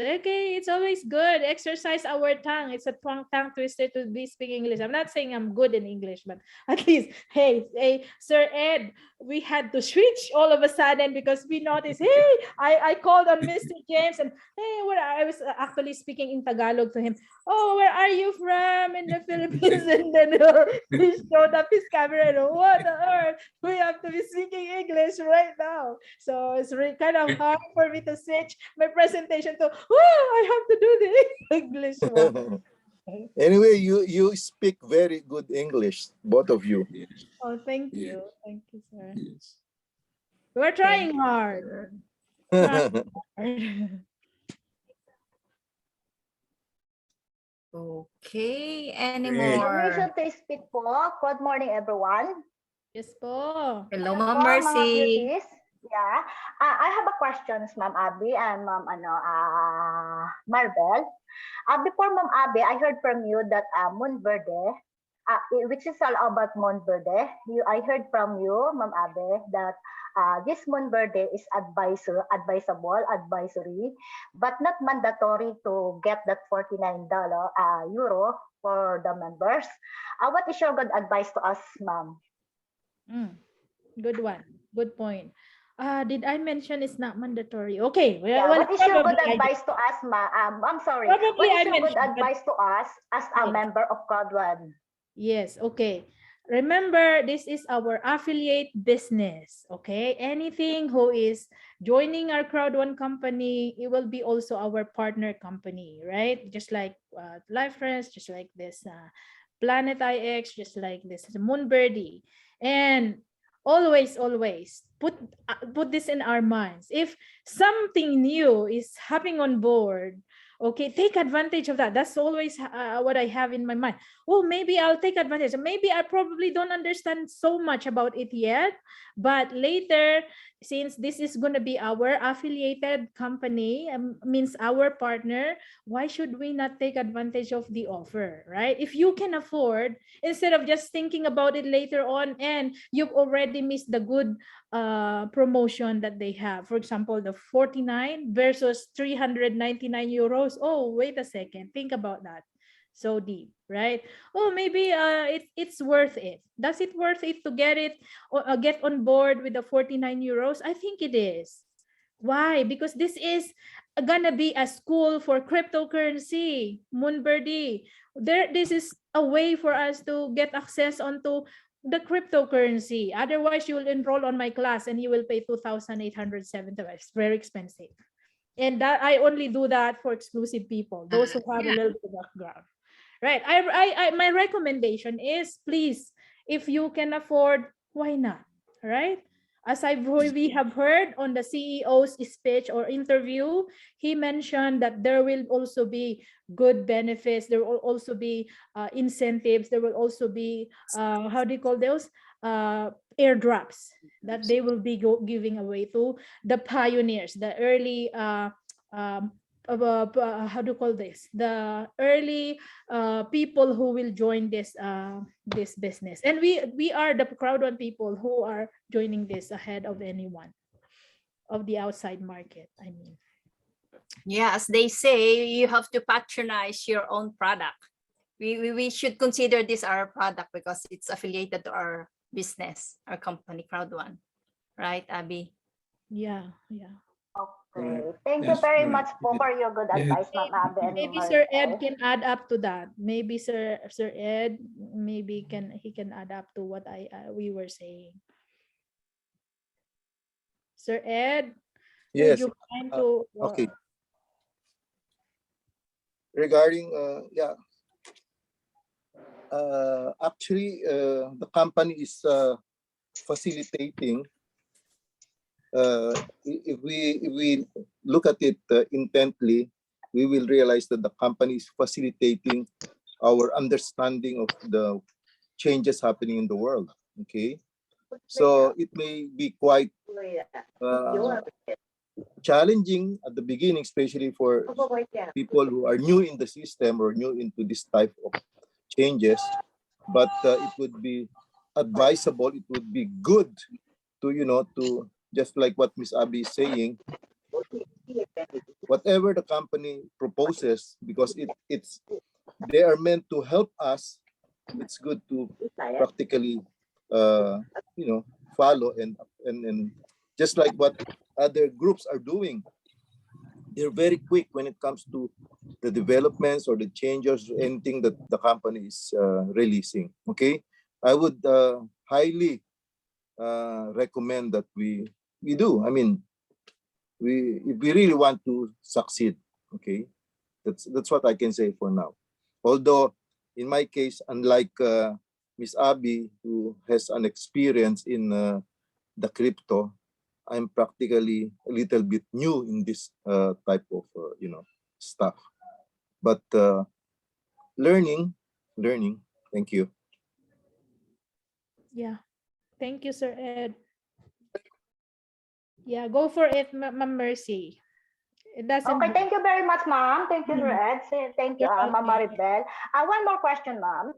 Okay, it's always good. Exercise our tongue. It's a tongue twister to be speaking English. I'm not saying I'm good in English, but at least, hey, Sir Ed, we had to switch all of a sudden because we noticed, hey, I called on Mr. James and hey, where I was actually speaking in Tagalog to him. Oh, where are you from in the Philippines? And then he showed up his camera and what the earth? We have to be speaking English right now. So it's really kind of hard for me to switch my presentation to, oh, I have to do the English one. Anyway, you speak very good English, both of you. Oh, thank you. Thank you, sir. We're trying hard. Trying hard. Okay, any Great. more? Permission to speak po. Good morning, everyone. Yes po. Hello, Po, Ma'am mga Mercy. beauties. Yeah. I have a questions, Ma'am Abby and Ma'am Marvel. Before Ma'am Abby, I heard from you that Moonverde, which is all about Moonverde. I heard from you, Ma'am Abby, that this Moonverde is advisory, but not mandatory to get that $49 euro for the members. What is your good advice to us, Ma'am? Good one. Good point. Did I mention it's not mandatory? Okay. Yeah, Well, what is your good probably I did. advice to us, I'm sorry. Probably What I is your good mentioned, but- advice to us as a Yes. member of Crowd1? Yes, okay. Remember, this is our affiliate business, okay? Anything who is joining our Crowd1 company, it will be also our partner company, right? Just like Life Friends, just like this Planet IX, just like this Moonbirdie. And always put this in our minds. If something new is happening on board, okay, take advantage of that. That's always what I have in my mind. Well, maybe I'll take advantage. Maybe I probably don't understand so much about it yet, but later, since this is going to be our affiliated company, means our partner, why should we not take advantage of the offer, right? If you can afford, instead of just thinking about it later on and you've already missed the good promotion that they have. For example, the 49 versus 399 euros. Oh, wait a second. Think about that. So deep, right? Oh, maybe it's worth it. Does it worth it to get it or get on board with the 49 euros? I think it is. Why? Because this is gonna be a school for cryptocurrency, Moonbirdie. This is a way for us to get access onto the cryptocurrency. Otherwise, you will enroll on my class and you will pay 2,875. It's very expensive. And that I only do that for exclusive people, those who have a little bit of background. Right. My recommendation is, please, if you can afford, why not? Right? As we have heard on the CEO's speech or interview, he mentioned that there will also be good benefits. There will also be incentives. There will also be, how do you call those? Airdrops that they will be giving away to the pioneers, the early, how do you call this? The early people who will join this this business. And we are the Crowd1 people who are joining this ahead of anyone of the outside market, I mean. Yeah, as they say, you have to patronize your own product. We should consider this our product because it's affiliated to our business, our company, Crowd1. Right, Abby? Yeah. Okay. Thank you very much for your good advice, Ma'am Abby and Maybe Ma'am Sir Ed Marvel. can add up to that. Maybe Sir Ed, maybe he can add up to what we were saying. Sir Ed, would Yes. you mind to Okay. Regarding actually the company is facilitating. If we look at it intently, we will realize that the company is facilitating our understanding of the changes happening in the world. Okay, so it may be quite challenging at the beginning, especially for people who are new in the system or new into this type of changes, but it would be advisable, it would be good to, to just like what Miss Abby is saying, whatever the company proposes, because they are meant to help us, it's good to practically follow and just like what other groups are doing. They're very quick when it comes to the developments or the changes, anything that the company is releasing. Okay, I would highly recommend that we do. I mean, if we really want to succeed, okay, that's what I can say for now. Although in my case, unlike Miss Abby, who has an experience in the crypto, I'm practically a little bit new in this type of stuff. But learning. Thank you. Yeah. Thank you, Sir Ed. Yeah, go for it, Ma'am Mercy. It doesn't Okay, hurt. thank you very much, ma'am. Thank you, Sir Ed. Thank you, You're Ma'am welcome. Maribel. One more question, ma'am.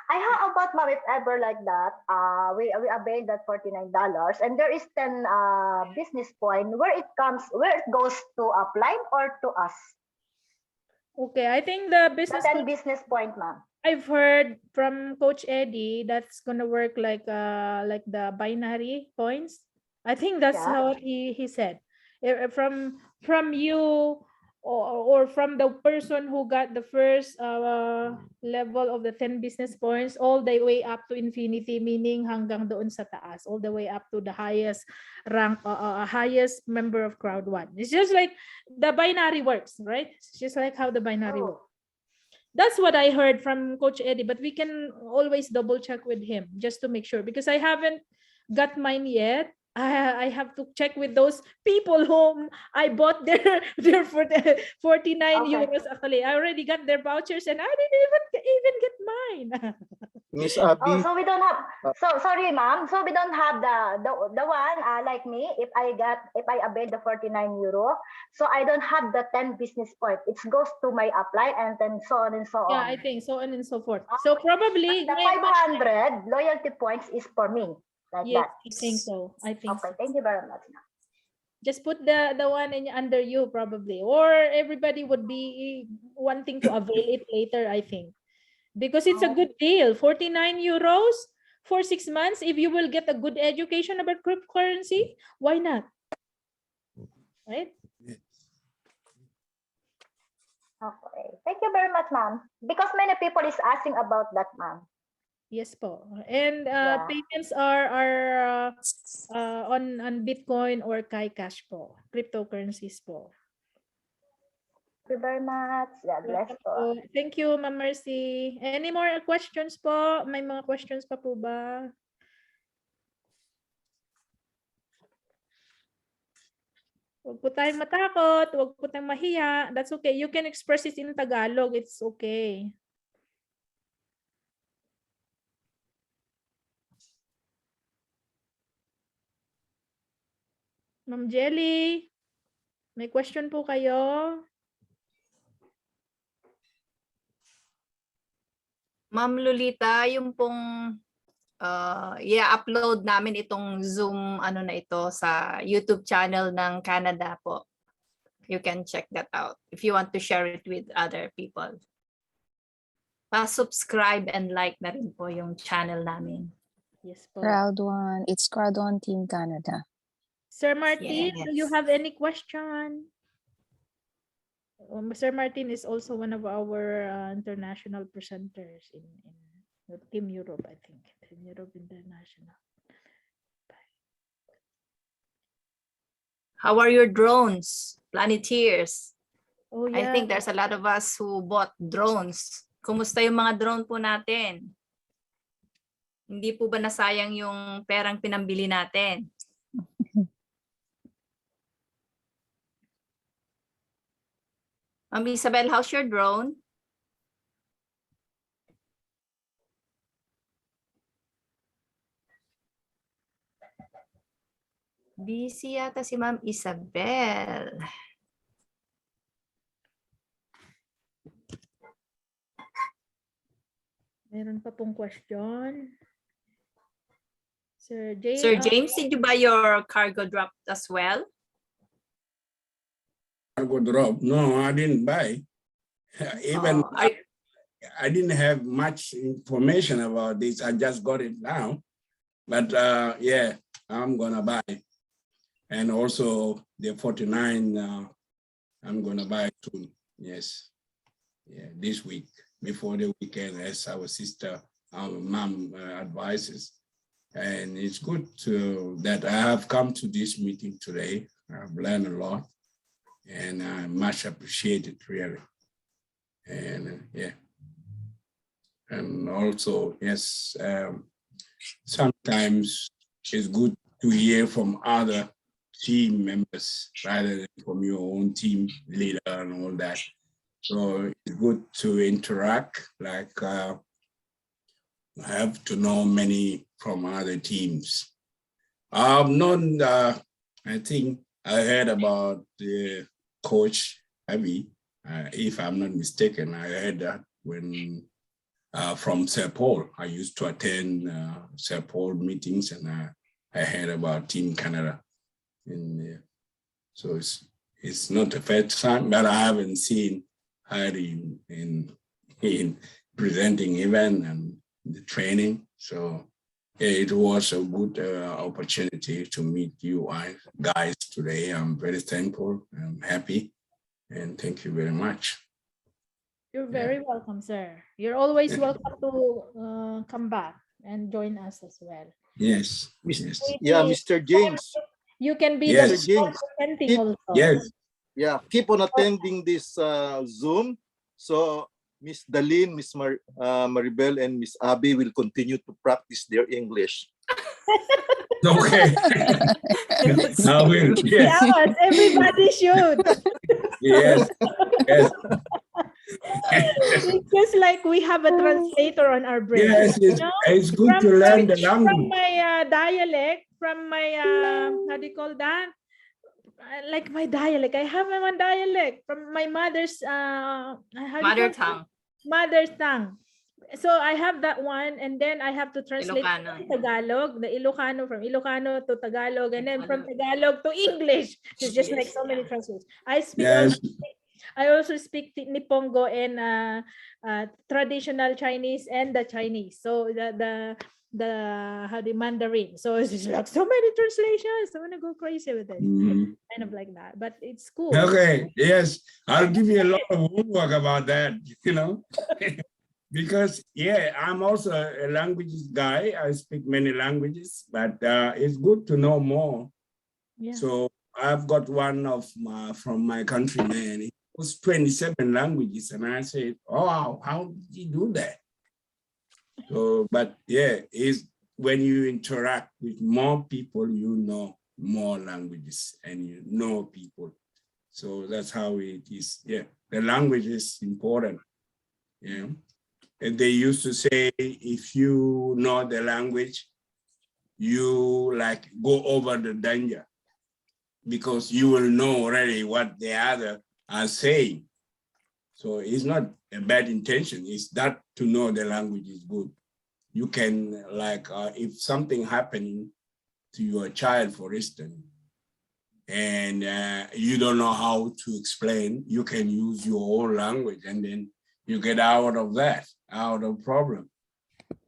How about, ma'am, if ever like that, we avail that $49 and there is 10 business point where it goes to upline or to us? Okay, I think the The business 10 business point, ma'am. I've heard from Coach Eddie that's gonna work like the binary points. I think that's Yeah. how he said. From you or from the person who got the first level of the 10 business points all the way up to infinity, meaning hanggang doon sa taas, all the way up to the highest rank, highest member of crowd one. It's just like the binary works, right? It's just like how the binary works. That's what I heard from Coach Eddie, but we can always double check with him just to make sure, because I haven't got mine yet. I have to check with those people whom I bought their 49 euros. Actually, I already got their vouchers and I didn't even get mine. Miss Abby. So we don't have. So sorry, ma'am. So we don't have the one like me. If I avail the 49 euro, so I don't have the 10 business point. It goes to my apply and then so on and so Yeah, on. I think so on and so forth. So probably The 500 loyalty points is for me. Like yes, that. I think so. I think Okay, so. thank you very much. Just put the one under you probably, or everybody would be wanting to avail it later, I think, because it's a good deal. 49 euros for 6 months. If you will get a good education about cryptocurrency, why not? Right? Okay, thank you very much, ma'am. Because many people is asking about that, ma'am. Yes po. And Yeah. payments are on Bitcoin or Kai Cash po, cryptocurrencies po. Thank you very much. God bless po. Thank you, Ma'am Mercy. Any more questions po? May mga questions pa po ba? Huwag po tayong matakot. Huwag po tayong mahiya. That's okay. You can express it in Tagalog. It's okay. Ma'am Jelly, may question po kayo? Ma'am Lolita, yung pong i-upload namin itong Zoom na ito sa YouTube channel ng Canada po. You can check that out if you want to share it with other people. Pa-subscribe and like na rin po yung channel namin. Yes po. Crowd One. It's Crowd One Team Canada. Sir Martin, Yes. do you have any question? Sir Martin is also one of our international presenters in Team Europe, I think. Team Europe International. How are your drones, Planeteers? Oh, I yeah. think there's a lot of us who bought drones. Kumusta yung mga drone po natin? Hindi po ba nasayang yung perang pinambili natin? Ma'am Isabel, how's your drone? Busy yata si Ma'am Isabel. Meron pa pong question. Sir James. Sir James, did you buy your cargo drop as well? cargo drop. No, I didn't buy. Even Oh, I didn't have much information about this. I just got it now. But yeah, I'm gonna buy. And also the 49, I'm gonna buy soon. Yes. Yeah, this week, before the weekend, as our sister, our mom advises. And it's good that I have come to this meeting today. I've learned a lot and I much appreciate it really. And yeah. And also, yes, sometimes it's good to hear from other team members rather than from your own team leader and all that. So it's good to interact, like have to know many from other teams. I've known, I think I heard about the coach, Abby, if I'm not mistaken, I heard that when from St. Paul. I used to attend St. Paul meetings and I heard about Team Canada. And so it's not the first time, but I haven't seen her in presenting event and the training. So it was a good opportunity to meet you guys today. I'm very thankful. I'm happy. And thank you very much. You're very welcome, sir. You're always welcome to come back and join us as well. Yes. Yes. Yeah, Mr. James. You can be Yes. the Mr. James. presenting also. Yes. Yeah, keep on attending this Zoom. So Miss Dalin, Miss Maribel, and Miss Abby will continue to practice their English. Okay. I will. Yes. Yes, everybody should. Yes. Yes. It's just like we have a translator on our brain. Yes. It's good to learn the language. From my dialect, from my, how do you call that? Like my dialect. I have my one dialect from my mother's mother tongue. Mother's tongue. So I have that one, and then I have to translate Ilocano. to Tagalog, the Ilocano, from Ilocano to Tagalog, and then from Tagalog to English. It's just like so many translations. I also speak Nipongo and traditional Chinese and the Chinese. So the Mandarin. So it's just like so many translations. I'm gonna go crazy with it. Mhm. Kind of like that, but it's cool. Okay. Yes. I'll give you a lot of homework about that, because yeah, I'm also a languages guy. I speak many languages, but it's good to know more. Yeah. So I've got one from my countryman. It was 27 languages, and I said, "Oh, how did you do that?" So, but yeah, is when you interact with more people, you know more languages and you know people. So that's how it is. Yeah, the language is important. Yeah, and they used to say if you know the language, you like go over the danger because you will know already what the other are saying. So it's not a bad intention. It's that to know the language is good. You can like, if something happening to your child, for instance, and you don't know how to explain, you can use your own language and then you get out of that, out of problem.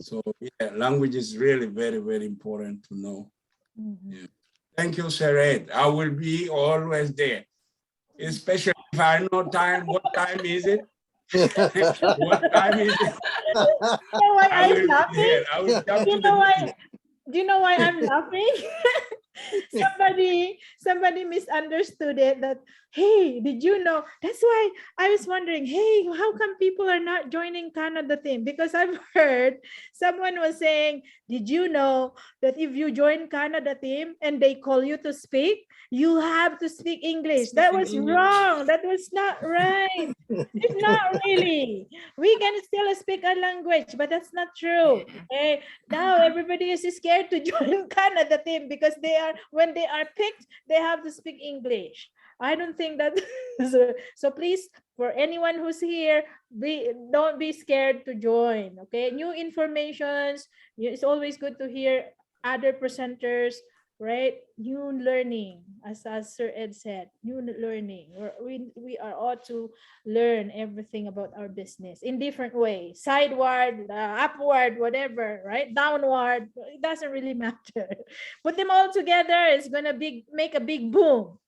So yeah, language is really very, very important to know. Mhm. Yeah. Thank you, Sared. I will be always there, especially if I know time. What time is it? What time is it? You know why I I'm will, laughing? yeah, I will jump You to know the why? meeting. Do you know why I'm laughing? somebody misunderstood it, that hey, did you know? That's why I was wondering, hey, how come people are not joining Canada team? Because I've heard someone was saying, did you know that if you join Canada team and they call you to speak, you have to speak English? That was wrong. That was not right. It's not really. We can still speak a language, but that's not true. Okay. Now everybody is scared to join Canada team because when they are picked, they have to speak English. I don't think that so please, for anyone who's here, don't be scared to join. Okay, new informations. It's always good to hear other presenters right? New learning, as Sir Ed said, new learning. We are ought to learn everything about our business in different ways, sideward, upward, whatever, right? Downward, it doesn't really matter. Put them all together, it's gonna make a big boom,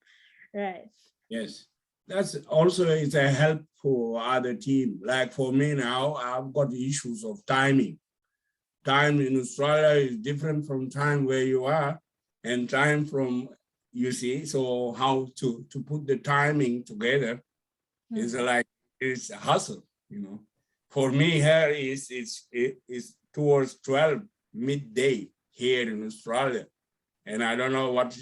right? Yes, that's also is a help for other team. Like for me now, I've got issues of timing. Time in Australia is different from time where you are, and time from you see. So how to put the timing together is like it's a hustle, you know. For me here is towards 12 midday here in Australia. And I don't know what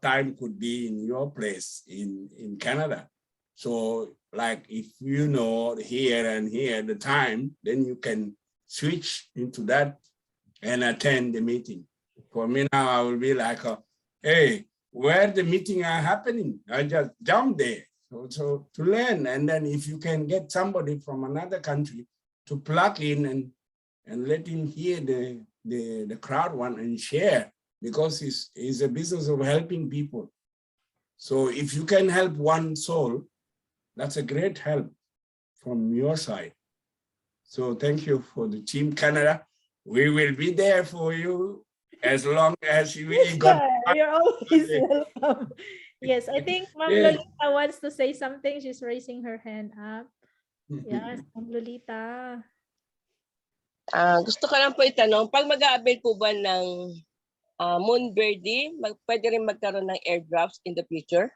time could be in your place in Canada. So like if you know here and here the time, then you can switch into that and attend the meeting. For me now, I will be like, hey, where the meeting are happening? I just jump there. So to learn, and then if you can get somebody from another country to plug in and let him hear the crowd one and share, because it's a business of helping people. So if you can help one soul, that's a great help from your side. So thank you for the Team Canada. We will be there for you as long as we got. You're always welcome. Yes, I think Ma'am Yes. Lolita wants to say something. She's raising her hand up. Yes, Ma'am Lolita. Gusto ko lang po itanong, pag mag-a-avail po ba ng Moonbirdie, pwede rin magkaroon ng airdrops in the future?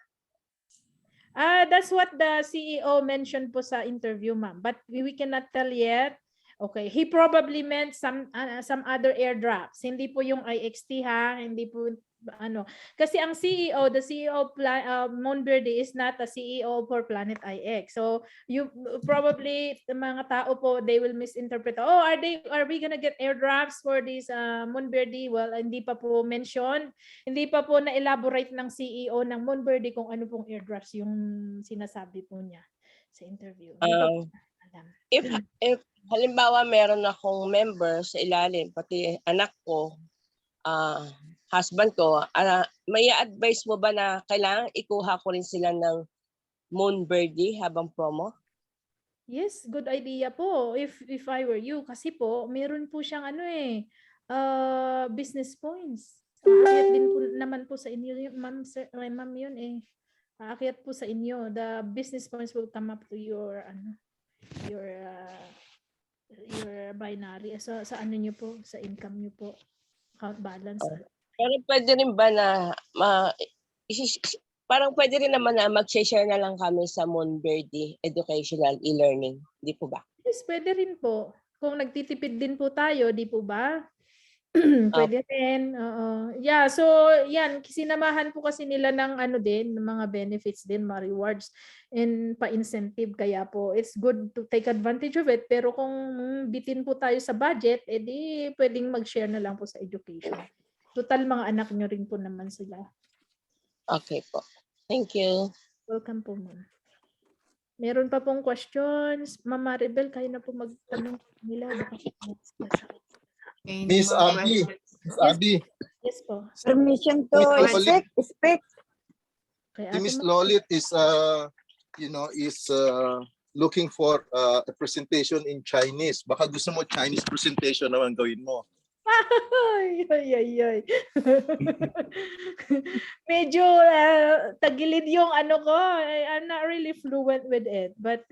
That's what the CEO mentioned po sa interview, ma'am. But we cannot tell yet. Okay, he probably meant some other airdrops. Hindi po yung IXT ha, hindi po ano. Kasi ang CEO, the CEO of Moonbirdie is not a CEO for Planet IX. So you probably the mga tao po, they will misinterpret. Oh, are we gonna get airdrops for this Moonbirdie? Well, hindi pa po mention. Hindi pa po na-elaborate ng CEO ng Moonbirdie kung ano pong airdrops yung sinasabi po niya sa interview. Hindi pa po alam. If halimbawa meron akong member sa ilalim, pati anak ko, husband ko, may advice mo ba na kailangan ikuha ko rin sila ng Moonbirdie habang promo? Yes, good idea po. If I were you, kasi po meron po siyang business points. Aakyat din po naman po sa inyo, ma'am yun eh. Aakyat po sa inyo. The business points will come up to your binary. So sa ano niyo po, sa income niyo po, account balance. Pero pwede rin ba na parang pwede rin naman na mag-share na lang kami sa Moonbirdie Educational e-learning, di po ba? Yes, pwede rin po. Kung nagtitipid din po tayo, di po ba? Pwede rin. Yeah, so yan, sinamahan po kasi nila ng din, ng mga benefits din, mga rewards and pa-incentive, kaya po it's good to take advantage of it. Pero kung bitin po tayo sa budget, edi pwedeng mag-share na lang po sa education. Total mga anak nyo rin po naman sila. Okay po. Thank you. Welcome po, ma'am. Meron pa pong questions. Ma'am Maribel, kayo na po magtanong nila. Miss Abby, Miss Abby, Yes po. Permission to speak. Okay, si Ate Miss Ma- Lolit is looking for a presentation in Chinese. Baka gusto mo Chinese presentation naman gawin mo. Ay. Medyo tagilid yung ko. I'm not really fluent with it, but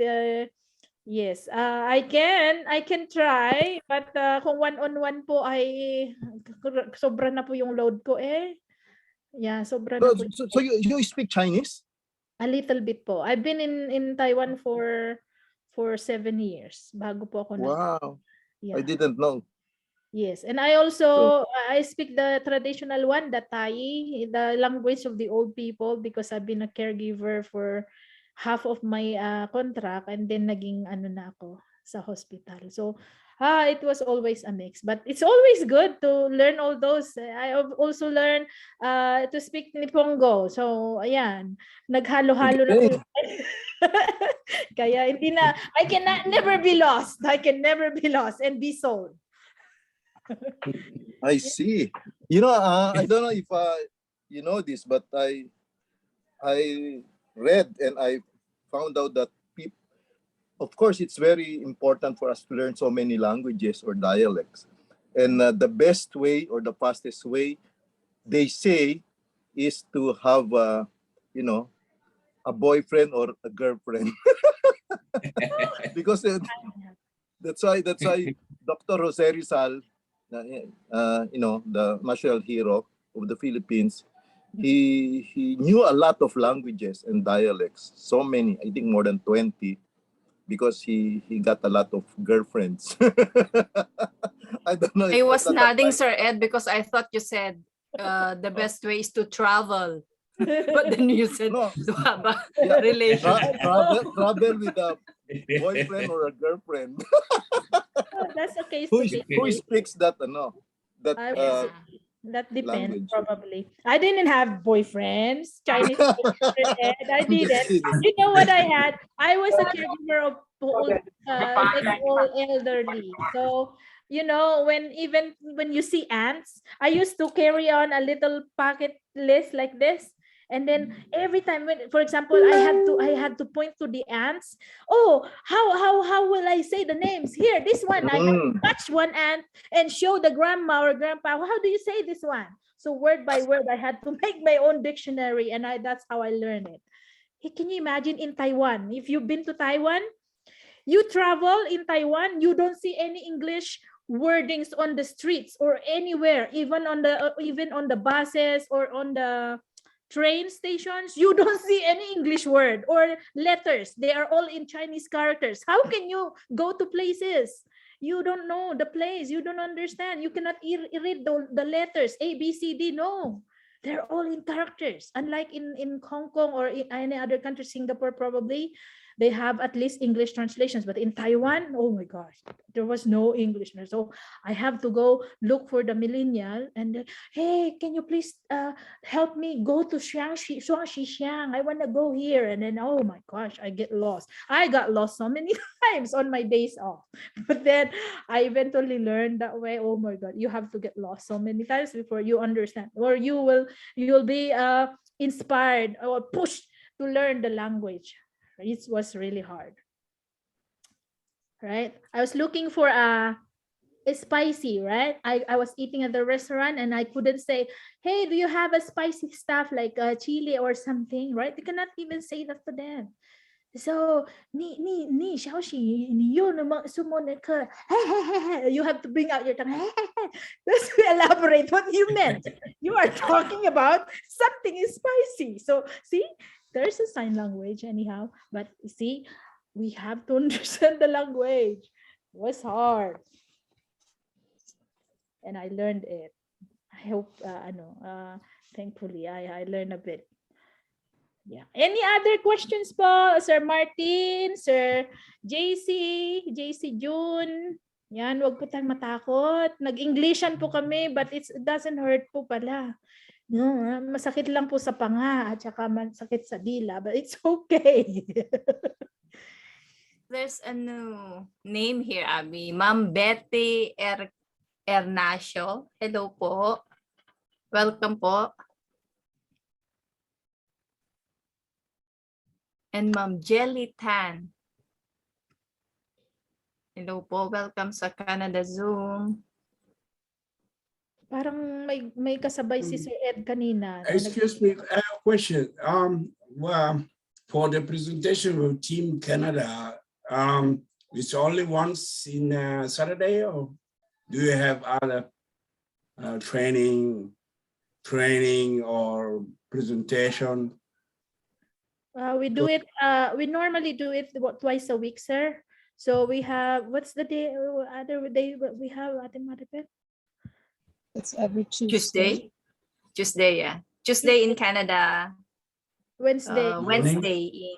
yes, I can try, but kung one-on-one po ay sobra na po yung load ko eh. Yeah, sobra na po. So you speak Chinese? A little bit po. I've been in Taiwan for 7 years bago po ako Wow, yeah. I didn't know. Yes, and I also I speak the traditional one, the Thai, the language of the old people, because I've been a caregiver for half of my contract, and then naging na ako sa hospital. So it was always a mix, but it's always good to learn all those. I have also learned to speak Nipongo. So ayan, naghalo-halo na po. Kaya hindi na, I can never be lost. I can never be lost and be sold. I see. I don't know if you know this, but I read and I found out that people, of course, it's very important for us to learn so many languages or dialects. And the best way or the fastest way, they say, is to have, you know, a boyfriend or a girlfriend. Because that's why Dr. Jose Rizal, you know, the national hero of the Philippines, he knew a lot of languages and dialects, so many, I think more than 20, because he got a lot of girlfriends. I don't know. I if was that nodding, applies. Sir Ed, because I thought you said the best way is to travel. But then you said No, to have a yeah, relationship. travel with a boyfriend or a girlfriend. That's a case who to case. speaks that, no, that I Yeah. That depends, language? probably. I didn't have boyfriends, Chinese and I I'm just didn't. kidding. You know what I had? I was a caregiver of old, like all elderly. So, you know, even when you see ants, I used to carry on a little pocket list like this. And then every time when, for example, I had to point to the ants. Oh, how will I say the names? Here, this one. I have to touch one ant and show the grandma or grandpa, how do you say this one? So word by word, I had to make my own dictionary, and that's how I learned it. Hey, can you imagine in Taiwan? If you've been to Taiwan, you travel in Taiwan, you don't see any English wordings on the streets or anywhere, even on the buses or on the train stations. You don't see any English word or letters. They are all in Chinese characters. How can you go to places? You don't know the place. You don't understand. You cannot read the letters A, B, C, D. No, they're all in characters. Unlike in Hong Kong or in any other country, Singapore probably, they have at least English translations. But in Taiwan, oh my gosh, there was no English. So I have to go look for the millennial and hey, can you please help me go to Shuangxixiang? I want to go here. And then, oh my gosh, I get lost. I got lost so many times on my days off. But then I eventually learned that way. Oh my God, you have to get lost so many times before you understand, or you'll be inspired or pushed to learn the language. It was really hard. Right? I was looking for a spicy, right? I was eating at the restaurant and I couldn't say, hey, do you have a spicy stuff like chili or something, right? You cannot even say that to them. So, ni xiaoxi, ni you you have to bring out your tongue. Let's elaborate what you meant. You are talking about something is spicy. So, see, there's a sign language anyhow, but see, we have to understand the language. It was hard. And I learned it. I hope, thankfully, I learned a bit. Yeah. Any other questions po, Sir Martin, Sir JC June? Yan, wag po tayong matakot. Nag-Englishan po kami, but it doesn't hurt po pala. No, masakit lang po sa panga at saka masakit sa dila, but it's okay. There's a new name here, Abby. Ma'am Betty Ernacio. Hello po. Welcome po. And Ma'am Jelly Tan. Hello po. Welcome sa Canada Zoom. Parang may kasabay si Sir Ed kanina. Excuse me, I have a question. Well, for the presentation of Team Canada, it's only once in Saturday, or do you have other training or presentation? We do it. We normally do it twice a week, sir. So we have, what's the day? Other day we have Ate Maribel? It's every Tuesday. Tuesday, yeah. Tuesday in Canada. Wednesday. Wednesday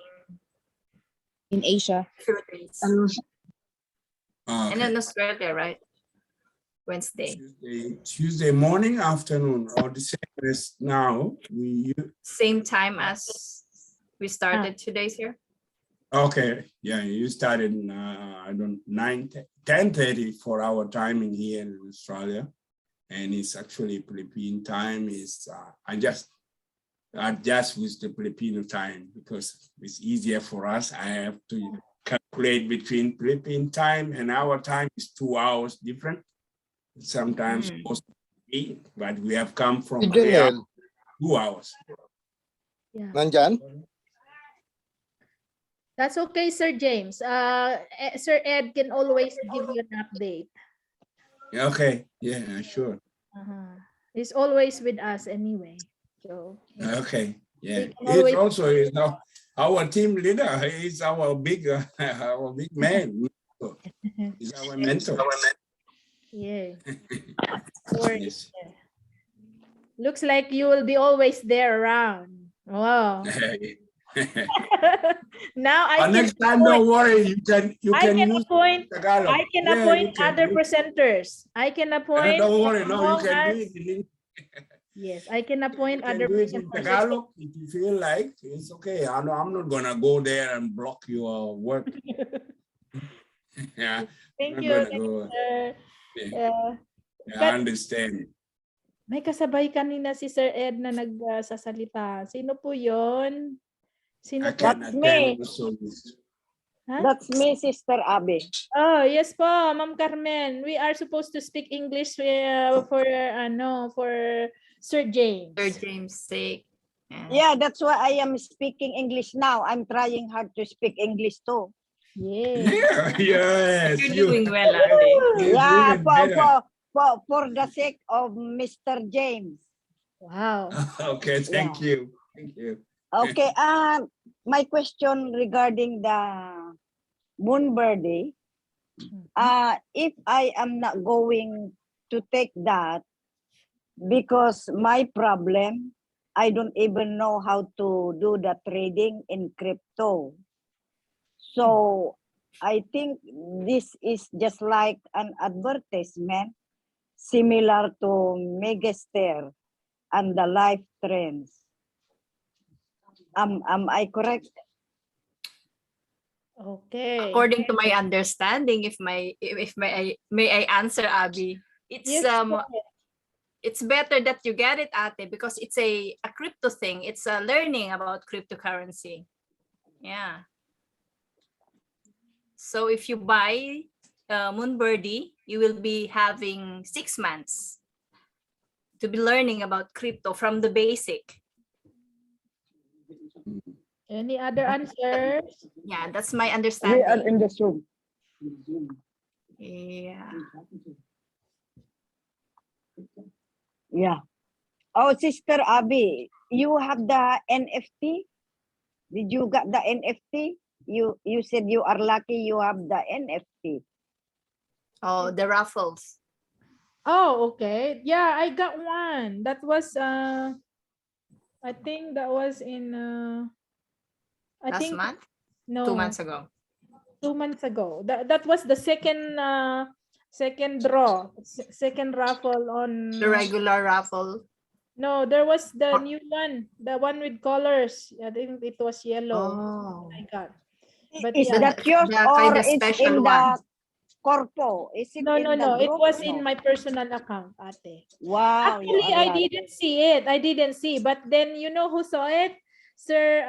In Asia. Philippines. Okay. And in Australia, right? Wednesday. Tuesday morning, afternoon, or the same as now. Same time as we started today's here. Okay, yeah, you started 10:30 for our timing here in Australia, and it's actually Philippine time. Is I just adjust with the Filipino time because it's easier for us. I have to calculate between Philippine time and our time is 2 hours different. Sometimes supposed to be, but we have come from Si Janelle, 2 hours. Yeah. nandyan? That's okay, Sir James. Sir Ed can always give you an update. Okay, yeah, sure. He's always with us anyway. So Okay, yeah. can He's always- also our team leader. He's our big man. He's our mentor. yeah. Or- Yes. Looks like you will be always there around. Wow. Now I But can next time, don't worry. You can use appoint. Tagalog. I can Yeah, appoint you can other use- presenters. I can appoint. Don't worry. as No, you long can do as- it. You Yes, I can appoint can other do it in presenters. Tagalog if you feel like it's okay. I'm not gonna go there and block your work. Yeah. Thank I'm you. gonna Thank you, go. sir. Yeah, But- I understand. May kasabay kanina si Sir Ed na nagsasalita. Sino po yon? Sino I po? can That's attend me. also. Ha? That's me, Sister Abby. Oh, yes po, Ma'am Carmen. We are supposed to speak English for Sir James. Sir James' sake. Yeah, that's why I am speaking English now. I'm trying hard to speak English too. Yeah. Yeah, yes. You're doing well, Ate. You're Yeah, doing better. for the sake of Mr. James. Wow. Okay, thank you. Thank you. Okay, my question regarding the Moonbirdie, if I am not going to take that because my problem, I don't even know how to do the trading in crypto. So I think this is just like an advertisement similar to Megaster and the life trends. Am I correct? Okay. According to my understanding, if may I answer, Abby, it's Yes, go ahead. it's better that you get it, Ate, because it's a crypto thing. It's a learning about cryptocurrency. Yeah. So if you buy Moonbirdie, you will be having 6 months to be learning about crypto from the basic. Any other answers? Yeah, that's my We are understanding. in the Zoom. Yeah. Yeah. Oh, Sister Abby, you have the NFT? Did you got the NFT? You said you are lucky you have the NFT. Oh, the raffles. Oh, okay. Yeah, I got one. That was I think that was in I Last think month? no 2 months ago. 2 months ago. That was the second draw, second raffle on The regular raffle. no, there was the new one, the one with colors. I think it was yellow. Oh. I got. But Is yeah. that yours the or kinda it's special in one. the corpo? Is it No, in no, the no. It group? was No. in my personal account, Ate. Wow. you Actually, are I lucky. didn't see it. I didn't see. But then you know who saw it? Sir,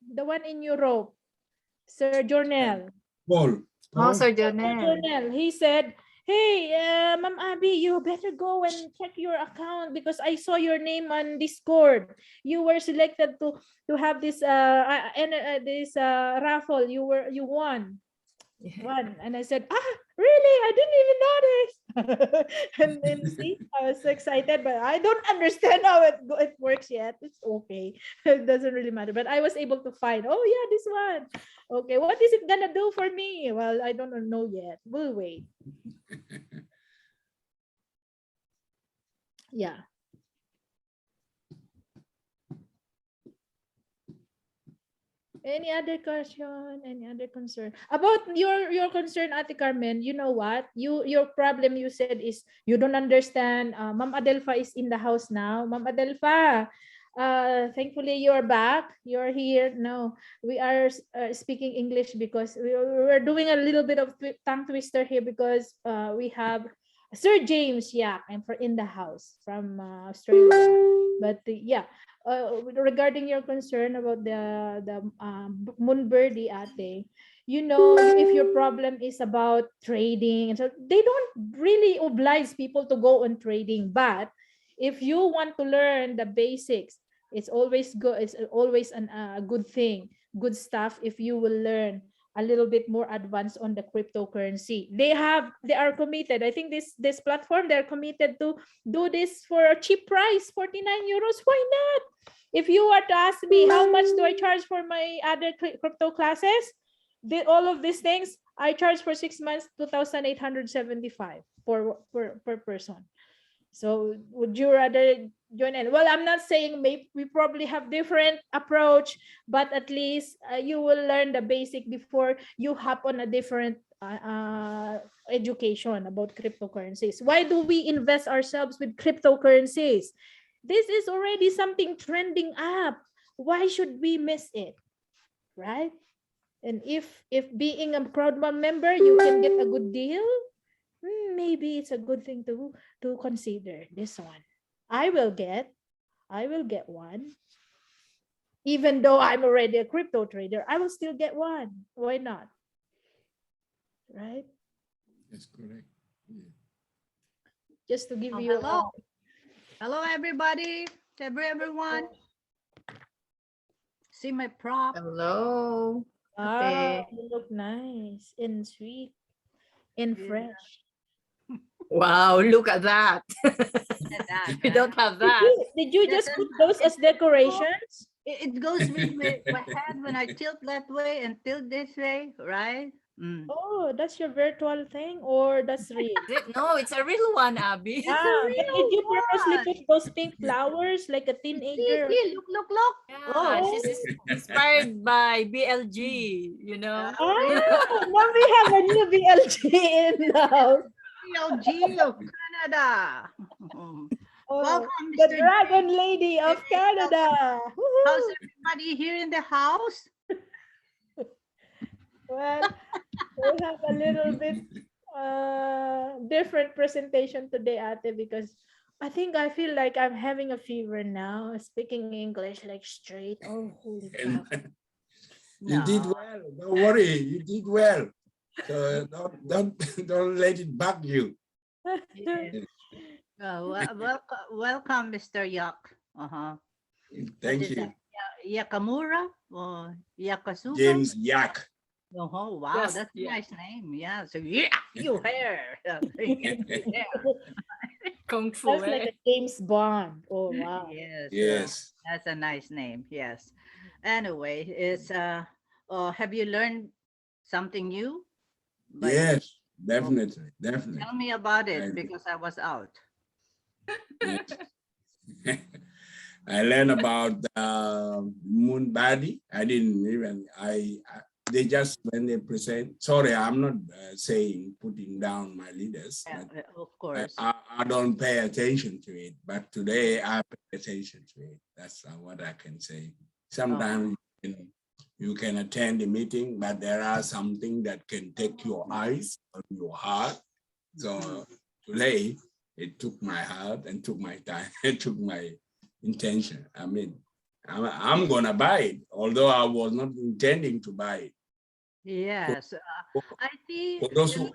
the one in Europe, Sir Jornel. Paul. Oh, Sir Sir Jonel. Jornel. He said, "Hey, Ma'am Abby, you better go and check your account because I saw your name on Discord. You were selected to have this raffle. You won." One. And I said, really? I didn't even notice. and see, I was so excited, but I don't understand how it works yet. It's okay. It doesn't really matter. But I was able to find, oh yeah, this one. Okay, what is it gonna do for me? Well, I don't know yet. We'll wait. Yeah. Any other question? Any other concern? About your concern, Ate Carmen, you know what? Your problem you said is you don't understand. Ma'am Adelfa is in the house now. Ma'am Adelfa, thankfully you're back. You're here. No, we are speaking English because we're doing a little bit of tongue twister here because we have Sir James, yeah, I'm in the house from Australia. But yeah, regarding your concern about the Moonbirdie ate, you know, if your problem is about trading, and so they don't really oblige people to go on trading. But if you want to learn the basics, it's always good. It's always a good thing, good stuff if you will learn a little bit more advanced on the cryptocurrency. They are committed. I think this platform, they're committed to do this for a cheap price, 49 euros. Why not? If you were to ask me how much do I charge for my other crypto classes, all of these things, I charge for 6 months 2,875 per person. So would you rather join in? Well, I'm not saying maybe we probably have different approach, but at least you will learn the basic before you hop on a different education about cryptocurrencies. Why do we invest ourselves with cryptocurrencies? This is already something trending up. Why should we miss it? Right? And if being a crowd1 member, you can get a good deal, maybe it's a good thing to consider this one. I will get one. Even though I'm already a crypto trader, I will still get one. Why not? Right? That's correct. Yeah. Just to give Oh, you hello. Hello, everybody. Everyone. See my prop. Hello. You look nice and sweet and fresh. Wow, look at that. We don't have that. Did you just put those as decorations? It goes with my head when I tilt that way and tilt this way, right? Oh, that's your virtual thing, or that's real? No, it's a real one, Abby. But did you purposely put those pink flowers like a teenager? See, look. Yeah, she's inspired by BLG, you know. Now we have a new BLG in now. BLG of Canada. Welcome, the Mr. Dragon Lady of Canada. How's everybody here in the house? Well, we have a little bit different presentation today, Ate, because I feel like I'm having a fever now, speaking English like straight. Oh, holy cow. You did well. Don't worry. You did well. So don't let it bug you. Welcome, Mr. Yak. Thank you. Yakamura or Yakasuga? James Yak. Oh, wow, Yes, that's yeah. a nice name. Yeah, so yeah, you hair. Kung Fu. That's like a James Bond. Oh, wow. Yes. Yes. That's a nice name. Yes. Anyway, it's have you learned something new? Yes, definitely. Definitely. Tell me about it I- because I was out. Yes. I learned about moon body. I didn't even, they just, when they present, sorry, I'm not saying putting down my leaders. But Of course. I don't pay attention to it, but today I pay attention to it. That's what I can say. Sometimes you can attend the meeting, but there are something that can take your eyes or your heart. So today, it took my heart and took my time, it took my intention. I mean, I'm gonna buy it, although I was not intending to buy it. Yes. I think, For those who,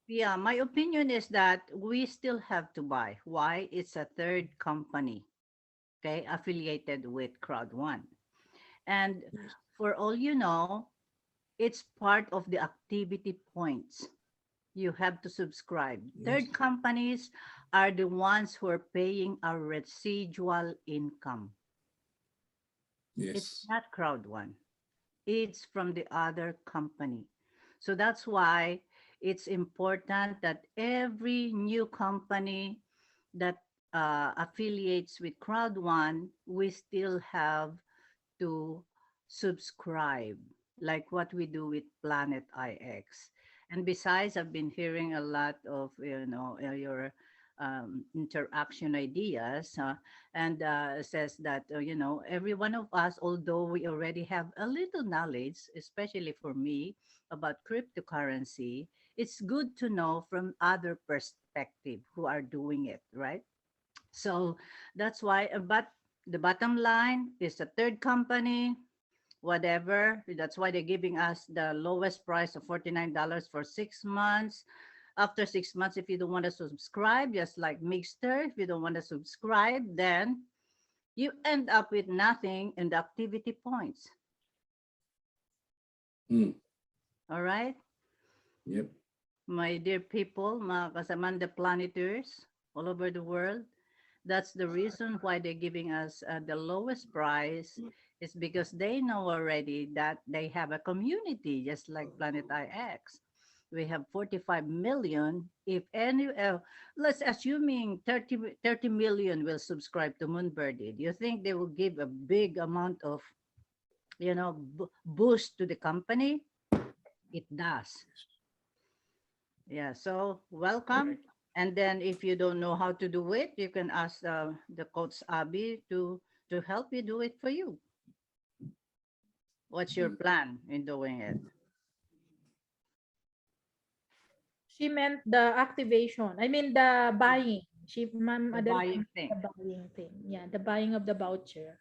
yeah, my opinion is that we still have to buy. Why? It's a third company, okay, affiliated with Crowd1. And for all you know, it's part of the activity points. You have to subscribe. Third companies are the ones who are paying a residual income. It's yes, not Crowd1. It's from the other company. So that's why it's important that every new company that affiliates with Crowd1, we still have to subscribe, like what we do with Planet IX. And besides, I've been hearing a lot of, your interaction ideas, and says that, every one of us, although we already have a little knowledge, especially for me, about cryptocurrency, it's good to know from other perspective who are doing it, right? So that's why, but the bottom line is the third company, whatever. That's why they're giving us the lowest price of $49 for 6 months. After 6 months, if you don't want to subscribe, just like Mixter, if you don't want to subscribe, then you end up with nothing in the activity points. All right? Yep. My dear people, mga kasamanda planeters all over the world, that's the reason why they're giving us the lowest price, is because they know already that they have a community just like Planet IX. We have 45 million. If any, let's assuming 30 million will subscribe to Moonbirdie. Do you think they will give a big amount of, boost to the company? It does. Yeah, so welcome. And then if you don't know how to do it, you can ask the coach Abby to help you do it for you. What's your plan in doing it? She meant the activation. I mean the buying. Ma'am The Adele buying meant thing. the buying thing. Yeah, the buying of the voucher.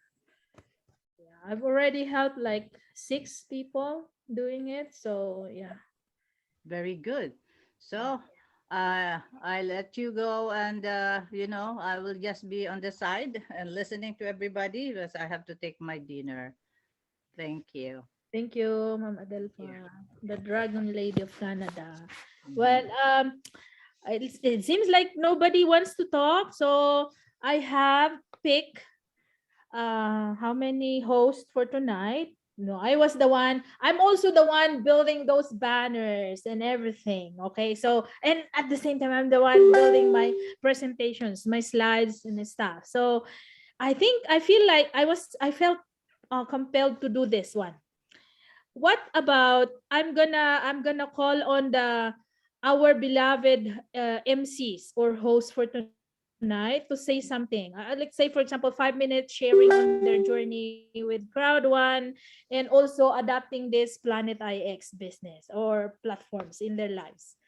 Yeah, I've already helped like 6 people doing it. So yeah. Very good. So I let you go, and I will just be on the side and listening to everybody because I have to take my dinner. Thank you. Thank you, Ma'am Adelpha, Yeah. the Dragon Lady of Canada. Mhm. Well, it seems like nobody wants to talk, so I have picked how many hosts for tonight. No, I was the one. I'm also the one building those banners and everything. Okay, so and at the same time, I'm the one building my presentations, my slides and stuff. So I think I feel like I felt compelled to do this one. What about I'm gonna call on our beloved MCs or hosts for tonight to say something. Like say for example 5 minutes sharing on their journey with Crowd One and also adapting this Planet IX business or platforms in their lives.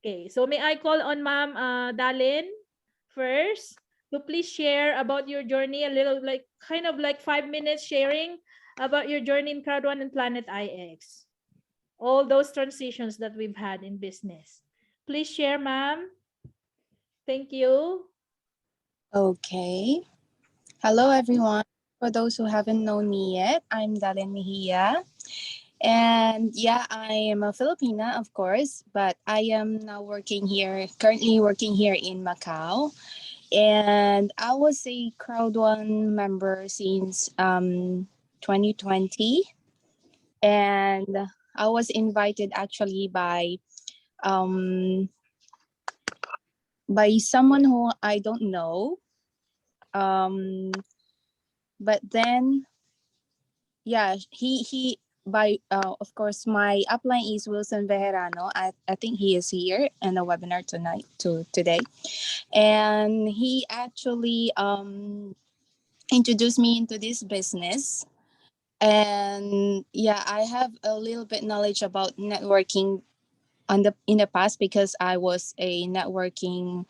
Okay, so may I call on Ma'am Dalin first to please share about your journey, a little like kind of like 5 minutes sharing about your journey in Crowd One and Planet IX. All those transitions that we've had in business. Please share, ma'am. Thank you. Okay. Hello, everyone. For those who haven't known me yet, I'm Dalen Mejia. And yeah, I am a Filipina, of course, but I am now currently working here in Macau. And I was a Crowd One member since 2020. And I was invited actually um, by someone who I don't know. But then, yeah, he by of course my upline is Wilson Bejarano. I think he is here in the webinar today, and he actually introduced me into this business. And yeah, I have a little bit knowledge about networking in the past because I was a networking.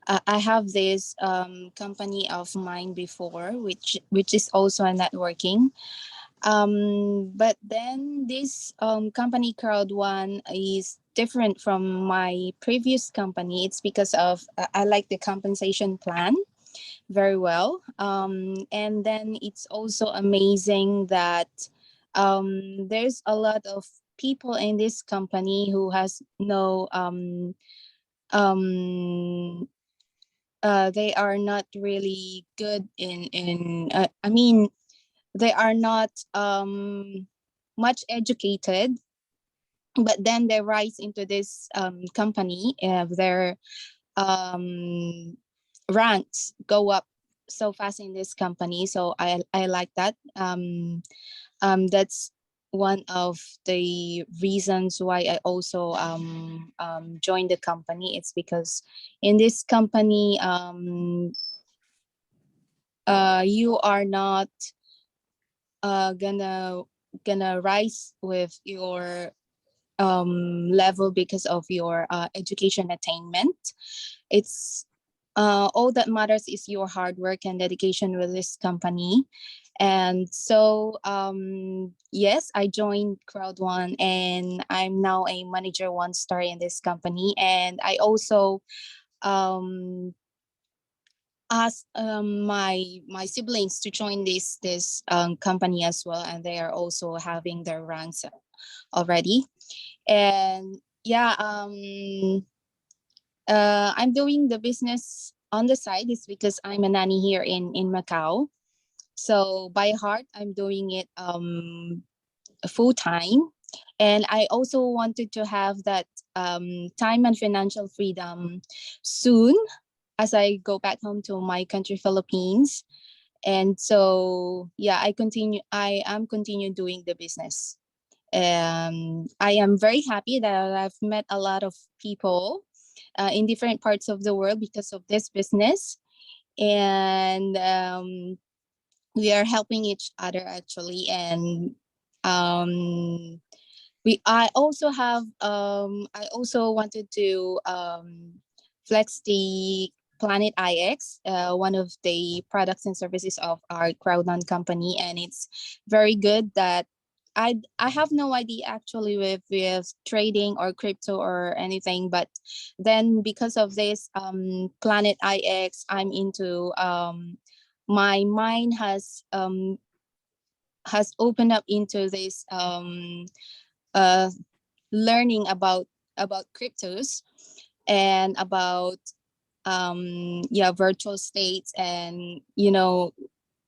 I have this company of mine before, which is also a networking. But then this company Crowd One is different from my previous company. It's because of I like the compensation plan very well. And then it's also amazing that there's a lot of people in this company who has no they are not really good in I mean they are not much educated, but then they rise into this company. Their ranks go up so fast in this company, so I like that. That's one of the reasons why I also joined the company. It's because in this company, you are not gonna rise with your level because of your education attainment. It's all that matters is your hard work and dedication with this company. And so yes, I joined Crowd One and I'm now a manager 1-star in this company. And I also asked my siblings to join this company as well, and they are also having their ranks already. And yeah, I'm doing the business on the side is because I'm a nanny here in Macau. So by heart, I'm doing it full time. And I also wanted to have that time and financial freedom soon as I go back home to my country, Philippines. And so, yeah, I am continue doing the business. I am very happy that I've met a lot of people in different parts of the world because of this business. And we are helping each other actually. And I also have I also wanted to flex the Planet IX, one of the products and services of our Crowdon company, and it's very good that I have no idea actually with trading or crypto or anything, but then because of this Planet IX, I'm into my mind has opened up into this learning about cryptos and about virtual states. And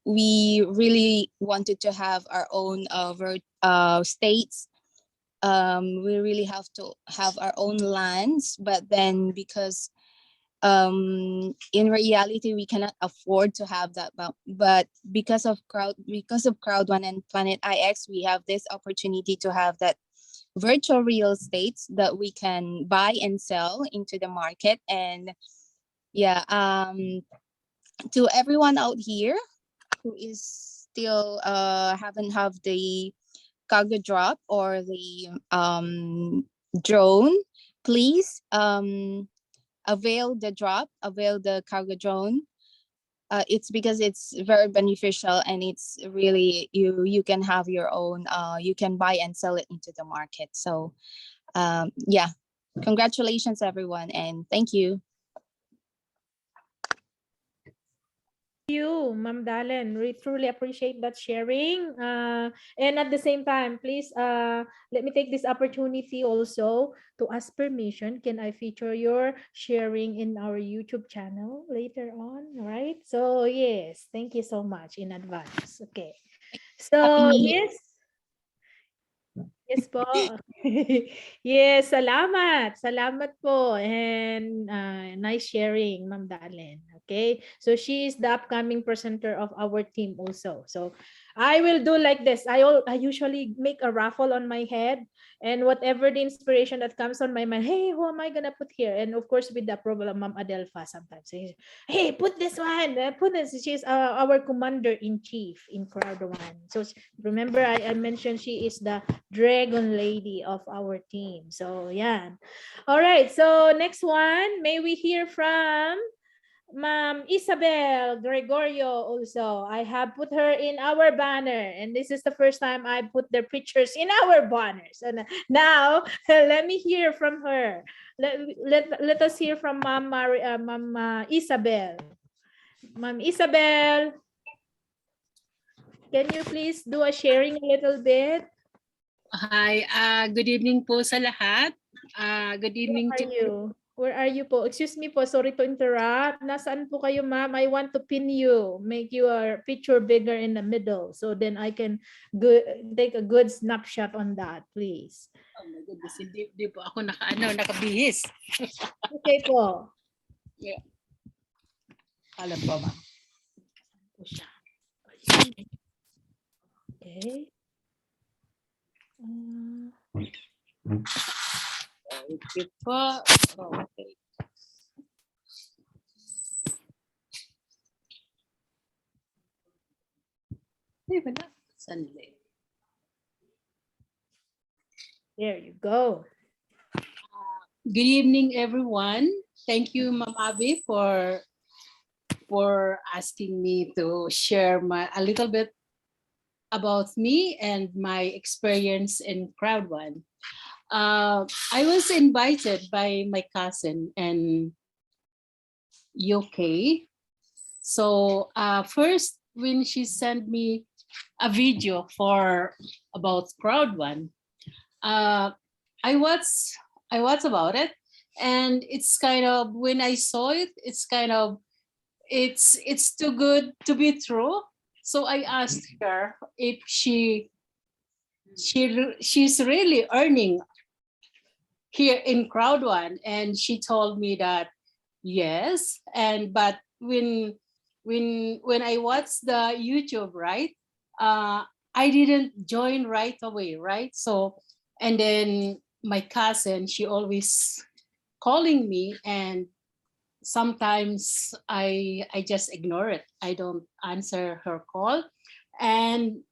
we really wanted to have our own states. We really have to have our own lands, but then because in reality we cannot afford to have that, but because of Crowd One and Planet IX, we have this opportunity to have that virtual real estates that we can buy and sell into the market. And yeah, to everyone out here who is still haven't have the cargo drop or the drone, please avail the cargo drone. It's because it's very beneficial, and it's really you can have your own you can buy and sell it into the market. So yeah, congratulations everyone, and thank you. You, Ma'am Dalen. We truly appreciate that sharing. And at the same time, please let me take this opportunity also to ask permission. Can I feature your sharing in our YouTube channel later on? All right. So yes, thank you so much in advance. Okay. So Happy New Year. yes. Yes po. Yes, salamat. Salamat po. And nice sharing, Ma'am Dalen. Okay? So she is the upcoming presenter of our team also. So I will do like this. I usually make a raffle on my head, and whatever the inspiration that comes on my mind, hey, who am I gonna put here? And of course, with the approval of Ma'am Adelfa sometimes. Hey, put this one. Put this. She's our commander-in-chief in Crowd One. So remember, I mentioned she is the dragon lady of our team. So yeah. All right. So next one, may we hear from Ma'am Isabel Gregorio also. I have put her in our banner, and this is the first time I put their pictures in our banners. And now let me hear from her. Let us hear from Ma'am Isabel. Ma'am Isabel, can you please do a sharing a little bit? Hi, good evening po sa lahat. Good evening to you. Where are you po? Excuse me po, sorry to interrupt. Nasaan po kayo, ma'am? I want to pin you. Make your picture bigger in the middle so then I can take a good snapshot on that, please. Oh my goodness, hindi po ako nakabihis. Okay po. Yeah. Alam po, ma'am. Okay. Thank you po. Okay. Ay, wala. Sandali. There you go. Good evening, everyone. Thank you, Ma'am Abby, for asking me to share a little bit about me and my experience in Crowd One. I was invited by my cousin in UK. So first, when she sent me a video for about Crowd One, I watched about it, and it's kind of, when I saw it, it's kind of, it's too good to be true. So I asked her if she's really earning here in Crowd One, and she told me that yes. And but when I watched the YouTube, right, I didn't join right away, right? So, and then my cousin, she always calling me, and sometimes I just ignore it. I don't answer her call. And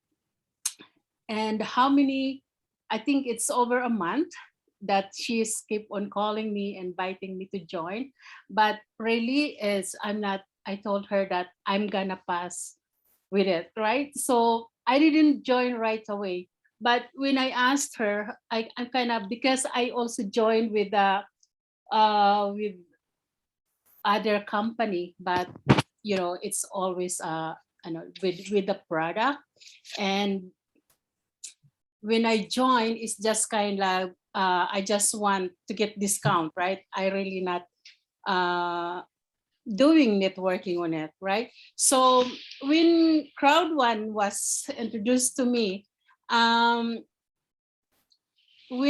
how many, I think it's over a month that she's keep on calling me, inviting me to join. But really is, I told her that I'm gonna pass with it, right? So I didn't join right away. But when I asked her, I'm kind of, because I also joined with with other company, but it's always with the product. And when I join, it's just kind of I just want to get discount, right? I really not doing networking on it, right? So when Crowd One was introduced to me, when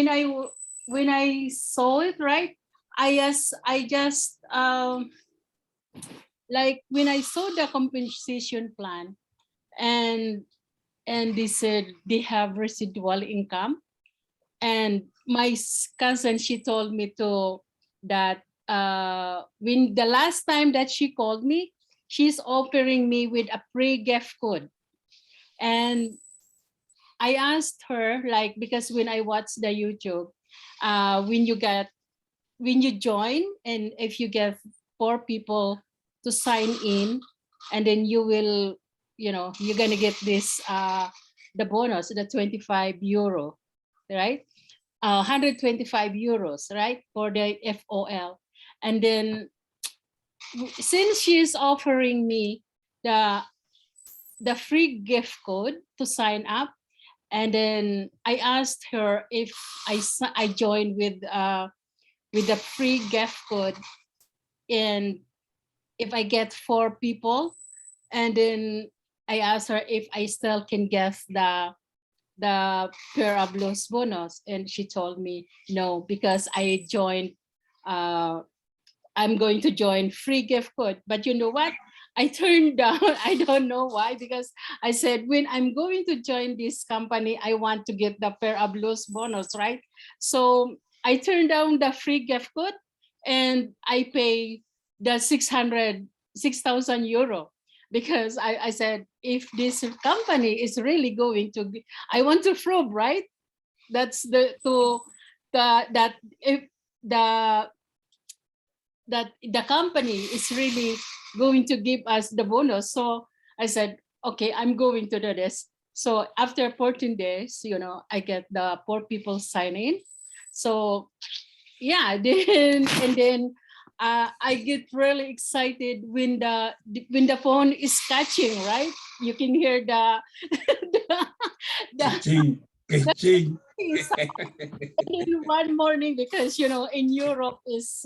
I saw it, right, I just like when I saw the compensation plan, and they said they have residual income, and my cousin, she told me to that when the last time that she called me, she's offering me with a free gift code. And I asked her, like, because when I watched the YouTube, when you join, and if you get 4 people to sign in, and then you will, you're gonna get this the bonus, the 25 euro, right? 125 euros, right, for the FOL. And then since she's offering me the free gift code to sign up, and then I asked her if I joined with the free gift code, and if I get 4 people, and then I asked her if I still can get the pair of los bonus, and she told me no, because I joined. I'm going to join free gift code, but you know what? I turned down. I don't know why, because I said when I'm going to join this company, I want to get the pair of los bonus, right? So I turned down the free gift code, and I pay the 6,000 euro, because I said, if this company is really going to, I want to prove, right? That's that if the company is really going to give us the bonus. So I said, okay, I'm going to do this. So after 14 days, I get the 4 people sign in. So yeah, then I get really excited when the phone is catching, right? You can hear the Ka-ching, ka-ching. one morning, because in Europe is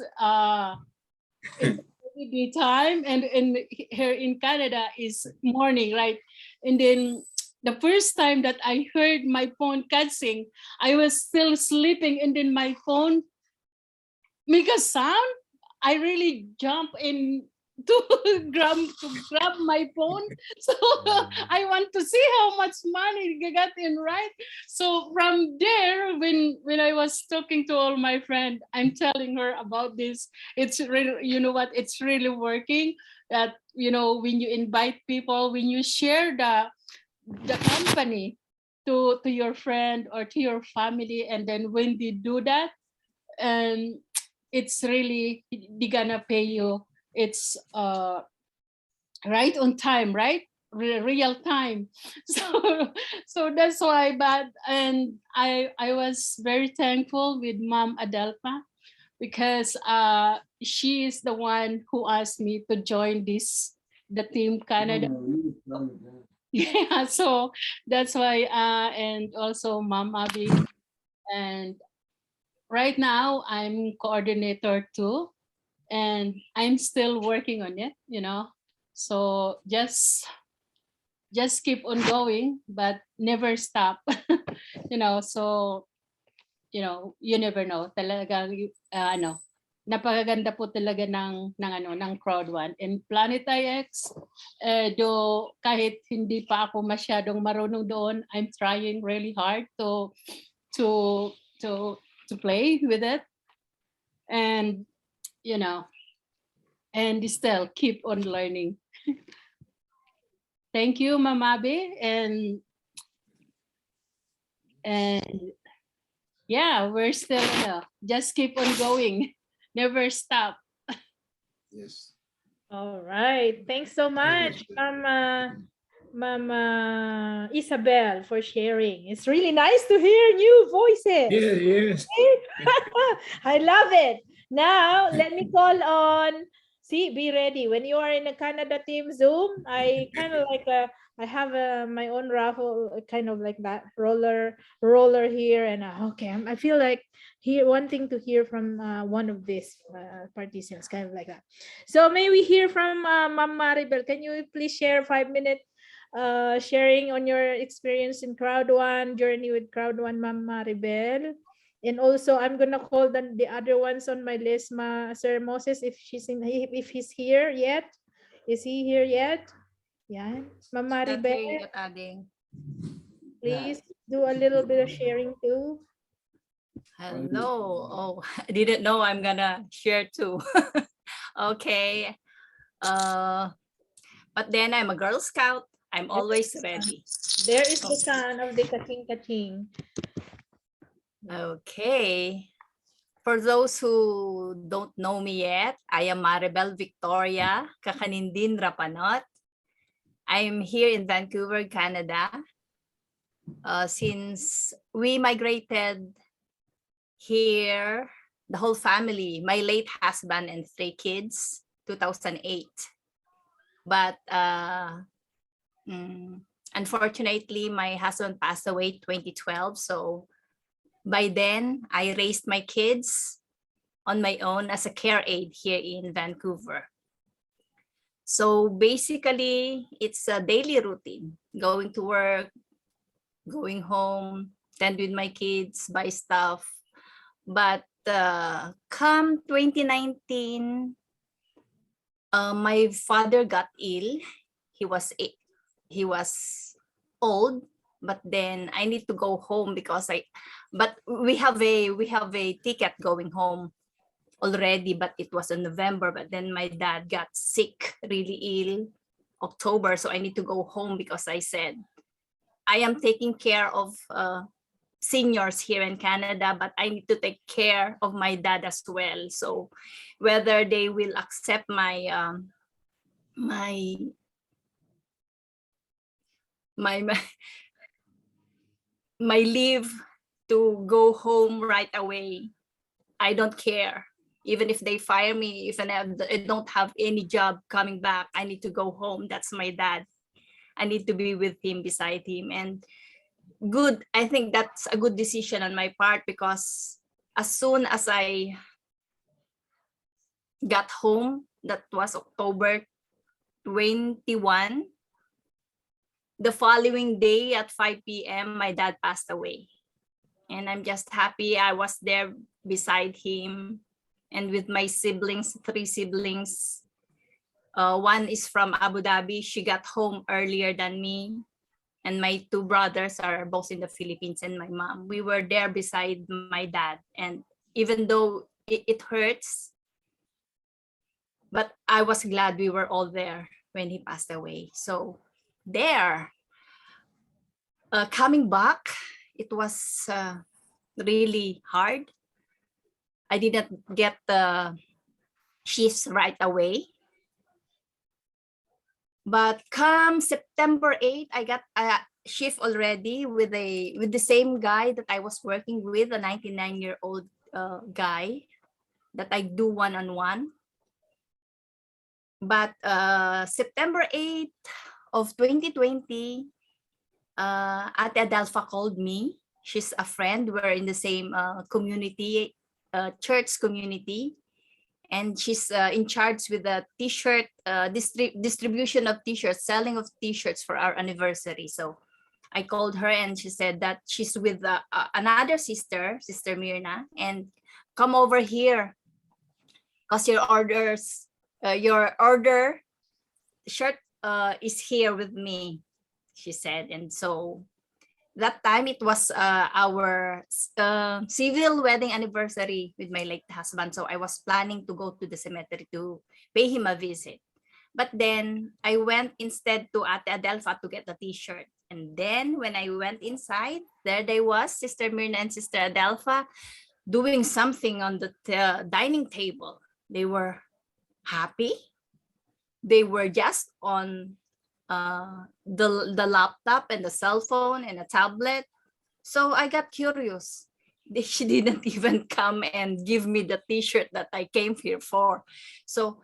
it's time, and here in Canada is morning, right? And then the first time that I heard my phone catching, I was still sleeping, and then my phone make a sound. I really jump in to grab my phone. So I want to see how much money I got in, right? So from there, when I was talking to all my friends, I'm telling her about this. It's really, you know what, it's really working. That, you know, when you invite people, when you share the company to your friend or to your family, and then when they do that, and it's really, they gonna pay you. It's right on time, right? Real time. So that's why. But and I was very thankful with Mom Adelpa, because she is the one who asked me to join the Team Canada. Yeah, so that's why, and also Mom Abby, and right now I'm coordinator too, and I'm still working on it, you know. So just keep on going, but never stop. You know, so you know, you never know. Talagang ano, napakaganda po talaga ng Crowd One and Planet IX. Do kahit hindi pa ako masyadong marunong doon, I'm trying really hard to play with it, and you know, and still keep on learning. Thank you, Mamabe, and yeah, we're still just keep on going, never stop. Yes. All right. Thanks so much, Mama Isabel, for sharing. It's really nice to hear new voices. Yes. I love it. Now, let me call on, see, be ready. When you are in a Canada team Zoom, I kind of like, I have my own raffle, kind of like that roller here. And okay, I feel like wanting to hear from one of these participants, kind of like that. So may we hear from Ma'am Maribel. Can you please share 5-minute sharing on your experience in Crowd One, journey with Crowd One, Ma'am Maribel? And also, I'm gonna call the other ones on my list, Sir Moses, if he's here yet. Is he here yet? Yeah, Ma'am Maribel, Not adding. please do a little bit of sharing too. Hello. Oh, I didn't know I'm gonna share too. Okay. But then I'm a Girl Scout. I'm always ready. There is the son of the Kaching Kaching. Okay. For those who don't know me yet, I am Maribel Victoria Kakanindin Rapanot. I'm here in Vancouver, Canada. Since we migrated here, the whole family, my late husband and 3 kids, 2008. But unfortunately, my husband passed away 2012. So by then, I raised my kids on my own as a care aide here in Vancouver. So basically, it's a daily routine, going to work, going home, tend with my kids, buy stuff. But come 2019, my father got ill. He was old, but then I need to go home because but we have a ticket going home already, but it was in November. But then my dad got sick, really ill, October. So I need to go home because I said, I am taking care of seniors here in Canada, but I need to take care of my dad as well. So whether they will accept my my leave to go home right away, I don't care. Even if they fire me, if I don't have any job coming back, I need to go home. That's my dad. I need to be with him, beside him. And good, I think that's a good decision on my part, because as soon as I got home, that was October 21, the following day at 5 p.m., my dad passed away. And I'm just happy I was there beside him and with my siblings, 3 siblings. One is from Abu Dhabi. She got home earlier than me. And my two brothers are both in the Philippines, and my mom. We were there beside my dad. And even though it hurts, but I was glad we were all there when he passed away. So there, coming back, it was really hard. I didn't get the shifts right away. But come September 8th, I got a shift already with the same guy that I was working with, a 99-year-old guy that I do one-on-one. But September 8th of 2020, Ate Adelpha called me. She's a friend. We're in the same community, church community. And she's in charge with the t-shirt distribution of t-shirts, selling of t-shirts for our anniversary. So I called her and she said that she's with another sister, Sister Mirna, and come over here because your order shirt is here with me, she said. And so that time it was our civil wedding anniversary with my late husband. So I was planning to go to the cemetery to pay him a visit. But then I went instead to Ate Adelpha to get the t-shirt. And then when I went inside, there they was, Sister Mirna and Sister Adelpha doing something on the dining table. They were happy. They were just on the laptop and the cell phone and a tablet. So I got curious. She didn't even come and give me the t-shirt that I came here for. So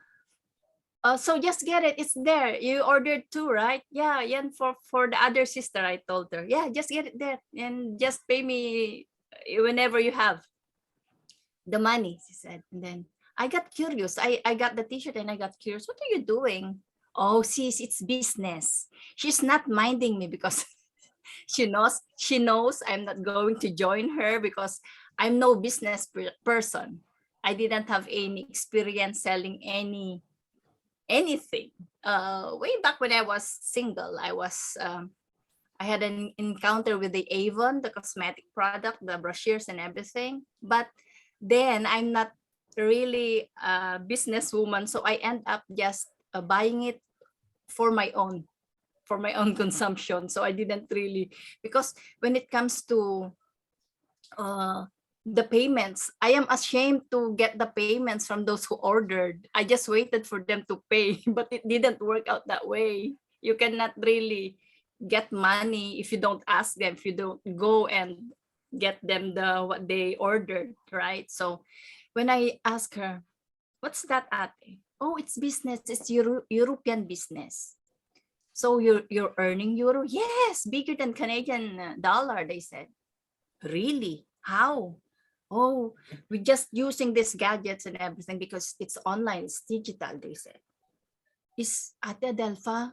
just get it. It's there. You ordered two, right? Yeah. And for the other sister, I told her, yeah, just get it there and just pay me whenever you have the money, she said. And then I got curious. I got the t-shirt and I got curious. What are you doing? Oh, sis, it's business. She's not minding me because she knows I'm not going to join her because I'm no business person. I didn't have any experience selling anything. Way back when I was single, I had an encounter with the Avon, the cosmetic product, the brochures and everything. But then I'm not really a businesswoman, so I end up just buying it for my own consumption. So I didn't really, because when it comes to the payments, I am ashamed to get the payments from those who ordered. I just waited for them to pay, but it didn't work out that way. You cannot really get money if you don't ask them, if you don't go and get them what they ordered, right? So when I ask her, what's that, ate? Oh, it's business. It's European business. So you're earning euro? Yes, bigger than Canadian dollar, they said. Really? How? Oh, we're just using these gadgets and everything because it's online, it's digital, they said. Is Ate Adelpha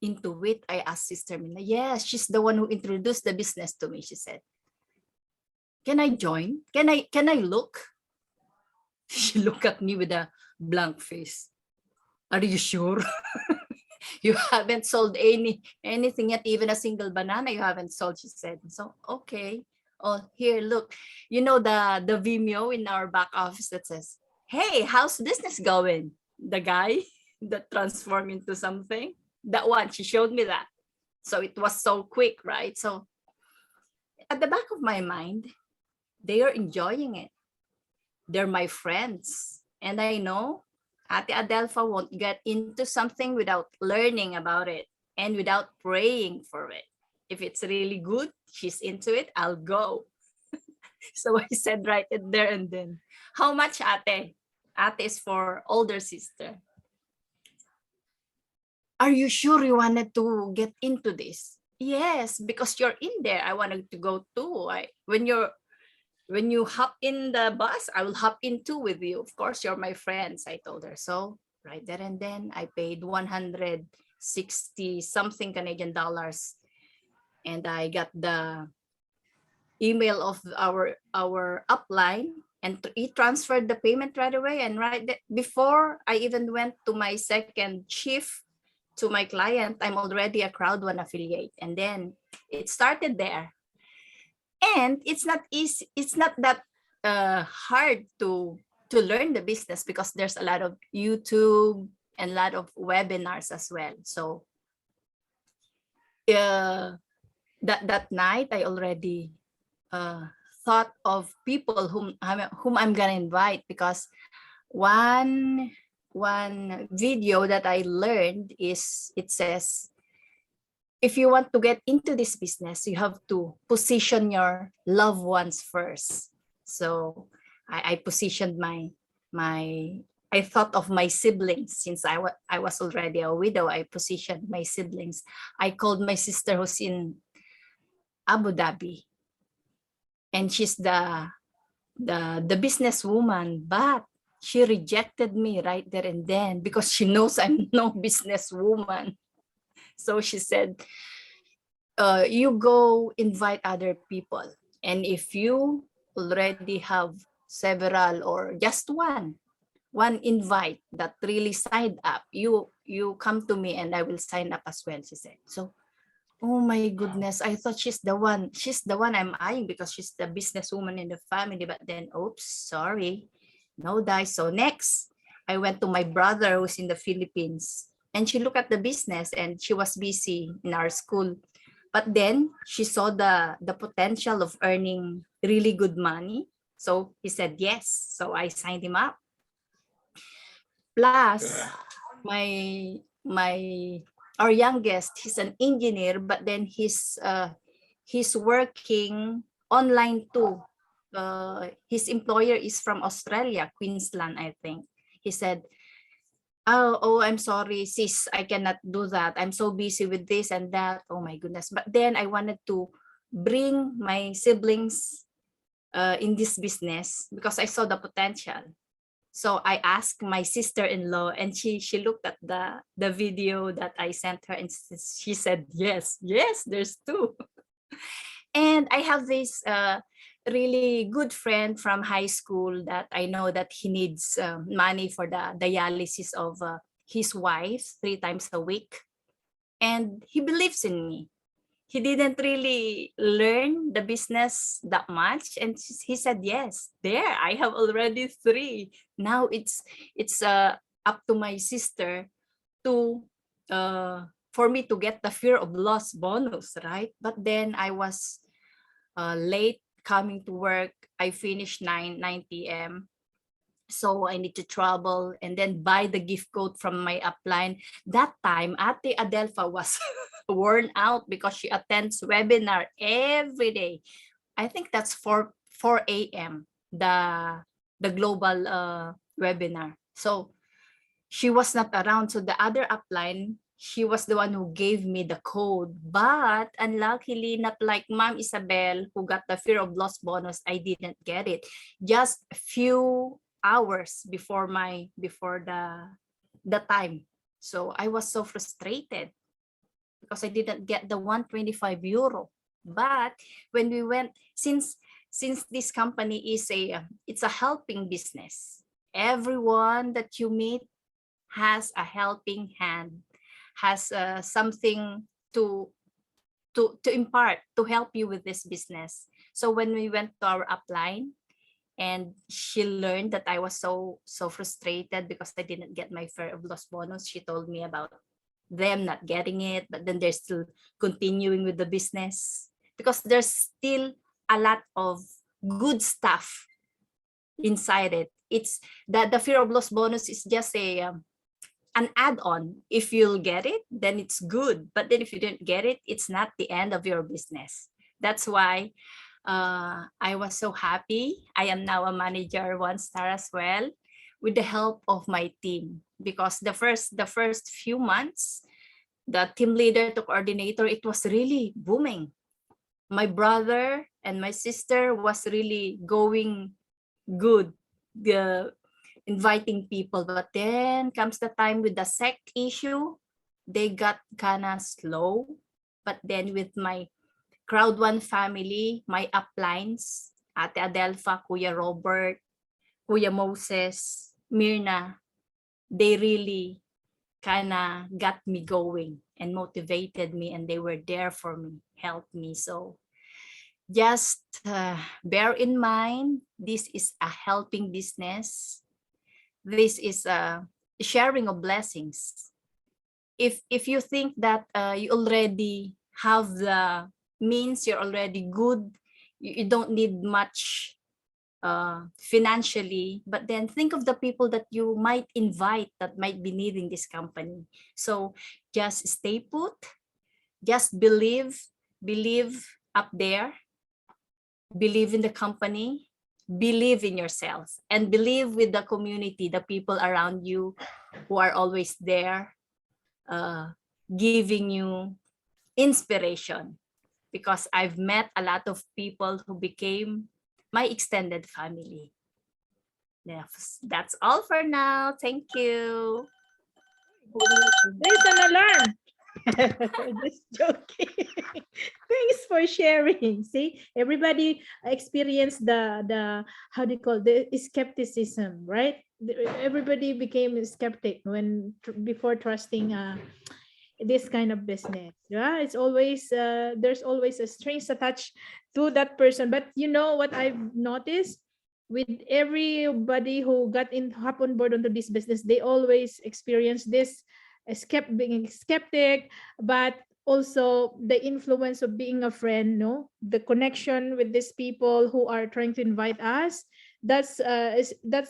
into it? I asked Sister Mina. Yes, she's the one who introduced the business to me, she said. Can I join? Can I look? She looked at me with a blank face. Are you sure? You haven't sold anything yet, even a single banana you haven't sold, she said. So, okay. Oh, here, look. You know the Vimeo in our back office that says, hey, how's business going? The guy that transformed into something. That one, she showed me that. So it was so quick, right? So at the back of my mind, they are enjoying it. They're my friends. And I know Ate Adelpha won't get into something without learning about it and without praying for it. If it's really good, she's into it, I'll go. So I said right there and then, how much, ate? Ate is for older sister. Are you sure you wanted to get into this? Yes, because you're in there. I wanted to go too. When you hop in the bus, I will hop in too with you. Of course, you're my friends, I told her. So right there and then I paid 160 something Canadian dollars. And I got the email of our upline And he transferred the payment right away. And before I even went to my second shift to my client, I'm already a Crowd1 affiliate. And then it started there. And it's not easy. It's not that hard to learn the business, because there's a lot of YouTube and a lot of webinars as well. So that night, I already thought of people whom I'm gonna invite, because one video that I learned is, it says, if you want to get into this business, you have to position your loved ones first. So I positioned I thought of my siblings. Since I was already a widow, I positioned my siblings. I called my sister who's in Abu Dhabi, and she's the businesswoman, but she rejected me right there and then, because she knows I'm no businesswoman. So she said, you go invite other people. And if you already have several or just one invite that really signed up, you come to me and I will sign up as well, she said. So, oh my goodness, I thought she's the one I'm eyeing, because she's the businesswoman in the family. But then, oops, sorry, no dice. So next, I went to my brother who's in the Philippines, and she looked at the business, and she was busy in our school. But then she saw the potential of earning really good money. So he said yes. So I signed him up. Plus, our youngest, he's an engineer, but then he's working online too. His employer is from Australia, Queensland, I think. He said, oh, I'm sorry, sis, I cannot do that. I'm so busy with this and that. Oh my goodness. But then I wanted to bring my siblings in this business, because I saw the potential. So I asked my sister-in-law, and she looked at the video that I sent her, and she said, yes, there's two. And I have this really good friend from high school that I know that he needs money for the dialysis of his wife 3 times a week. And he believes in me. He didn't really learn the business that much, and he said yes. There, I have already 3. Now it's up to my sister to for me to get the fear of loss bonus, right? But then I was late coming to work. I finished 9 p.m. So I need to travel and then buy the gift code from my upline. That time, Ate Adelfa was worn out because she attends webinar every day. I think that's 4 a.m. the global webinar. So she was not around. So the other upline, she was the one who gave me the code. But unluckily, not like Ma'am Isabel, who got the fear of loss bonus, I didn't get it. Just a few hours before the time. So I was so frustrated because I didn't get the 125 euro. But when we went, since this company is it's a helping business, everyone that you meet has a helping hand, has something to impart, to help you with this business. So when we went to our upline, and she learned that I was so frustrated because I didn't get my fear of loss bonus, she told me about them not getting it, but then they're still continuing with the business because there's still a lot of good stuff inside it. It's that the fear of loss bonus is just an add-on. If you'll get it, then it's good. But then if you didn't get it, it's not the end of your business. That's why I was so happy. I am now a manager 1-star as well, with the help of my team, because the first few months, the team leader to coordinator, it was really booming. My brother and my sister was really going good, inviting people. But then comes the time with the SEC issue, they got kind of slow. But then with my Crowd1 family, my uplines, Ate Adelfa, Kuya Robert, Kuya Moses, Mirna, they really kind of got me going and motivated me, and they were there for me, helped me. So just bear in mind, this is a helping business. This is a sharing of blessings. If you think that you already have the means, you're already good, you don't need much financially, but then think of the people that you might invite that might be needing this company. So just stay put, just believe up there, believe in the company, believe in yourself, and believe with the community, the people around you who are always there, giving you inspiration. Because I've met a lot of people who became my extended family. Yes, that's all for now. Thank you. There's an alarm. Just joking. Thanks for sharing. See, everybody experienced the how do you call the skepticism, right? Everybody became a skeptic when before trusting this kind of business. Yeah, it's always there's always a strings attached to that person. But you know what I've noticed? With everybody who got in hop on board onto this business, they always experience this being skeptic, but also the influence of being a friend, no, the connection with these people who are trying to invite us, that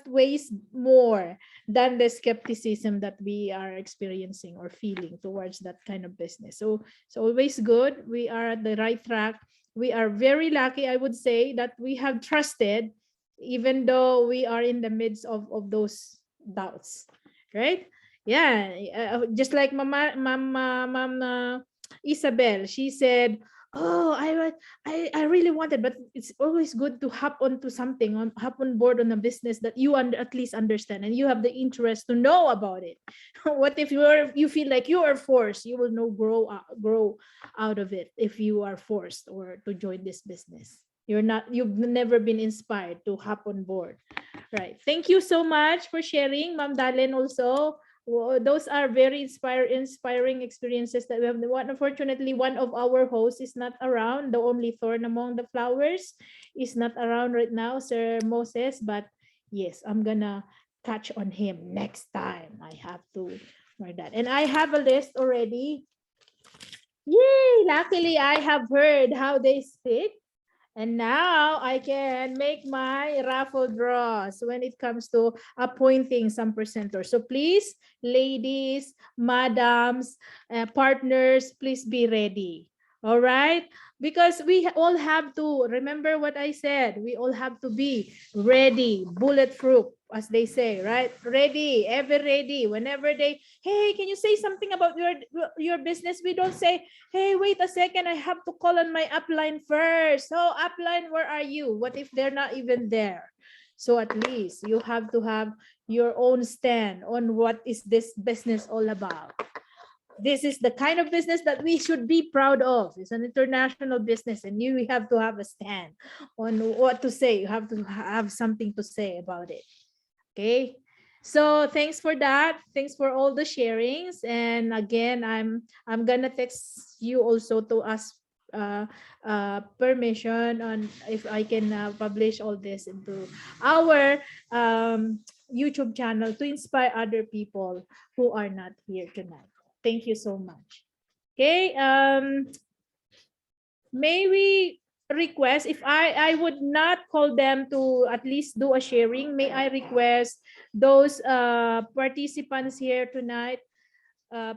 weighs more than the skepticism that we are experiencing or feeling towards that kind of business. So it's always good. We are at the right track. We are very lucky, I would say, that we have trusted even though we are in the midst of those doubts, right? Yeah, just like Mama Isabel, she said, "Oh, I really wanted," but it's always good to hop onto something, hop on board on a business that you at least understand and you have the interest to know about it. What if you feel like you are forced? You will know grow out of it if you are forced or to join this business. You've never been inspired to hop on board. Right. Thank you so much for sharing, Ma'am Dalen, also. Those are very inspiring experiences that we have. Unfortunately, one of our hosts is not around. The only thorn among the flowers is not around right now, Sir Moses. But yes, I'm gonna catch on him next time. I have to write that. And I have a list already. Yay! Luckily, I have heard how they speak. And now I can make my raffle draws when it comes to appointing some presenters. So please, ladies, madams, partners, please be ready. All right? Because we all have to, remember what I said, we all have to be ready, bulletproof, as they say, right? Ready, ever ready. Whenever they, hey, can you say something about your business? We don't say, hey, wait a second, I have to call on my upline first. So upline, where are you? What if they're not even there? So at least you have to have your own stand on what is this business all about. This is the kind of business that we should be proud of. It's an international business and you have to have a stand on what to say. You have to have something to say about it. Okay. So thanks for that. Thanks for all the sharings. And again, I'm gonna text you also to ask permission on if I can publish all this into our YouTube channel to inspire other people who are not here tonight. Thank you so much. Okay. May we request, if I would not call them to at least do a sharing, may I request those participants here tonight,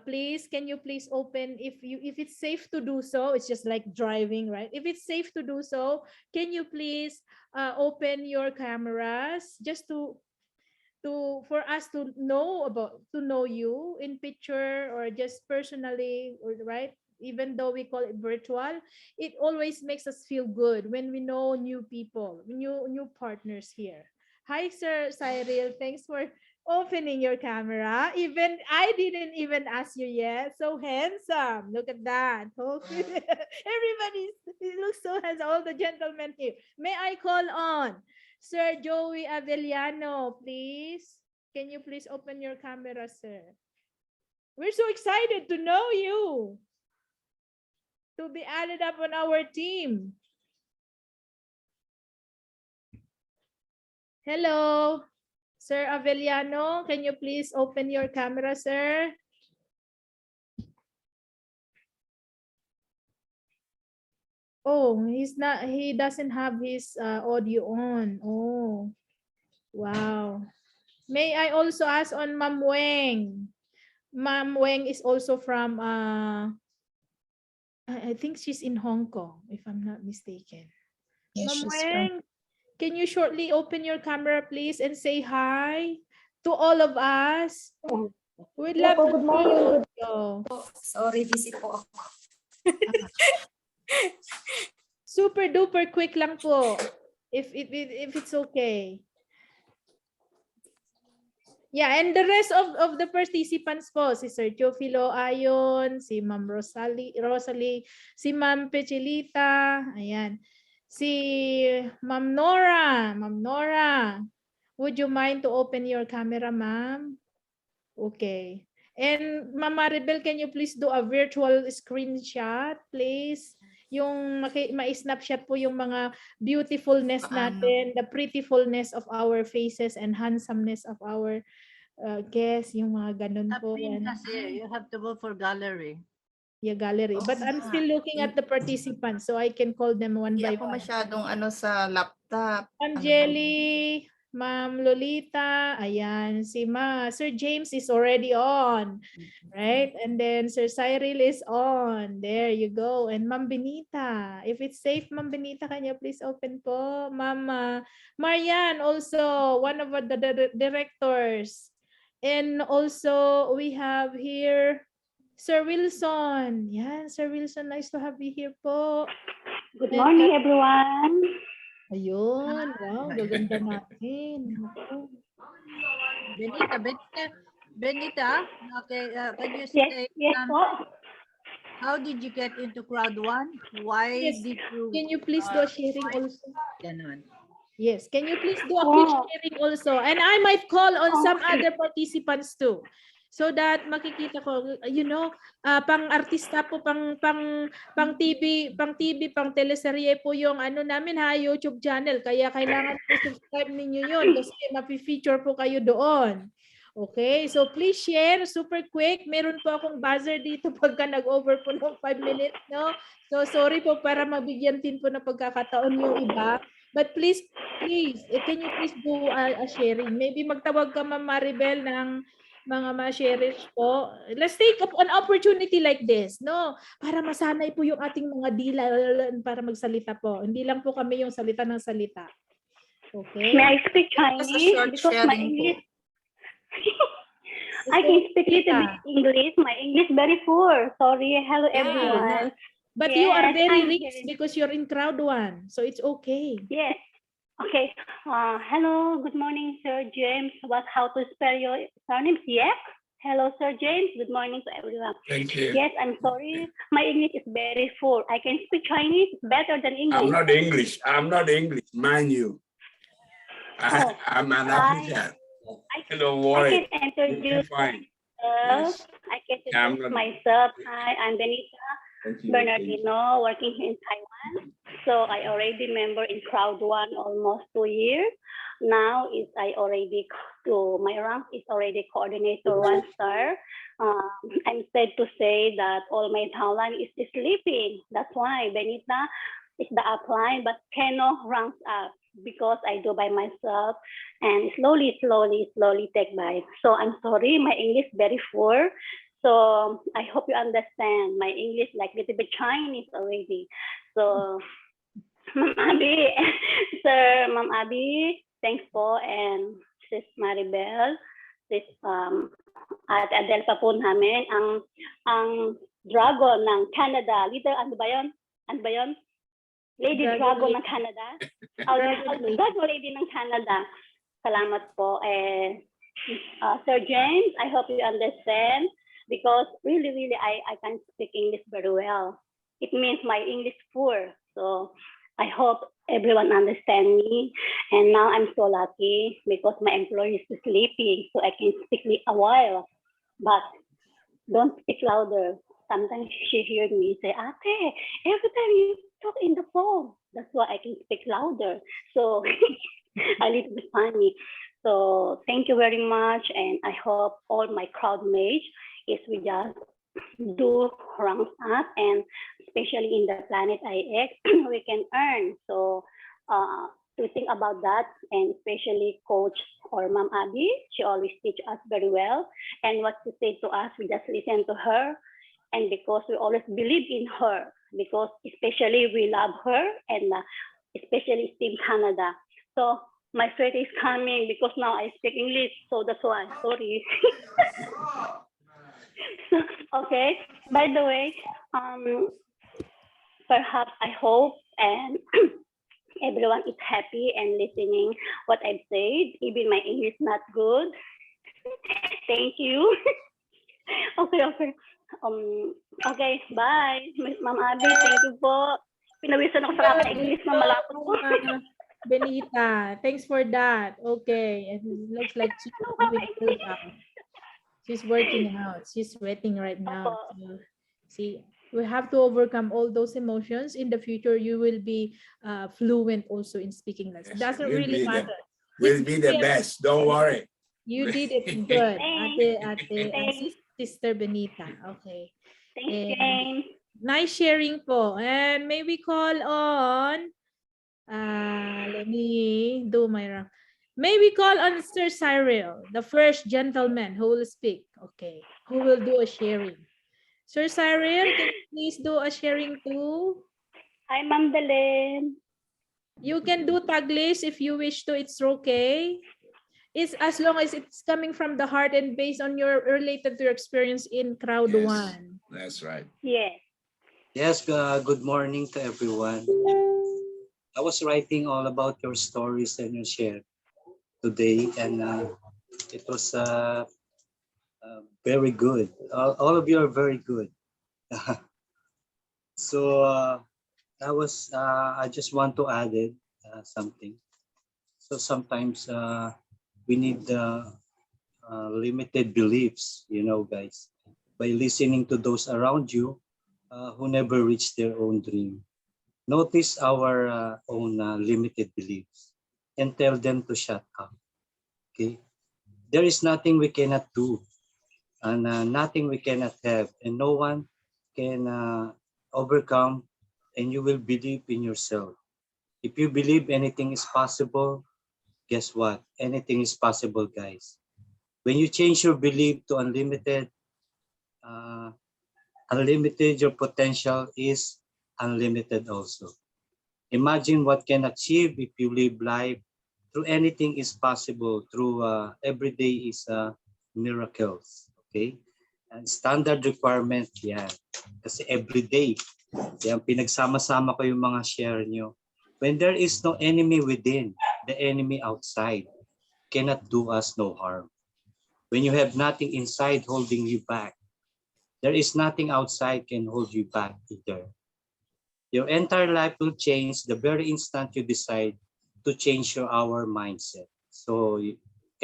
please, can you please open, if it's safe to do so, it's just like driving, right? If it's safe to do so, can you please open your cameras just for us to know you in picture or just personally, or right? Even though we call it virtual, it always makes us feel good when we know new people, new partners here. Hi, Sir Cyril. Thanks for opening your camera. Even I didn't even ask you yet. So handsome. Look at that. Everybody, he looks so handsome. All the gentlemen here. May I call on Sir Joey Avellano, please. Can you please open your camera, sir? We're so excited to know you, to be added up on our team. Hello, Sir Avellano. Can you please open your camera, sir? Oh, he doesn't have his audio on. Oh, wow. May I also ask on Ma'am Weng? Ma'am Weng is also from, I think she's in Hong Kong, if I'm not mistaken. Yes, Ma'am she's Weng, can you shortly open your camera, please, and say hi to all of us? We'd love to Good see morning. you. Sorry, busy po ako. Super duper quick lang po. If it's okay. Yeah, and the rest of the participants po, si Sir Teofilo Ayon, si Ma'am Rosalie, si Ma'am Pechelita, ayan. Si Ma'am Nora, would you mind to open your camera, ma'am? Okay. And Ma'am Maribel, can you please do a virtual screenshot, please? Yung ma-snapshot po yung mga beautifulness natin, the prettyfulness of our faces and handsomeness of our guests, yung mga ganun po. Tapin kasi, you have to go for gallery. Yeah, gallery. But I'm still looking at the participants so I can call them one by Hindi ako one. masyadong sa laptop. Ma'am Jelly, Ma'am Lolita, ayan, si Sir James is already on, right? And then Sir Cyril is on. There you go. And Ma'am Benita, if it's safe, Ma'am Benita, can you please open po? Ma'am Marian, also one of the directors. And also we have here Sir Wilson. Yeah, Sir Wilson, nice to have you here po. Good morning, everyone. Ayun, wow, gaganda natin. Benita, okay, can you Yes, say yes po. how did you get into crowd one? Why Yes, did you? can you please do a sharing also? Ganun. Yes, can you please do a quick Oh. sharing also? And I might call on some other participants too. So that makikita ko, you know, pang-artista po, pang TV, pang teleserye po yung ano namin ha, YouTube channel. Kaya kailangan po subscribe ninyo yun kasi mapi-feature po kayo doon. Okay, so please share, super quick. Meron po akong buzzer dito pagka nag-over po ng 5 minutes, no? So sorry po para mabigyan din po ng pagkakataon yung iba. But please, can you please do a sharing? Maybe magtawag ka, Ma'am Maribel, ng mga ma-sharers po. Let's take up an opportunity like this, no? Para masanay po yung ating mga dila para magsalita po. Hindi lang po kami yung salita ng salita. Okay? May I speak Chinese? Because my English... I can speak little bit English. My English very poor. Sorry. Hello, everyone. But you are Yes, very I'm rich here. because you're in crowd one. So it's okay. Yes. Okay. Hello. Good morning, Sir James. How to spell your surnames? Yes. Hello, Sir James. Good morning to everyone. Thank you. Yes, I'm sorry. My English is very full. I can speak Chinese better than English. I'm not English, mind you. I'm an African. Don't worry. I can introduce Yes. I can introduce myself. Hi, I'm Benita Bernardino, working here in Taiwan. So I already member in crowd one almost 2 years. Now I already my rank is already coordinator 1 star. I'm sad to say that all my talent is sleeping. That's why Benita is the upline, but Keno ranks up because I do by myself and slowly take by. So I'm sorry, my English very poor. So I hope you understand. My English like little bit Chinese already. So Ma'am Abby, Sir Ma'am Abby, thanks po, and Sis Maribel, Sis at Adele pa po namin ang dragon ng Canada. Ano ba yun? Lady Dragon ng Canada. Dragon Lady ng Canada. Salamat po. Sir James, I hope you understand because really I can speak English very well. It means my English poor. So I hope everyone understand me. And now I'm so lucky because my employee is sleeping, so I can speak a while. But don't speak louder. Sometimes she hears me say, Ate, every time you talk in the phone. That's why I can speak louder. So a little bit funny. So thank you very much. And I hope all my crowd mates is we just do wrong stuff, and especially in the Planet IX, we can earn. So to think about that, and especially Coach or Ma'am Abby, she always teach us very well. And what she say to us, we just listen to her. And because we always believe in her, because especially we love her, and especially Team Canada. So my sweat is coming because now I speak English, so that's why, sorry. Okay, by the way, perhaps I hope and everyone is happy and listening what I've said. Even my English not good. Thank you. Okay. Okay, bye. Ma'am Abby, thank you po. Pinawisan ako sa English na malapot po. Benita, thanks for that. Okay, it looks like she's doing good out. She's working out. She's sweating right now. So, see, we have to overcome all those emotions. In the future, you will be fluent also in speaking less. It doesn't really matter. We'll be the best. Don't worry. You did it good, Ate, Sister Benita. Okay. Thanks, James. Nice sharing po. And may we call on, let me do my round. May we call on Sir Cyril, the first gentleman who will speak. Okay, who will do a sharing. Sir Cyril, can you please do a sharing too? Hi, Ma'am Delen. You can do Taglish if you wish to, it's okay. It's as long as it's coming from the heart and based on your related to your experience in Crowd One. That's right. Yes. Yes, good morning to everyone. I was writing all about your stories and your share today, and it was very good. All of you are very good. So I just want to add it something. So sometimes we need limited beliefs, you know, guys, by listening to those around you who never reached their own dream. Notice our own limited beliefs and tell them to shut up. Okay, there is nothing we cannot do, and nothing we cannot have, and no one can overcome. And you will believe in yourself. If you believe anything is possible, guess what? Anything is possible, guys. When you change your belief to unlimited, your potential is unlimited also. Imagine what can achieve if you live life through anything is possible, through every day is miracles, okay? And standard requirement, yan. Kasi every day, yan, pinagsama-sama ko yung mga share nyo. When there is no enemy within, the enemy outside cannot do us no harm. When you have nothing inside holding you back, there is nothing outside can hold you back either. Your entire life will change the very instant you decide to change our mindset. So,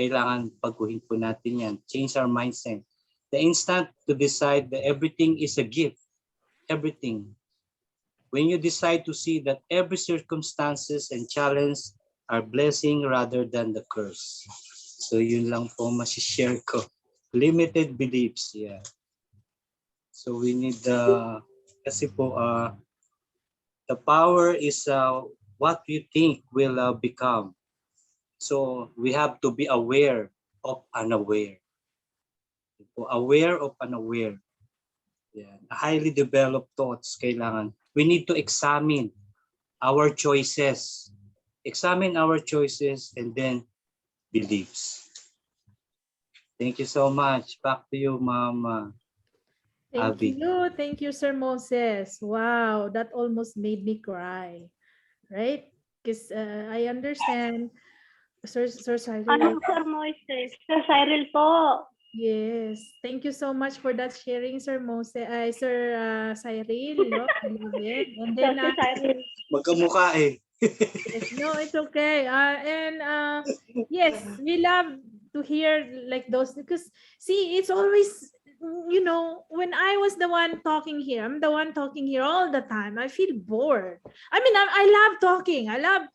kailangan baguhin po natin yan. Change our mindset. The instant to decide that everything is a gift. Everything. When you decide to see that every circumstances and challenge are blessing rather than the curse. So, yun lang po masishare ko. Limited beliefs, yeah. So, we need kasi po, the power is what we think will become. So we have to be aware of unaware. Aware of unaware. Yeah. Highly developed thoughts kailangan. We need to examine our choices. Examine our choices and then beliefs. Thank you so much. Back to you, Ma'am Abby. Thank you, Sir Moses. Wow, that almost made me cry, right? Because I understand, Sir Cyril. Ano, Sir Moises? Sir Cyril po. Yes, thank you so much for that sharing, Sir Sir Cyril. No? I love it. And then, Magkamukha eh. yes, no, it's okay. Yes, we love to hear like those because see, it's always when I was the one talking here, I'm the one talking here all the time. I feel bored. I mean, I love talking. I love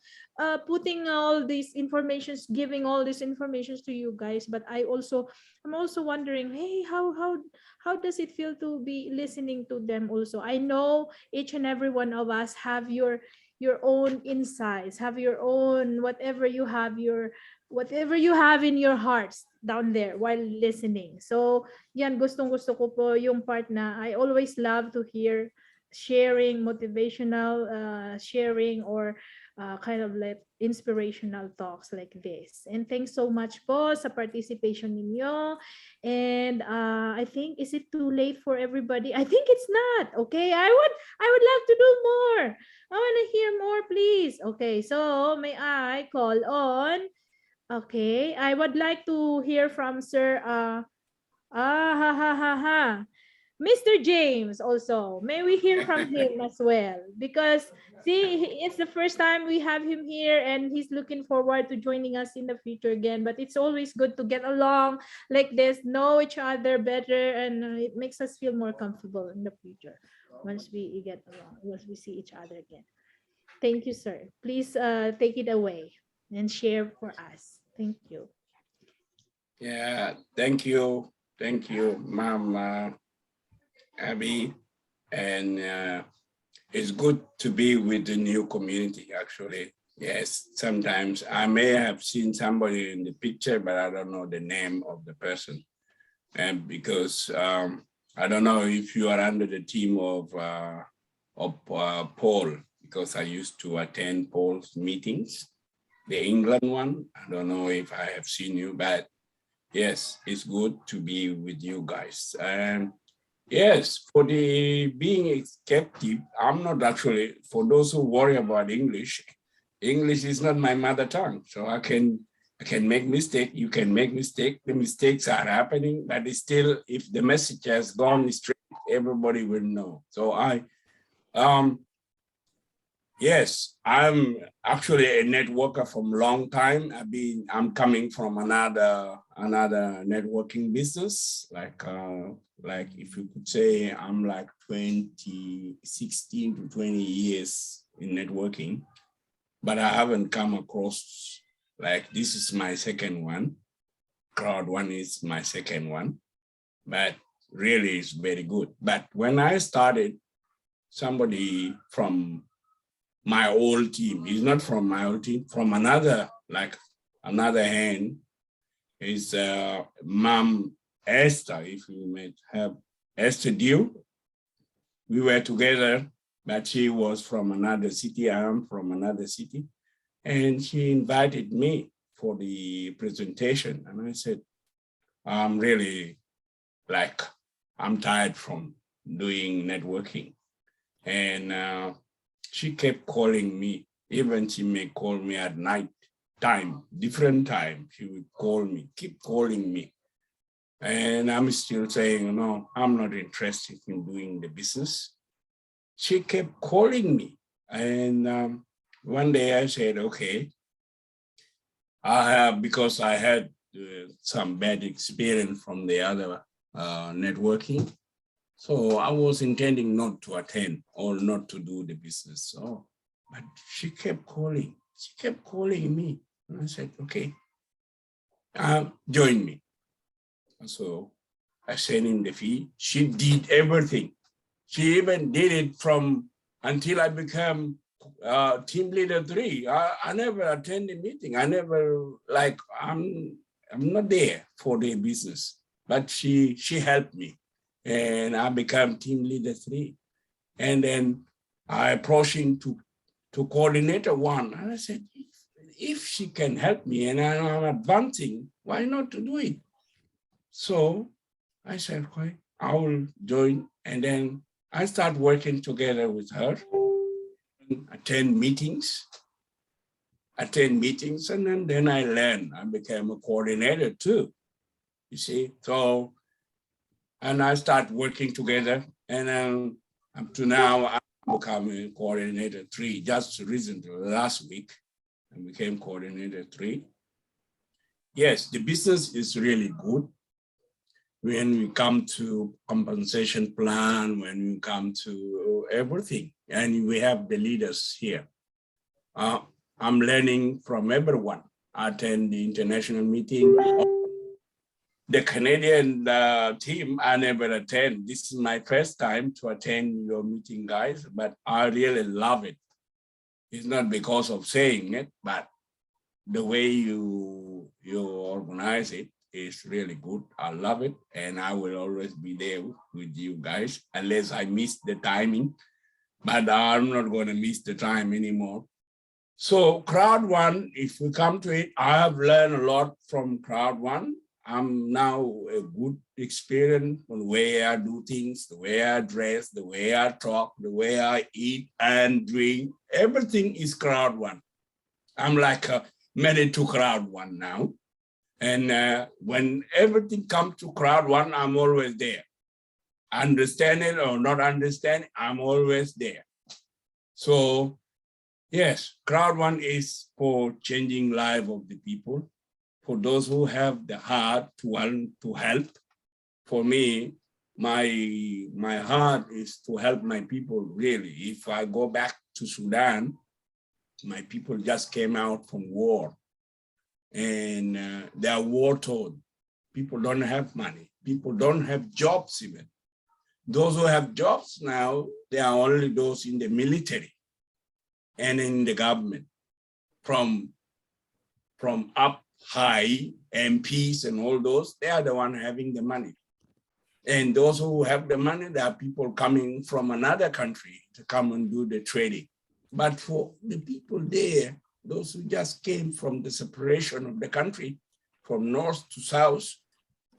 putting all these informations, giving all these informations to you guys. But I'm also wondering, hey, how does it feel to be listening to them? Also, I know each and every one of us have your own insights, have your own whatever you have in your hearts down there while listening. So, yan, gustong-gusto ko po yung part na I always love to hear sharing, motivational sharing or kind of like inspirational talks like this. And thanks so much po sa participation ninyo. And I think, is it too late for everybody? I think it's not. Okay, I would love to do more. I want to hear more, please. Okay, so may I call on? Okay, I would like to hear from Sir Mr. James also. May we hear from him as well? Because see, it's the first time we have him here and he's looking forward to joining us in the future again. But it's always good to get along like this, know each other better, and it makes us feel more comfortable in the future once we get along, once we see each other again. Thank you, sir. Please take it away and share for us. Thank you. Yeah, thank you. Thank you, Ma'am Abby. And it's good to be with the new community, actually. Yes, sometimes I may have seen somebody in the picture, but I don't know the name of the person. And because I don't know if you are under the team of Paul, because I used to attend Paul's meetings, the England one. I don't know if I have seen you, but yes, it's good to be with you guys. And yes, for the being skeptic, I'm not actually, for those who worry about English is not my mother tongue. So I can make mistake, you can make mistake, the mistakes are happening, but it's still, if the message has gone straight, everybody will know. So yes, I'm actually a networker from a long time. I'm coming from another networking business, like if you could say I'm like 16 to 20 years in networking, but I haven't come across, like, this is my second one. Crowd One is my second one, but really it's very good. But when I started, somebody from my old team, he's not from my old team, from another hand, is Mom Esther, if you may have Esther Dew. We were together, but she was from another city, I am from another city. And she invited me for the presentation. And I said, I'm really I'm tired from doing networking. And she kept calling me. Even she may call me at night time, different time. She would call me, keep calling me. And I'm still saying, no, I'm not interested in doing the business. She kept calling me. And one day I said, okay, because I had some bad experience from the other networking. So I was intending not to attend or not to do the business. So, but she kept calling. She kept calling me. And I said, okay, join me. So I sent in the fee. She did everything. She even did it from until I became team leader 3. I never attend a meeting. I never, I'm not there for the business, but she helped me. And I became team leader 3. And then I approached him to coordinator 1. And I said, if she can help me and I'm advancing, why not to do it? So I said, okay, I will join. And then I start working together with her, attend meetings, and then I learned. I became a coordinator too. you see. So, and I start working together, and up to now, I'm becoming coordinator 3. Just recently, last week, I became coordinator 3. Yes, the business is really good. When we come to compensation plan, when we come to everything, and we have the leaders here. I'm learning from everyone. I attend the international meeting. The Canadian team, I never attend. This is my first time to attend your meeting, guys, but I really love it. It's not because of saying it, but the way you organize it is really good. I love it, and I will always be there with you guys, unless I miss the timing, but I'm not going to miss the time anymore. So Crowd One, if we come to it, I have learned a lot from Crowd One. I'm now a good experience on the way I do things, the way I dress, the way I talk, the way I eat and drink. Everything is Crowd One. I'm like married to Crowd One now. And when everything comes to Crowd One, I'm always there. Understand it or not understand, I'm always there. So yes, Crowd One is for changing life of the people. For those who have the heart to want to help. For me, my heart is to help my people really. If I go back to Sudan, my people just came out from war, and they are war-torn. People don't have money. People don't have jobs even. Those who have jobs now, they are only those in the military and in the government. From up high, MPs and all those, they are the one having the money. And those who have the money, there are people coming from another country to come and do the trading. But for the people there, those who just came from the separation of the country, from north to south,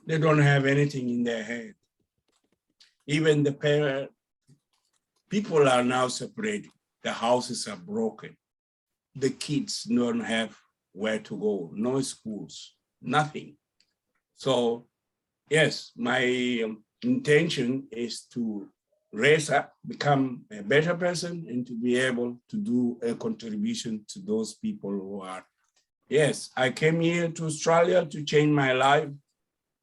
they don't have anything in their head. Even the people are now separated. The houses are broken. The kids don't have where to go, no schools, nothing. So yes, my intention is to raise up, become a better person, and to be able to do a contribution to those people who are. Yes, I came here to Australia to change my life,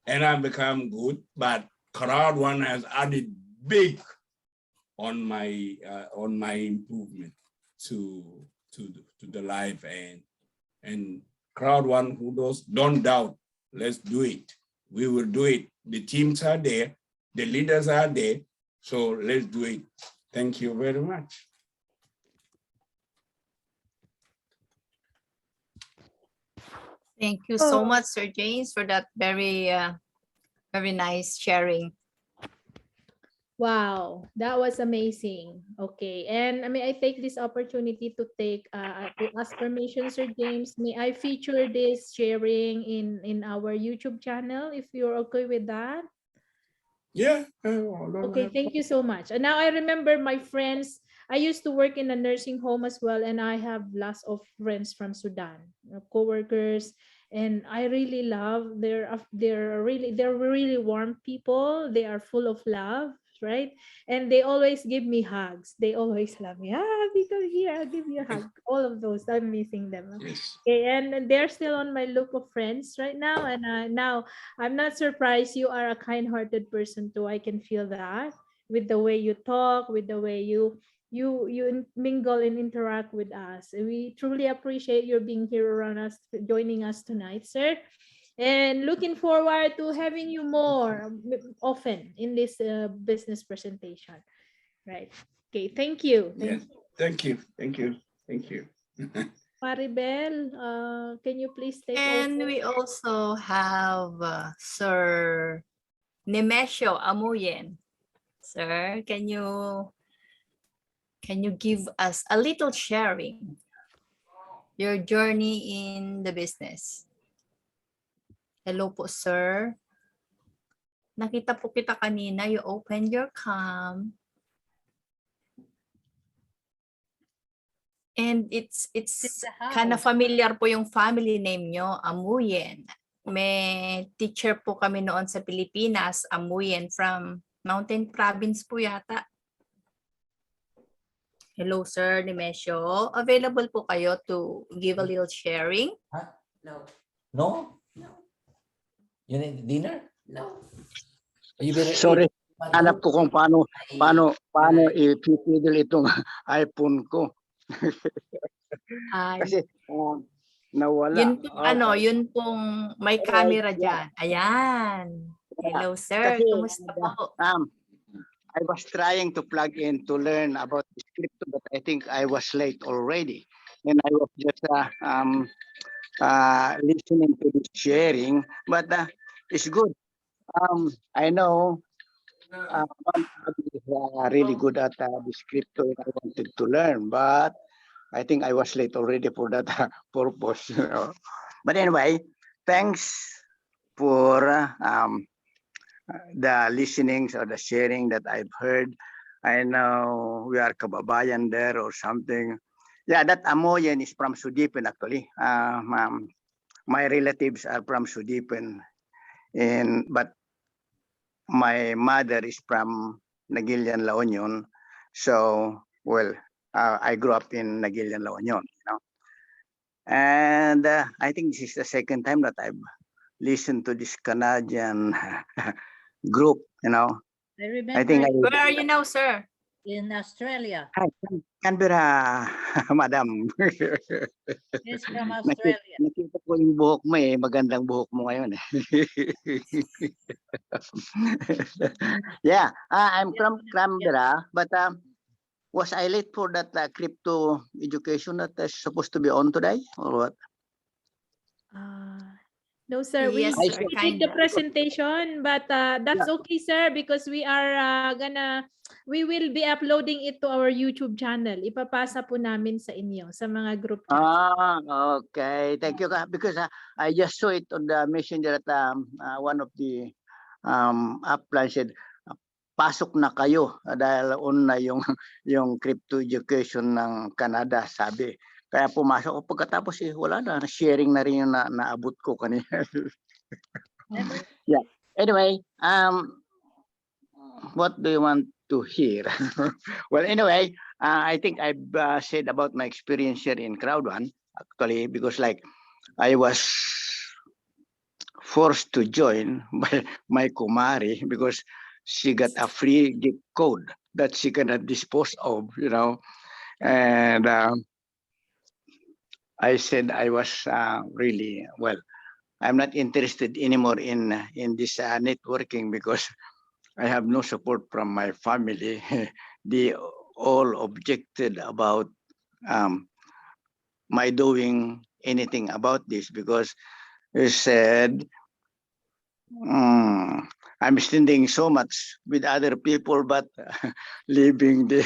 and I become good, but Crowd One has added big on my improvement to the life, and Crowd One, who don't doubt, let's do it. We will do it. The teams are there, the leaders are there, so let's do it. Thank you very much. Thank you so much, Sir James, for that very nice sharing. Wow, that was amazing. Okay, and I mean, I take this opportunity to ask permission, Sir James. May I feature this sharing in our YouTube channel if you're okay with that? Yeah. Okay, thank you so much. And now I remember my friends. I used to work in a nursing home as well, and I have lots of friends from Sudan, co-workers, and I really love. They're really warm people. They are full of love, right? And they always give me hugs. They always love me. Because here, I'll give you a hug. All of those, I'm missing them. Yes. Okay, and they're still on my loop of friends right now. And now I'm not surprised you are a kind-hearted person too. I can feel that with the way you talk, with the way you mingle and interact with us. We truly appreciate your being here around us, joining us tonight, sir. And looking forward to having you more often in this business presentation. Right. Okay. Thank you. Yes. Thank you. Thank you. Thank you. Maribel, can you please take And over? we also have Sir Nemesio Amuyen. Sir, can you give us a little sharing your journey in the business? Hello po, sir. Nakita po kita kanina, you opened your cam. And it's kind of familiar po yung family name nyo, Amuyen. may teacher po kami noon sa Pilipinas, Amuyen, from Mountain Province po yata. Hello, Sir Nemesio. Available po kayo to give a little sharing? No. No? You need dinner? No. You better Sorry, eat. hanap ko kung paano i-fiddle itong iPhone ko. Ay, Kasi nawala. yun pong ano, Okay. yun pong may Alright, camera yeah. dyan. Ayan. Hello, sir. Kasi Kumusta po? I was trying to plug in to learn about the script, but I think I was late already. And I was just listening to the sharing, but it's good. I know one is really good at the script and I wanted to learn, but I think I was late already for that purpose. You know. But anyway, thanks for the listenings or the sharing that I've heard. I know we are kababayan there or something. Yeah, that Amoyen is from Sudipen actually. My relatives are from Sudipen, but my mother is from Nagilian, La Union. So, well, I grew up in Nagilian, La Union, you know. And I think this is the second time that I've listened to this Canadian group, you know. I remember I think Where are you now, sir? in Australia. Canberra, madam. He's from Australia. Nakita ko yung buhok mo eh. Magandang buhok mo ngayon eh. Yeah, I'm from Canberra, but was I late for that crypto education that is supposed to be on today or what? No, sir. Yes, We sir, did the kinda. presentation, but that's okay, sir, because we will be uploading it to our YouTube channel. Ipapasa po namin sa inyo, sa mga group chat. Okay. Thank you. Because I just saw it on the messenger at one of the upline said, pasok na kayo dahil on na yung crypto education ng Canada, sabi. Kaya pumasok ko pagkatapos wala na, sharing na rin yung naabot ko kanina. Yeah. Anyway, what do you want to hear? Well, anyway, I think I've said about my experience here in Crowd One, actually, because like I was forced to join by my kumari because she got a free gift code that she cannot dispose of, you know, and I said I was really, well, I'm not interested anymore in this networking because I have no support from my family. They all objected about my doing anything about this because they said, I'm spending so much with other people, but leaving the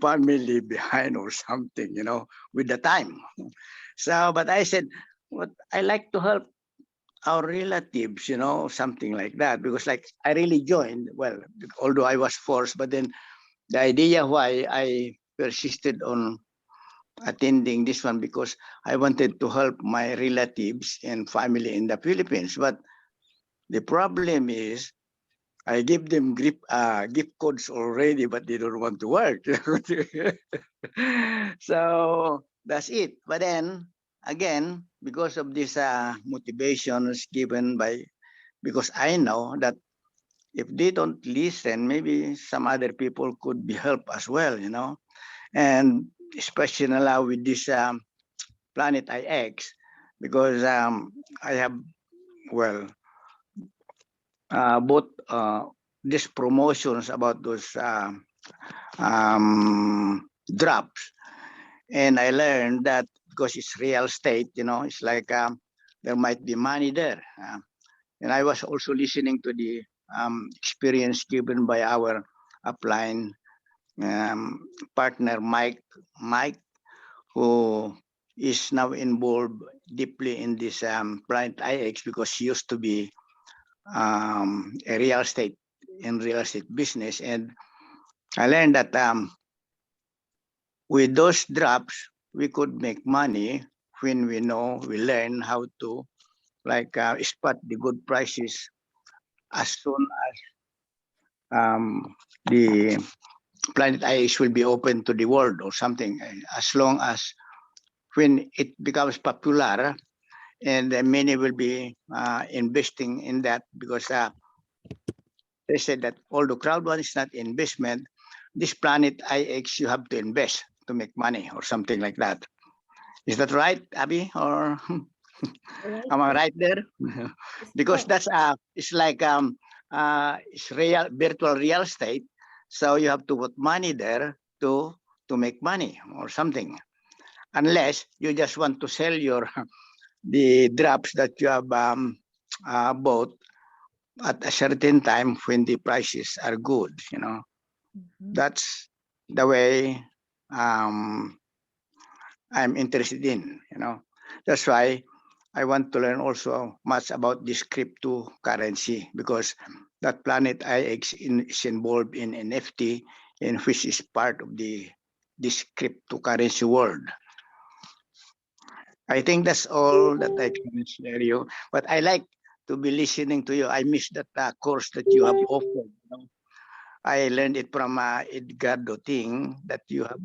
family behind or something, you know, with the time. So, but I said, what I like to help our relatives, you know, something like that, because like I really joined, well, although I was forced, but then the idea why I persisted on attending this one because I wanted to help my relatives and family in the Philippines. But the problem is I give them gift codes already, but they don't want to work. So that's it. But then again, because of this motivations given by, because I know that if they don't listen, maybe some other people could be helped as well, you know. And especially now with this Planet IX, because I have, well, both these promotions about those drops, and I learned that because it's real estate, you know, it's like there might be money there. And I was also listening to the experience given by our upline partner Mike, who is now involved deeply in this Planet IX because she used to be a real estate business, and I learned that with those drops we could make money when we learn how to like spot the good prices as soon as the Planet IH will be open to the world or something, as long as when it becomes popular, and many will be investing in that, because they said that although crowd one is not investment, this Planet IX you have to invest to make money or something like that. Is that right, Abby? Or am I right there? Because that's it's like it's real virtual real estate. So you have to put money there to make money or something. Unless you just want to sell your the drops that you have bought at a certain time when the prices are good, you know. That's the way I'm interested in, you know. That's why I want to learn also much about this cryptocurrency, because that Planet IX is involved in NFT, and which is part of this cryptocurrency world. I think that's all that I can share you. But I like to be listening to you. I miss that course that you have offered. You know? I learned it from Edgardo Ting, that you have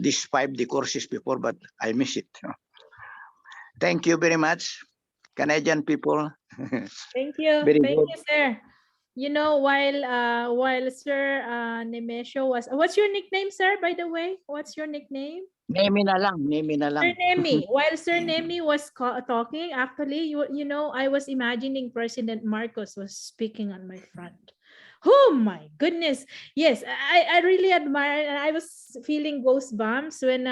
described the courses before, but I miss it. You know? Thank you very much, Canadian people. Thank you. Very Thank good. you, sir. You know, while Sir Nemesio was, what's your nickname, sir, by the way? What's your nickname? Nemi na lang, Nemi na Sir lang. Nemi, while Sir Nemi was talking, actually, you know, I was imagining President Marcos was speaking on my front. Oh my goodness. Yes, I really admire, and I was feeling goosebumps when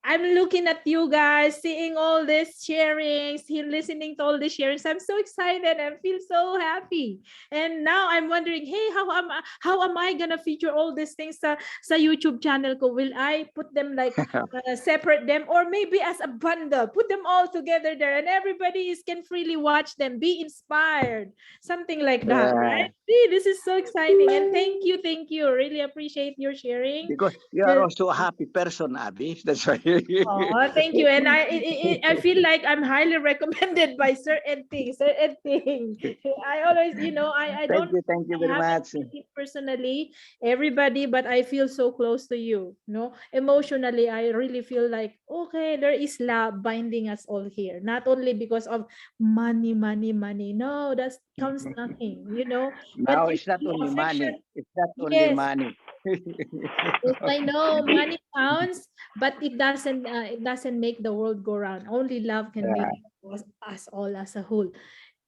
I'm looking at you guys, seeing all this sharings, listening to all the sharings. I'm so excited and feel so happy. And now I'm wondering, hey, how am I gonna feature all these things sa YouTube channel ko? Will I put them like separate them, or maybe as a bundle, put them all together there, and everybody can freely watch them, be inspired, something like that, right? See, this is so exciting, and thank you. Really appreciate your sharing. Because you are also a happy person, Abby. That's why. Oh, thank you. And I feel like I'm highly recommended by Sir Edting. Sir Edting. I always, you know, I don't Thank you very haven't much. met you personally, everybody, but I feel so close to you. No, emotionally, I really feel like, okay, there is love binding us all here. Not only because of money. No, that counts nothing, you know. But No, it's not the only affection, money. It's not only yes. money. Yes, I know money counts, but it doesn't make the world go round. Only love can make us all as a whole.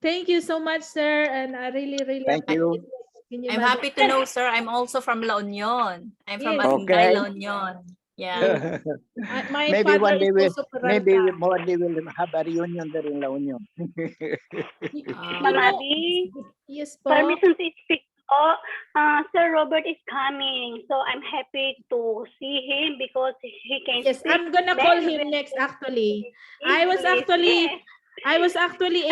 Thank you so much, sir, and I really Thank you. appreciate it. I'm happy to know, sir. I'm also from La Union. I'm from Yes. Aringay, Okay. La Union. Yeah. Yes. My Maybe father one day is also maybe Peralta. one day we'll have a reunion there in La Union. You Ma'am know, Abby, yes po. permission to speak. Oh, Sir Robert is coming, so I'm happy to see him because he can Yes, speak I'm gonna call very him well next actually. I was English. actually I'm so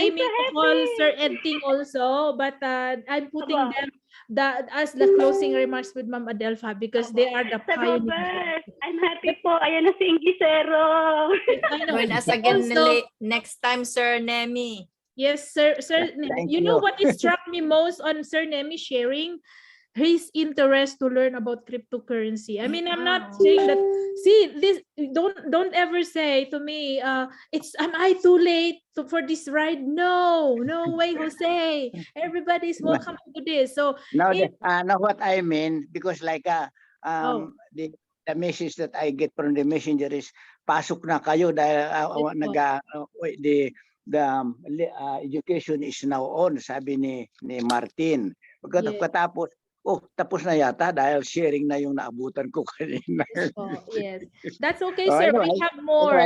aiming to call Sir Edting also, but I'm putting Aba. them as the closing remarks with Ma'am Adelpha because they are the Sir pioneers. Robert, I'm happy po. Ayan na si Ingisero. I know. Join us And again also, next time, Sir Nemi. yes, Sir Thank you know you. what is struck me most on Sir Nemi sharing? His interest to learn about cryptocurrency. I mean, I'm not saying that. See, this don't ever say to me, am I too late for this ride? No way, Jose. Everybody's welcome to this. So Now, if now what I mean, because like oh, the message that I get from the messenger is pasok na kayo dahil education is now on, sabi ni Martin. Pagkatapos, oh, tapos na yata dahil sharing na yung naabutan ko kanina. yes. That's okay, Oh, sir. anyway, We have more.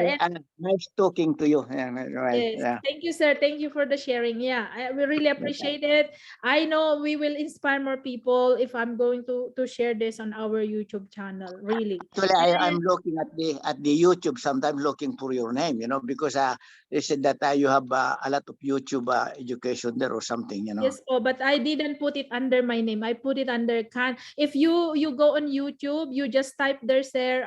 nice talking to you. Anyway, Yes, yeah. thank you, sir. Thank you for the sharing. Yeah, we really appreciate it. I know we will inspire more people if I'm going to share this on our YouTube channel. Really. Actually, I'm looking at the YouTube, sometimes looking for your name, you know, because they said that you have a lot of YouTube education there or something, you know. Yes po, but I didn't put it under my name. I put it under If you go on YouTube, you just type there, sir,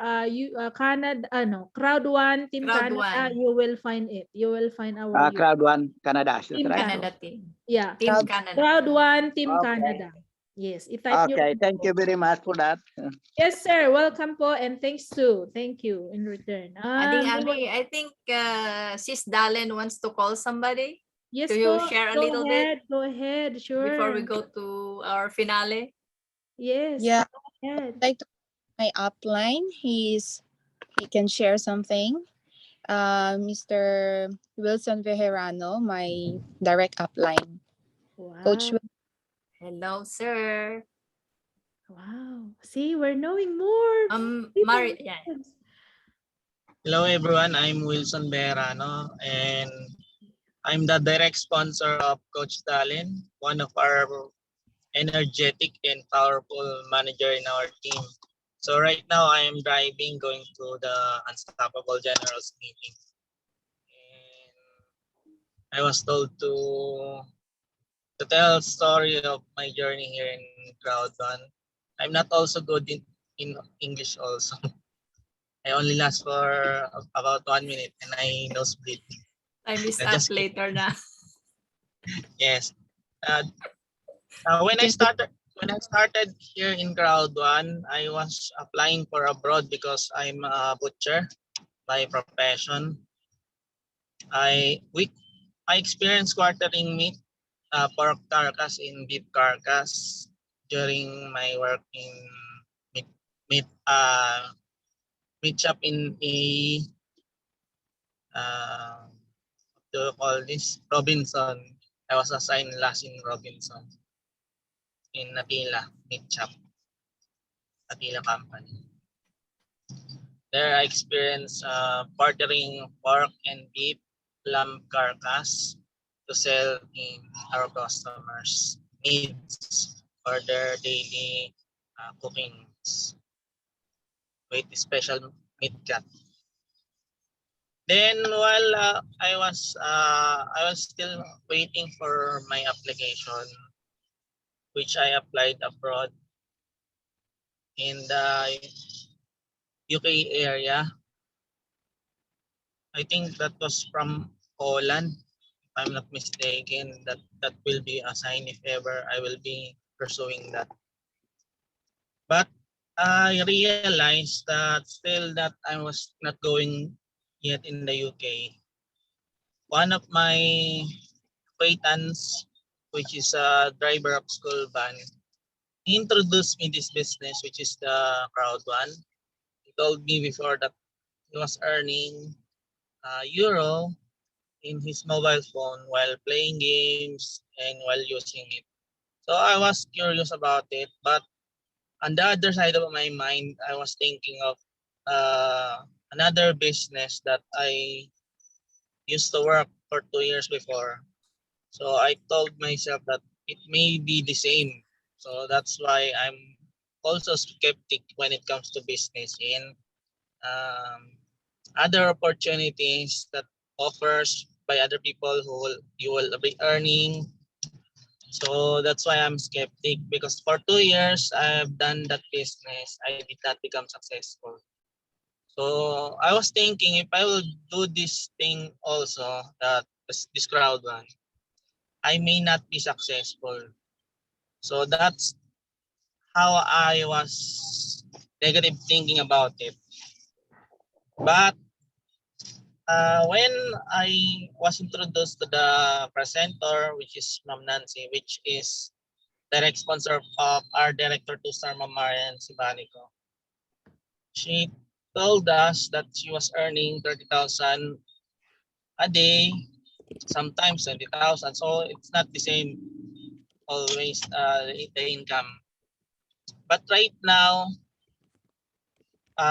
Canada, Crowd One Team Crowd Canada, One. you will find it. You will find our YouTube. Crowd One Canada, is that Team right? Canada team. Yeah. Team Crowd- Canada. Crowd One Team Okay. Canada. Yes, i-type nyo Okay, lang thank po. you very much for that. Yes, sir. Welcome po and thanks too. Thank you in return. I think Sis Dalen wants to call somebody. Yes Do you po. share a Go little ahead. bit Go ahead. Sure. before we go to our finale? Yes. Yeah, Go ahead. like my upline, he can share something. Mr. Wilson Vejerano, my direct upline. Coach Wow. Hello, sir. Wow. See, we're knowing more. Mari, yeah. Hello everyone, I'm Wilson Bejarano and I'm the direct sponsor of Coach Dalen, one of our energetic and powerful manager in our team. So right now I am driving going to the Unstoppable Generals meeting. And I was told to tell a story of my journey here in Crowd One. I'm not also good in English also. I only last for about 1 minute and I nosebleed. Time is up later na. Yes. When I started here in Crowd One, I was applying for abroad because I'm a butcher by profession. I experienced quartering meat, pork carcass in beef carcass during my work in meat shop in a what do you call this? Robinson. I was assigned last in Robinson in Natila meat shop, Natila company. There I experienced bartering pork and beef lamb carcass to sell in our customers' needs for their daily cookings with special meat cut. Then while I was still waiting for my application, which I applied abroad in the UK area. I think that was from Holland, if I'm not mistaken. That will be a sign if ever I will be pursuing that. But I realized that still that I was not going yet in the UK. One of my acquaintance, which is a driver of school van, he introduced me this business, which is the Crowd One. He told me before that he was earning euro in his mobile phone while playing games and while using it. So I was curious about it, but on the other side of my mind, I was thinking of another business that I used to work for 2 years before. So I told myself that it may be the same. So that's why I'm also skeptic when it comes to business in other opportunities that offers by other people you will be earning. So that's why I'm skeptic, because for 2 years I've done that business. I did not become successful. So I was thinking if I will do this thing also, that this Crowd One, I may not be successful. So that's how I was negative thinking about it. But when I was introduced to the presenter, which is Ma'am Nancy, which is direct sponsor of our director to Star Ma'am Marian Sibanico, she told us that she was earning 30,000 a day, sometimes 20,000. So it's not the same always the income. But right now,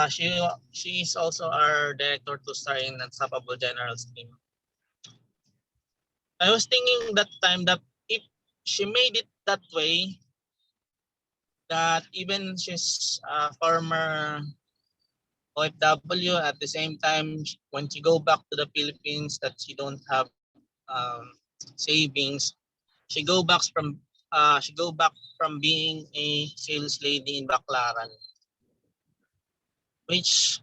she is also our director to Star in Unstoppable Generals team. I was thinking that time that if she made it that way, that even she's a former OFW. At the same time, when she go back to the Philippines, that she don't have savings, she go back from being a sales lady in Baclaran, which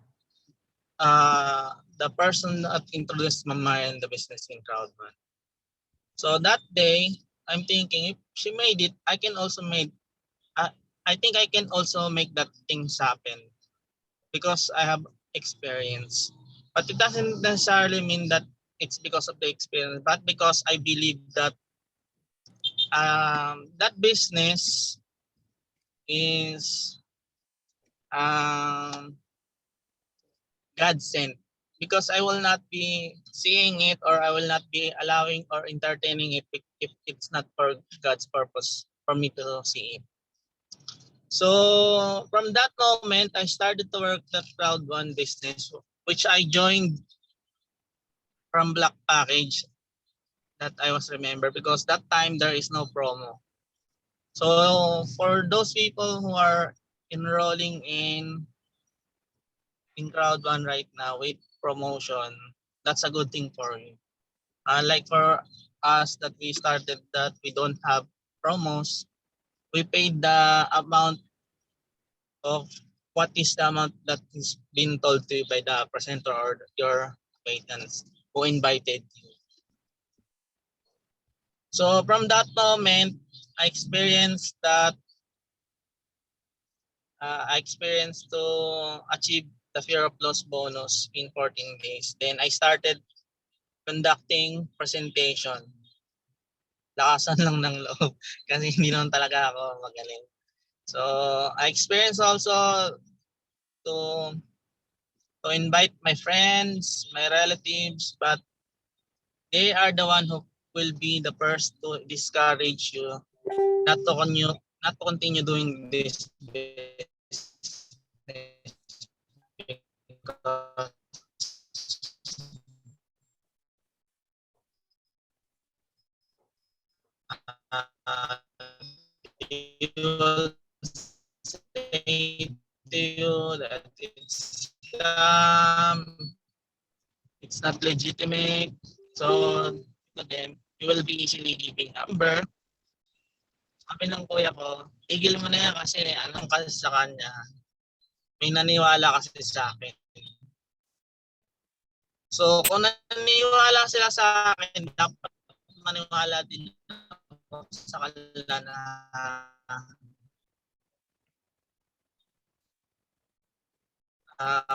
the person that introduced Mama in the business in Crowdman. So that day, I'm thinking if she made it, I can also make. I think I can also make that things happen because I have experience. But it doesn't necessarily mean that it's because of the experience, but because I believe that that business is God sent, because I will not be seeing it, or I will not be allowing or entertaining it if it's not for God's purpose for me to see it. So from that moment, I started to work that Crowd One business, which I joined from Black Package, that I was remember, because that time there is no promo. So for those people who are enrolling in Crowd One right now with promotion, that's a good thing for you. Like for us that we started that we don't have promos, we paid the amount of what is the amount that is being told to you by the presenter or your acquaintance who invited you. So from that moment, I experienced that I experienced to achieve the fear of loss bonus in 14 days. Then I started conducting presentation. Lakasan lang ng loob kasi hindi naman talaga ako magaling. So I experienced also to invite my friends, my relatives, but they are the one who will be the first to discourage you not to continue doing this business, because they will say to you that it's not legitimate. So then you will be easily giving number. Sabi ng kuya ko, tigil mo na yan kasi anong kasi sa kanya. May naniwala kasi sa akin. So kung naniwala sila sa akin, dapat maniwala din ako sa kanila na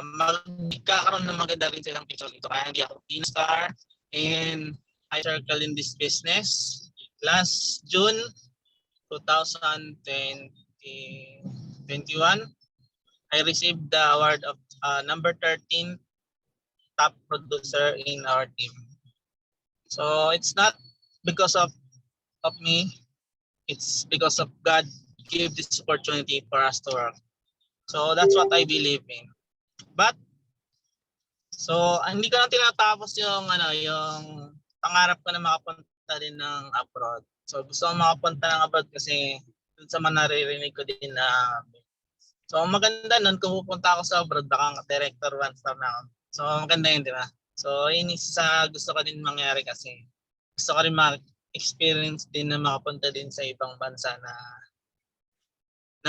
magkakaroon ng maganda rin silang picture dito. Kaya hindi ako star, and I circle in this business. Last June 2021, I received the award of number 13 top producer in our team. So it's not because of me, it's because of God gave this opportunity for us to work. So that's what I believe in. But so hindi ko lang tinatapos yung yung pangarap ko na makapunta din ng abroad. So gusto ko makapunta ng abroad kasi dun sa mga naririnig ko din na so maganda nun kung pupunta ako sa abroad, baka director 1-star na ako. So maganda yun, di ba? So yun isa gusto ko din mangyari kasi gusto ko rin ma-experience din na makapunta din sa ibang bansa na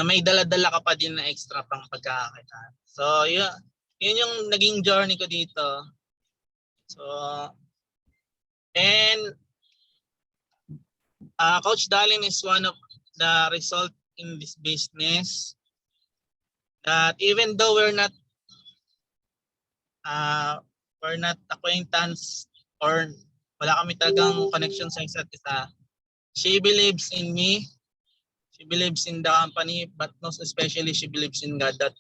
may dala-dala ka pa din na extra pang pagkakakita. So yun yung naging journey ko dito. So and Coach Dalin is one of the result in this business that even though we're not acquaintance or wala kami talagang connection sa isa't isa, she believes in me, she believes in the company, but most especially she believes in God that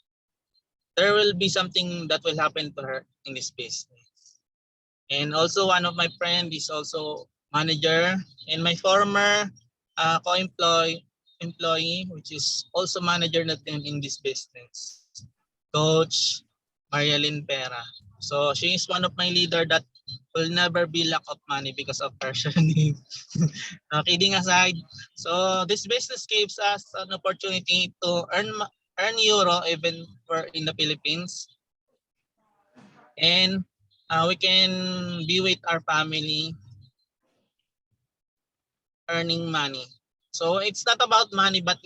there will be something that will happen to her in this business. And also one of my friend is also manager, and my former employee, which is also manager natin in this business, Coach Marialyn Pera. So she is one of my leader that will never be lack of money because of her name. Kidding aside, so this business gives us an opportunity to earn euro even for in the Philippines. and we can be with our family earning money. So it's not about money, but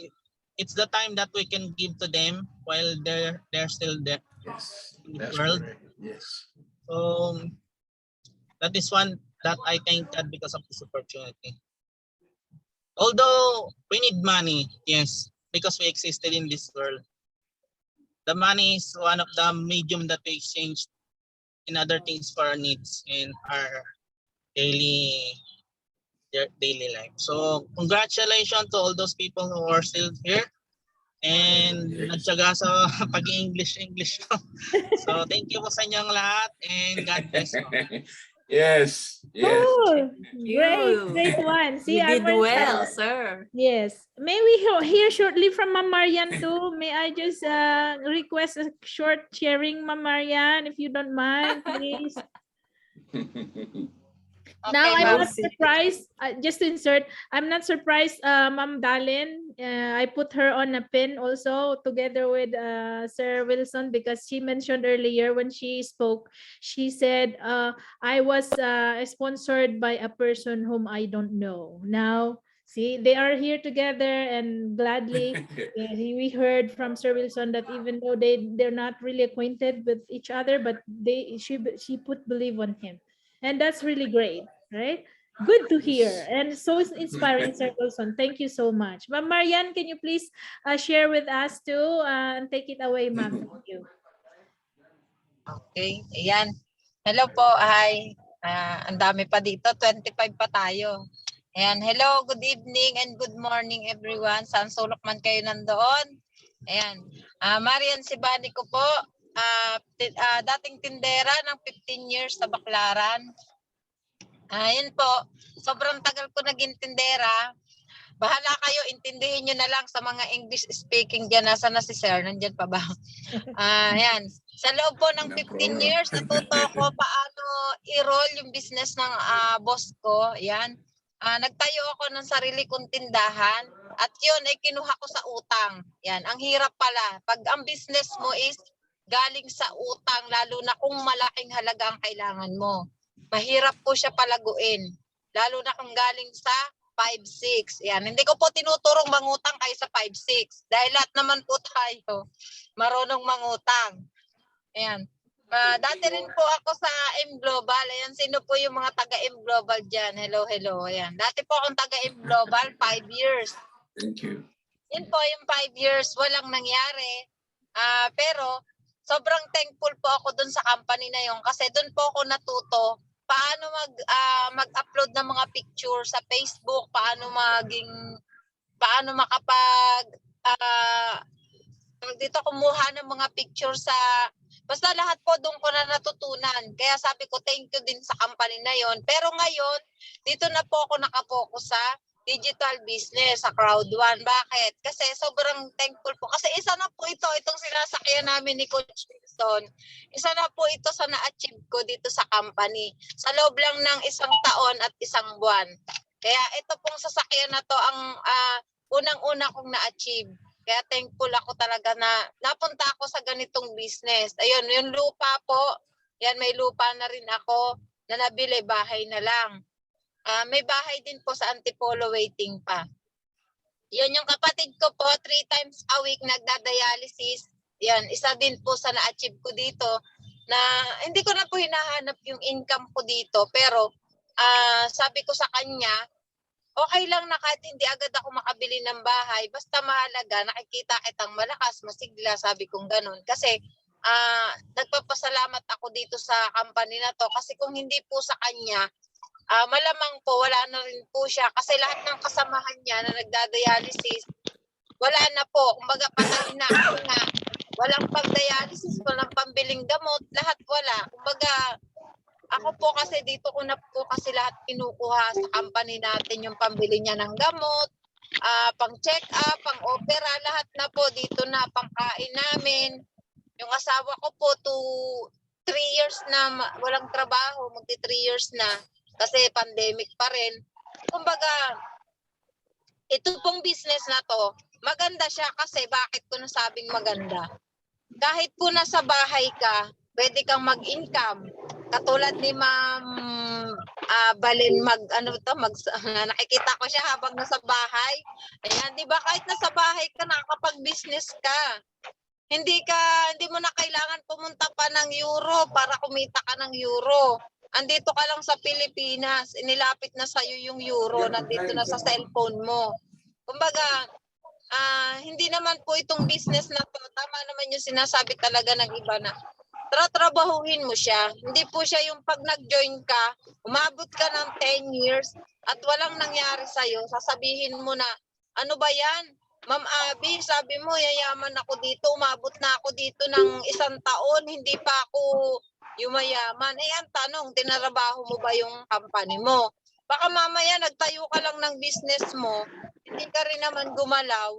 it's the time that we can give to them while they're still there Yes, in the that's world. correct. Yes. So that is one that I thank God because of this opportunity. Although we need money, yes, because we existed in this world. The money is one of the medium that we exchange in other things for our needs in our daily life. So congratulations to all those people who are still here and nagtiyaga sa pag-English. So thank you po sa inyong lahat and God bless po. Yes, yes. Oh, great, You. great one. See, You did Arman, well, sir. yes. May we hear shortly from Ma'am Marian too? May I just request a short sharing, Ma'am Marian, if you don't mind, please. Now Okay, I'm ma'am. not surprised. Just to insert, I'm not surprised. Ma'am Dalen, I put her on a pin also together with Sir Wilson because she mentioned earlier when she spoke. She said, "I was sponsored by a person whom I don't know." Now, see, they are here together, and gladly we heard from Sir Wilson that even though they're not really acquainted with each other, but she put believe on him. And that's really great, right? Good to hear and so inspiring, Sir Wilson. Thank you so much. Ma'am Marian, can you please share with us too and take it away, ma'am? Thank you. Okay, ayan. Hello po, hi. Ang dami pa dito, 25 pa tayo. Ayan, hello, good evening and good morning everyone. Saan sulok man kayo nandoon. Ayan, Marian Sibani ko po. Dating tindera ng 15 years sa Baclaran. Ayun po, sobrang tagal ko naging tindera. Bahala kayo, intindihin nyo na lang sa mga English speaking dyan. Nasa na si Sir? Nandyan pa ba? Ayan. Sa loob po ng 15 years, natuto ko paano i-roll yung business ng boss ko. Ayan. Nagtayo ako ng sarili kong tindahan. At yun ay kinuha ko sa utang. Yan. Ang hirap pala. Pag ang business mo is galing sa utang, lalo na kung malaking halaga ang kailangan mo. Mahirap po siya palaguin. Lalo na kung galing sa 5-6. Yan. Hindi ko po tinuturong mangutang kayo sa 5-6. Dahil lahat naman po tayo marunong mangutang. Ayan. Dati rin po ako sa M Global. Ayan, sino po yung mga taga-M Global dyan? Hello, hello. Ayan. Dati po akong taga-M Global, 5 years. Thank you. Yun po, yung 5 years, walang nangyari. Pero, sobrang thankful po ako dun sa company na yun kasi dun po ako natuto paano mag-upload ng mga picture sa Facebook, paano makapag dito kumuha ng mga picture sa basta lahat po doon ko na natutunan. Kaya sabi ko thank you din sa company na yon. Pero ngayon, dito na po ako nakapokus sa digital business sa Crowd1. Bakit? Kasi sobrang thankful po. Kasi isa na po itong sinasakyan namin ni Coach Wilson. Isa na po ito sa na-achieve ko dito sa company. Sa loob lang ng 1 taon at 1 buwan. Kaya ito pong sasakyan na to ang unang-una kong na-achieve. Kaya thankful ako talaga na napunta ako sa ganitong business. Ayun, yung lupa po, yan may lupa na rin ako na nabili, bahay na lang. May bahay din po sa Antipolo waiting pa. Yun yung kapatid ko po, 3 times a week nagda-dialysis. Yan, isa din po sa na-achieve ko dito na hindi ko na po hinahanap yung income ko dito. Pero sabi ko sa kanya, okay lang na kahit hindi agad ako makabili ng bahay, basta mahalaga, nakikita kitang malakas, masigla, sabi kong ganun. Kasi nagpapasalamat ako dito sa company na to kasi kung hindi po sa kanya, malamang po wala na rin po siya kasi lahat ng kasamahan niya na nagda-dialysis, wala na po. Kumbaga patay na kasi nga walang pag-dialysis, walang pambiling gamot, lahat wala. Kumbaga ako po kasi dito ko na po kasi lahat kinukuha sa company natin yung pambili niya ng gamot, pang check up, pang opera, lahat na po dito na, pangkain namin. Yung asawa ko po 3 years na walang trabaho, magti 3 years na kasi pandemic pa rin. Kumbaga, ito pong business na to, maganda siya kasi bakit ko nasabing maganda? Kahit po nasa bahay ka, pwede kang mag-income. Katulad ni Ma'am Balin nakikita ko siya habang nasa bahay. Ayan, 'di ba kahit nasa bahay ka nakakapag-business ka. Hindi mo na kailangan pumunta pa ng euro para kumita ka ng euro. Andito ka lang sa Pilipinas, inilapit na sa'yo yung euro, nandito na sa cellphone mo. Kumbaga, hindi naman po itong business na to, tama naman yung sinasabi talaga ng iba na tratrabahuhin mo siya. Hindi po siya yung pag nag-join ka, umabot ka ng 10 years at walang nangyari sa'yo, sasabihin mo na, ano ba yan? Ma'am Abby, sabi mo, yayaman ako dito, umabot na ako dito ng 1 taon, hindi pa ako yumayaman. Ang tanong, tinarabaho mo ba yung company mo? Baka mamaya nagtayo ka lang ng business mo, hindi ka rin naman gumalaw,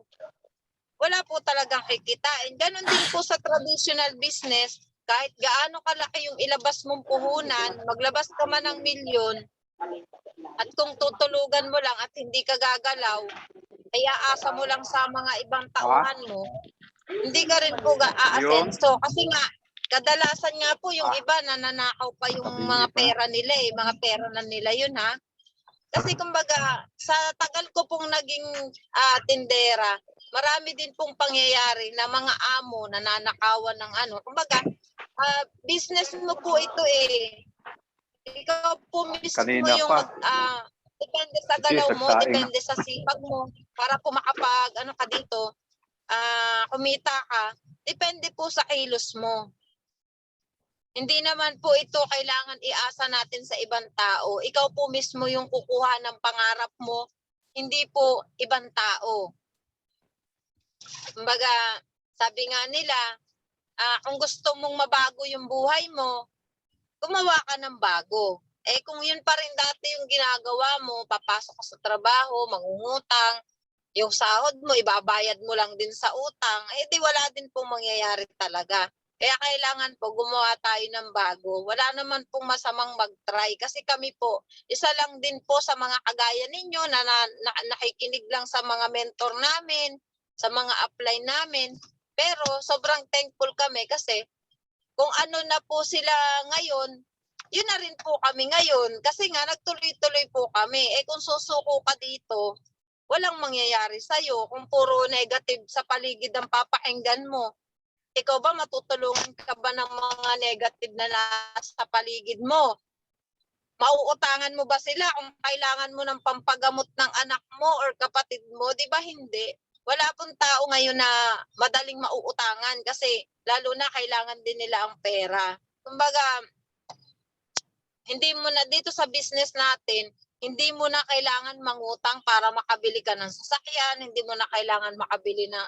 wala po talagang kikitain. Ganon din po sa traditional business, kahit gaano kalaki yung ilabas mong puhunan, maglabas ka man ng milyon, at kung tutulugan mo lang at hindi ka gagalaw, ay aasa mo lang sa mga ibang tauhan mo, hindi ka rin po aasenso. Kasi nga, kadalasan nga po yung iba nananakaw pa yung mga pera nila mga pera na nila yun ha. Kasi kumbaga, sa tagal ko pong naging tindera, marami din pong pangyayari na mga amo nananakawan ng kumbaga, business mo po ito Ikaw po mismo Kanina yung depende sa galaw mo, depende sa sipag mo, para po makapag ka dito, kumita ka, depende po sa kilos mo. Hindi naman po ito kailangan iasa natin sa ibang tao. Ikaw po mismo yung kukuha ng pangarap mo, hindi po ibang tao. Kumbaga, sabi nga nila, kung gusto mong mabago yung buhay mo, gumawa ka ng bago. Kung yun pa rin dati yung ginagawa mo, papasok ka sa trabaho, mangungutang, yung sahod mo, ibabayad mo lang din sa utang, di wala din pong mangyayari talaga. Kaya kailangan po gumawa tayo ng bago. Wala naman pong masamang mag-try. Kasi kami po, isa lang din po sa mga kagaya ninyo na nakikinig lang sa mga mentor namin, sa mga apply namin. Pero sobrang thankful kami kasi kung ano na po sila ngayon, yun na rin po kami ngayon. Kasi nga nagtuloy-tuloy po kami. Kung susuko ka dito, walang mangyayari sa'yo. Kung puro negative sa paligid ang papakinggan mo, ikaw ba matutulungan ka ba ng mga negative na nasa paligid mo? Mauutangan mo ba sila kung kailangan mo ng pampagamot ng anak mo or kapatid mo? Di ba hindi? Wala pong tao ngayon na madaling mauutangan kasi lalo na kailangan din nila ang pera. Kumbaga, hindi mo na dito sa business natin, hindi mo na kailangan mangutang para makabili ka ng sasakyan, hindi mo na kailangan makabili ng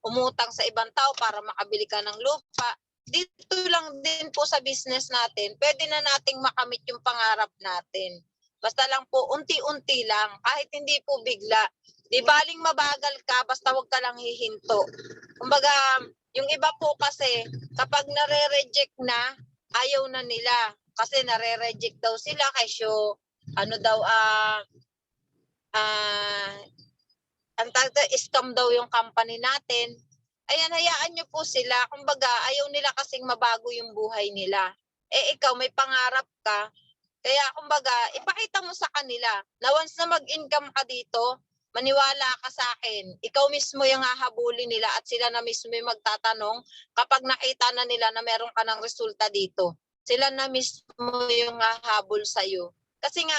umutang sa ibang tao para makabili ka ng lupa. Dito lang din po sa business natin, pwede na nating makamit yung pangarap natin. Basta lang po unti-unti lang, kahit hindi po bigla. Di baling mabagal ka, basta wag ka lang hihinto. Kumbaga, yung iba po kasi kapag nare-reject na, ayaw na nila. Kasi nare-reject daw sila kasi scam daw yung company natin. Ayan, hayaan nyo po sila. Kumbaga, ayaw nila kasing mabago yung buhay nila. Ikaw, may pangarap ka. Kaya, kumbaga, ipakita mo sa kanila na once na mag-income ka dito, maniwala ka sa akin. Ikaw mismo yung hahabulin nila at sila na mismo yung magtatanong kapag nakita na nila na meron ka ng resulta dito. Sila na mismo yung hahabol sa'yo. Kasi nga,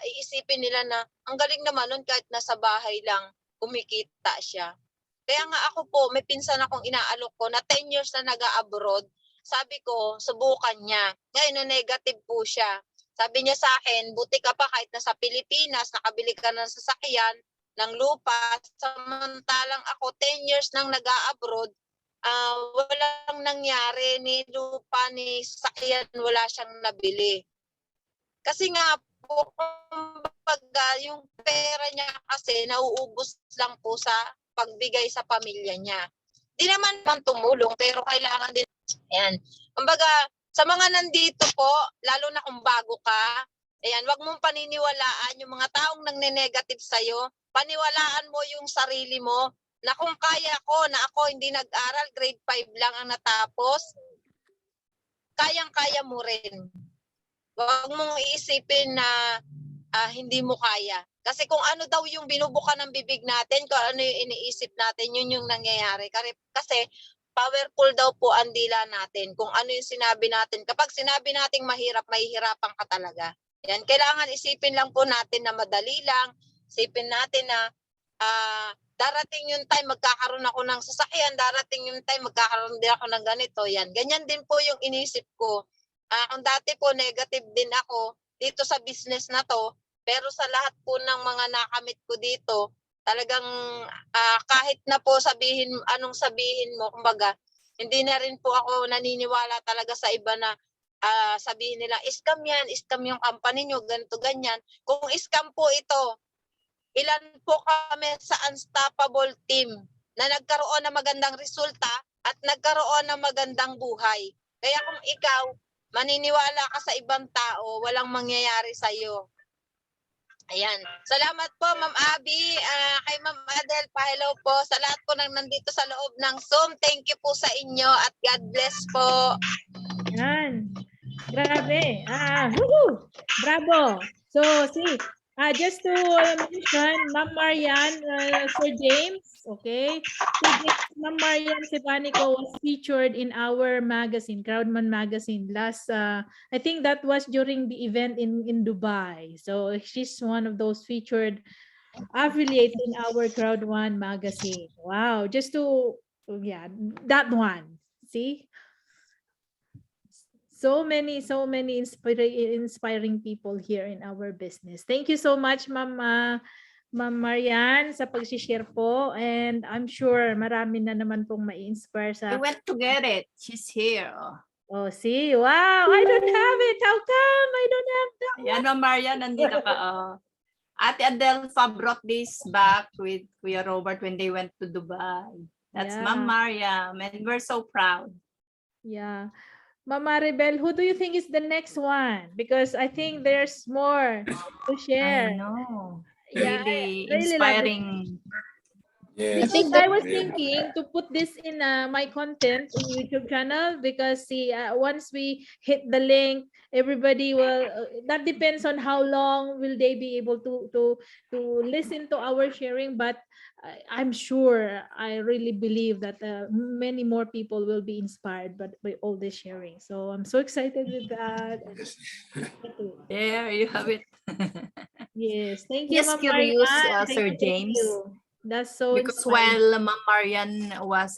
iisipin nila na ang galing naman nun kahit nasa bahay lang, kumikita siya. Kaya nga ako po, may pinsan akong inaalok ko na 10 years na nag-abroad. Sabi ko, subukan niya. Ngayon na negative po siya. Sabi niya sa akin, buti ka pa kahit nasa Pilipinas, nakabili ka ng sasakyan, ng lupa. Samantalang ako, 10 years nang nag-abroad, walang nangyari, ni lupa, ni sasakyan, wala siyang nabili. Kasi nga po, kumbaga, yung pera niya kasi nauubos lang po sa pagbigay sa pamilya niya. Di naman tumulong, pero kailangan din. Ayan. Kumbaga, sa mga nandito po, lalo na kung bago ka, ayan, wag mong paniniwalaan yung mga taong nangne-negative sa'yo. Paniwalaan mo yung sarili mo na kung kaya ko, na ako hindi nag-aral, grade 5 lang ang natapos, kayang-kaya mo rin. Huwag mong iisipin na hindi mo kaya. Kasi kung ano daw yung binubuka ng bibig natin, kung ano yung iniisip natin, yun yung nangyayari. Kasi powerful daw po ang dila natin. Kung ano yung sinabi natin. Kapag sinabi natin mahirap, mahihirapan ka talaga. Yan, kailangan isipin lang po natin na madali lang. Isipin natin na darating yung time magkakaroon ako ng sasakyan, darating yung time magkakaroon din ako ng ganito. Yan, ganyan din po yung inisip ko. Kung dati po negative din ako dito sa business na to, pero sa lahat po ng mga nakamit ko dito, talagang kahit na po anong sabihin mo, kumbaga, hindi na rin po ako naniniwala talaga sa iba na sabihin nila, scam yan, scam yung company nyo, ganito, ganyan. Kung scam po ito, ilan po kami sa unstoppable team na nagkaroon ng magandang resulta at nagkaroon ng magandang buhay. Kaya kung ikaw, maniniwala ka sa ibang tao, walang mangyayari sa'yo. Ayan. Salamat po, Ma'am Abby. Kay Ma'am Adel, hello po. Sa lahat po nang nandito sa loob ng Zoom, thank you po sa inyo at God bless po. Yan. Grabe. Woohoo! Bravo. So, see, just to mention, Ma'am Marian, Sir James, okay? Ma'am Marian Sebanico was featured in our magazine, Crowdman magazine, last, I think that was during the event in Dubai. So she's one of those featured affiliate in our Crowd1 magazine. Wow, just to, yeah, that one. See? So many inspiring people here in our business. Thank you so much, Ma'am Marian, sa pag-share po. And I'm sure marami na naman pong ma-inspire sa... I went to get it. She's here. Oh, see? Wow, I don't have it. How come I don't have that? Yan, Ma'am Marian, nandito ka. Ate Adelfa brought this back with Kuya Robert when they went to Dubai. That's Ma'am Mariam, and we're so proud. Yeah. Mama Rebel, who do you think is the next one? Because I think there's more to share. I know. Yeah, Really really inspiring. Yes. Because I was thinking to put this in my content in YouTube channel, because see, once we hit the link, everybody will, that depends on how long will they be able to listen to our sharing, but I'm sure, I really believe that many more people will be inspired by all this sharing. So I'm so excited with that. There you have it. Yes, thank you, Just Ma'am curious, Marian. Sir James. That's so because inspiring. while Ma'am Marian was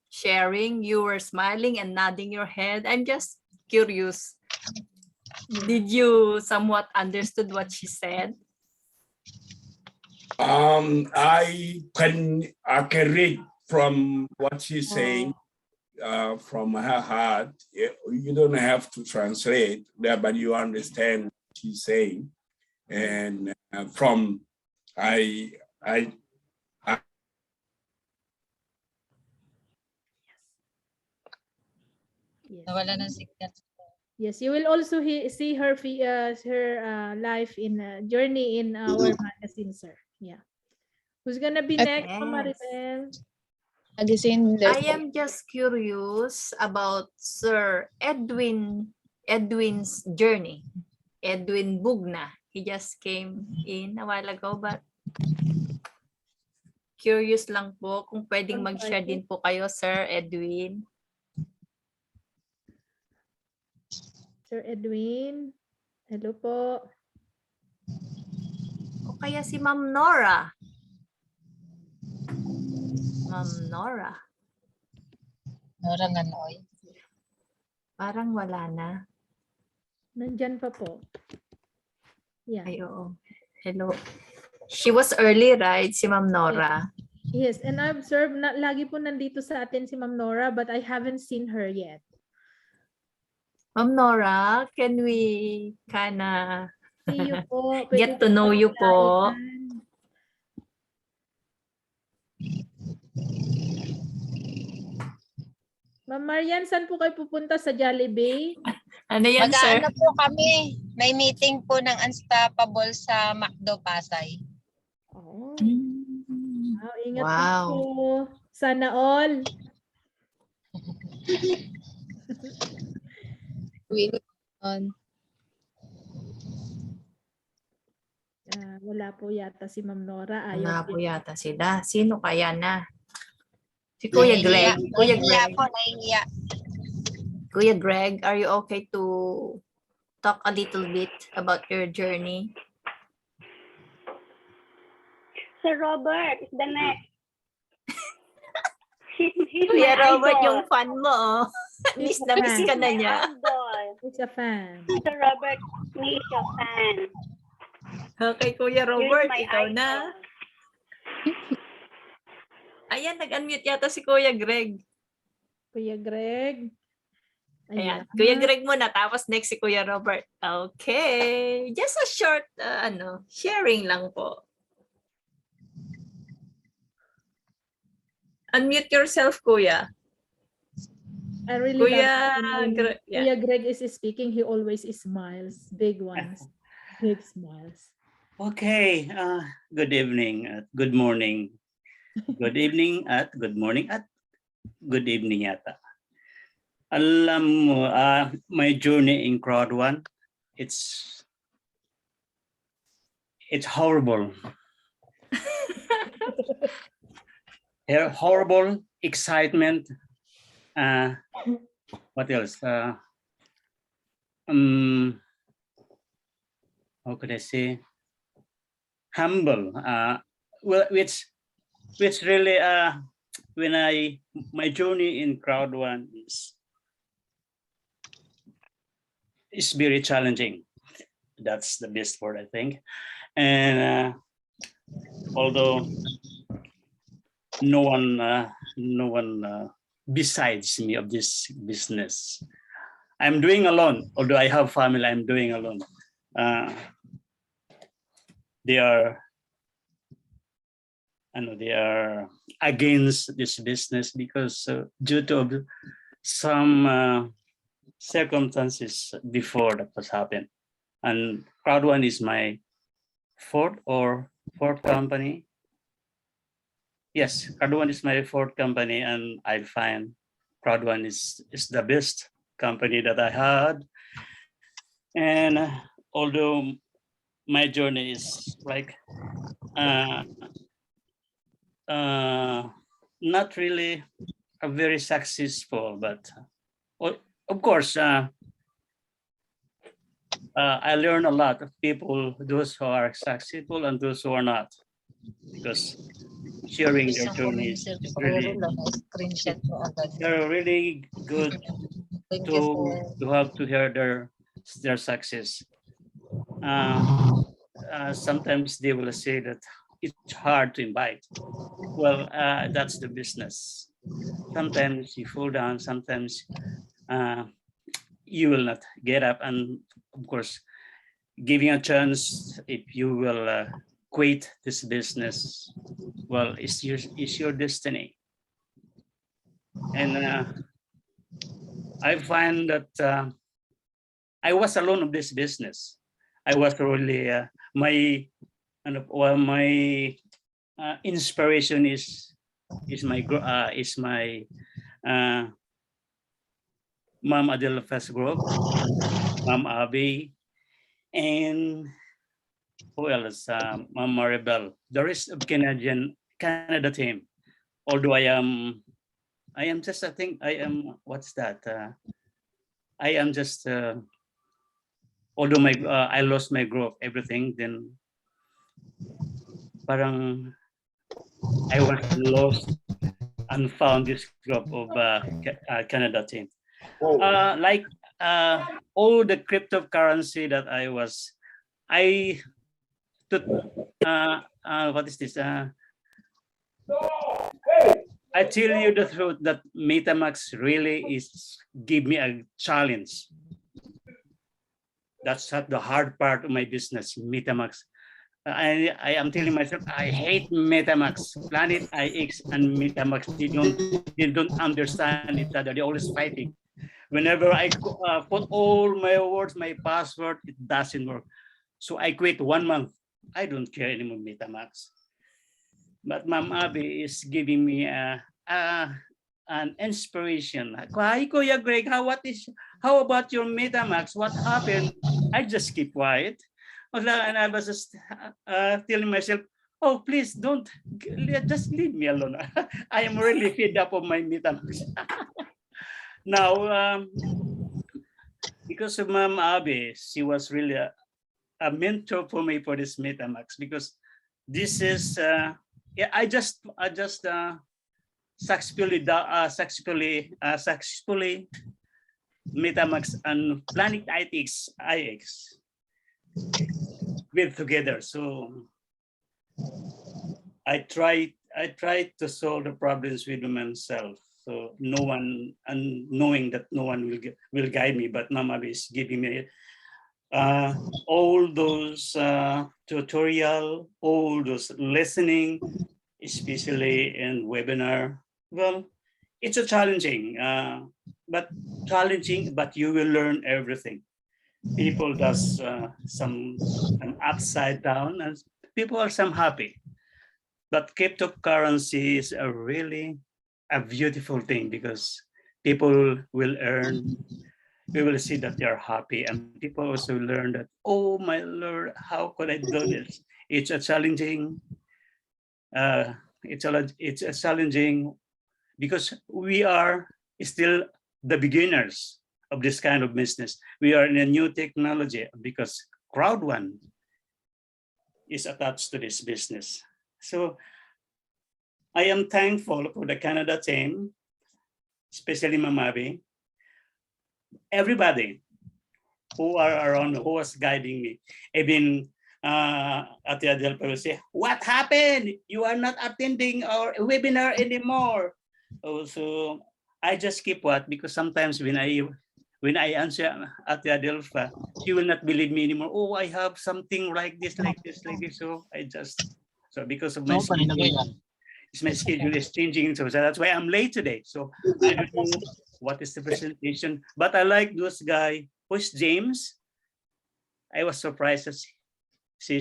sharing, you were smiling and nodding your head. I'm just curious. Did you somewhat understood what she said? I can read from what she's saying, from her heart. You don't have to translate there, but you understand what she's saying. And from Yes, you will also see her life in journey in our magazine, sir. Yeah. Who's gonna be next, Maribel? Magazine. I am just curious about Sir Edwin's journey. Edwin Bugna. He just came in a while ago, but curious lang po kung pwedeng mag-share din po kayo, Sir Edwin. Sir Edwin, hello po. O kaya si Ma'am Nora. Ma'am Nora. Nora Nanoy. Parang wala na. Nandyan pa po. Yeah. Ay, oo. Hello. She was early, right? Si Ma'am Nora. Yes, and I observed na lagi po nandito sa atin si Ma'am Nora, but I haven't seen her yet. Ma'am Nora, can we kinda see you po? Get to know you po? Ma'am Marian, saan po kayo pupunta? Sa Jollibee? Ano yan, sir? Mag-aano po kami. May meeting po ng Unstoppable sa McDo Pasay. Oh. Wow, ingat Wow. po. Sana all. Willie on. Wala po yata si Ma'am Nora. Wala Ayaw po yata sila. Sino kaya na? Si Kuya Greg. Kuya Nahihiya Greg. po, nahihiya. Kuya Greg, are you okay to talk a little bit about your journey? Sir Robert is the next. He's Kuya my Robert, idol. yung fan mo, oh. Miss na miss ka na niya. He's a fan. Sir Robert, me is your fan. Okay, Kuya You're Robert, my ikaw idol. na. Ayan, nag-unmute yata si Kuya Greg. Kuya Greg. Ayan. Kuya Greg muna, tapos next si Kuya Robert. Okay. Just a short, sharing lang po. Unmute yourself, Kuya. I really Kuya love it when yeah. Kuya Greg is speaking. He always smiles, big ones, big smiles. Okay, good evening, good morning, good evening at good morning at good evening yata. Alam mo, my journey in Crowd One, it's horrible. Horrible excitement. What else? How could I say? Humble. Well, which really when my journey in Crowd One is very challenging. That's the best word, I think. And although no one besides me of this business, I'm doing alone. Although I have family, I'm doing alone. They are against this business because due to some circumstances before that was happened. And Crowd One is my fourth company. Yes, Crowd One is my fourth company, and I find Crowd One is the best company that I had. And although my journey is like not really a very successful, but of course I learn a lot of people, those who are successful and those who are not, because sharing their journeys is really, they're really good to have to hear their success. Sometimes they will say that it's hard to invite. Well, that's the business. Sometimes you fall down, sometimes you will not get up, and of course, giving a chance if you will quit this business, well, it's your destiny. And I find that I was alone of this business. I was really my inspiration is my Ma'am Adela Fesgrove, Ma'am Abby, and who else? Ma'am Maribel. The rest of Canada team. Although I am just, I think I am, what's that? I am just, although I lost my group, everything, then parang I was lost and found this group of Canada team. Like all the cryptocurrency that I took, what is this? I tell you the truth that MetaMask really give me a challenge. That's not the hard part of my business, MetaMask. I am telling myself, I hate MetaMask. Planet IX and MetaMask, they don't understand each other. They're always fighting. Whenever I put all my words, my password, it doesn't work. So I quit 1 month. I don't care anymore MetaMask. But Ma'am Abby is giving me an inspiration. Hi, Kuya Greg, how about your MetaMax? What happened? I just keep quiet. And I was just telling myself, oh, please don't, just leave me alone. I am really fed up of my MetaMax. Now, because of Ma'am Abe, she was really a mentor for me for this MetaMax, because this is, yeah, I just successfully MetaMax and Planet IX with together. So I tried to solve the problems with myself. So no one, and knowing that no one will guide me, but Mama is giving me all those tutorial, all those listening, especially in webinar. Well, it's a challenging, but you will learn everything. People does some upside down, and people are some happy. But cryptocurrency is a really a beautiful thing, because people will earn, we will see that they are happy, and people also learn that, oh my Lord, how could I do this? It's a challenging, it's a challenging, because we are still the beginners of this kind of business. We are in a new technology, because Crowd1 is attached to this business. So I am thankful for the Canada team, especially Mamabi, everybody who are around, who was guiding me. Even Ate Adelpa will say, what happened? You are not attending our webinar anymore. Also, I just keep what, because sometimes when I answer Ate Adelpa, she will not believe me anymore. Oh, I have something like this. So I just, so because of my schedule, my schedule is changing. So that's why I'm late today. So I don't know what is the presentation, but I like this guy. Who's James? I was surprised that he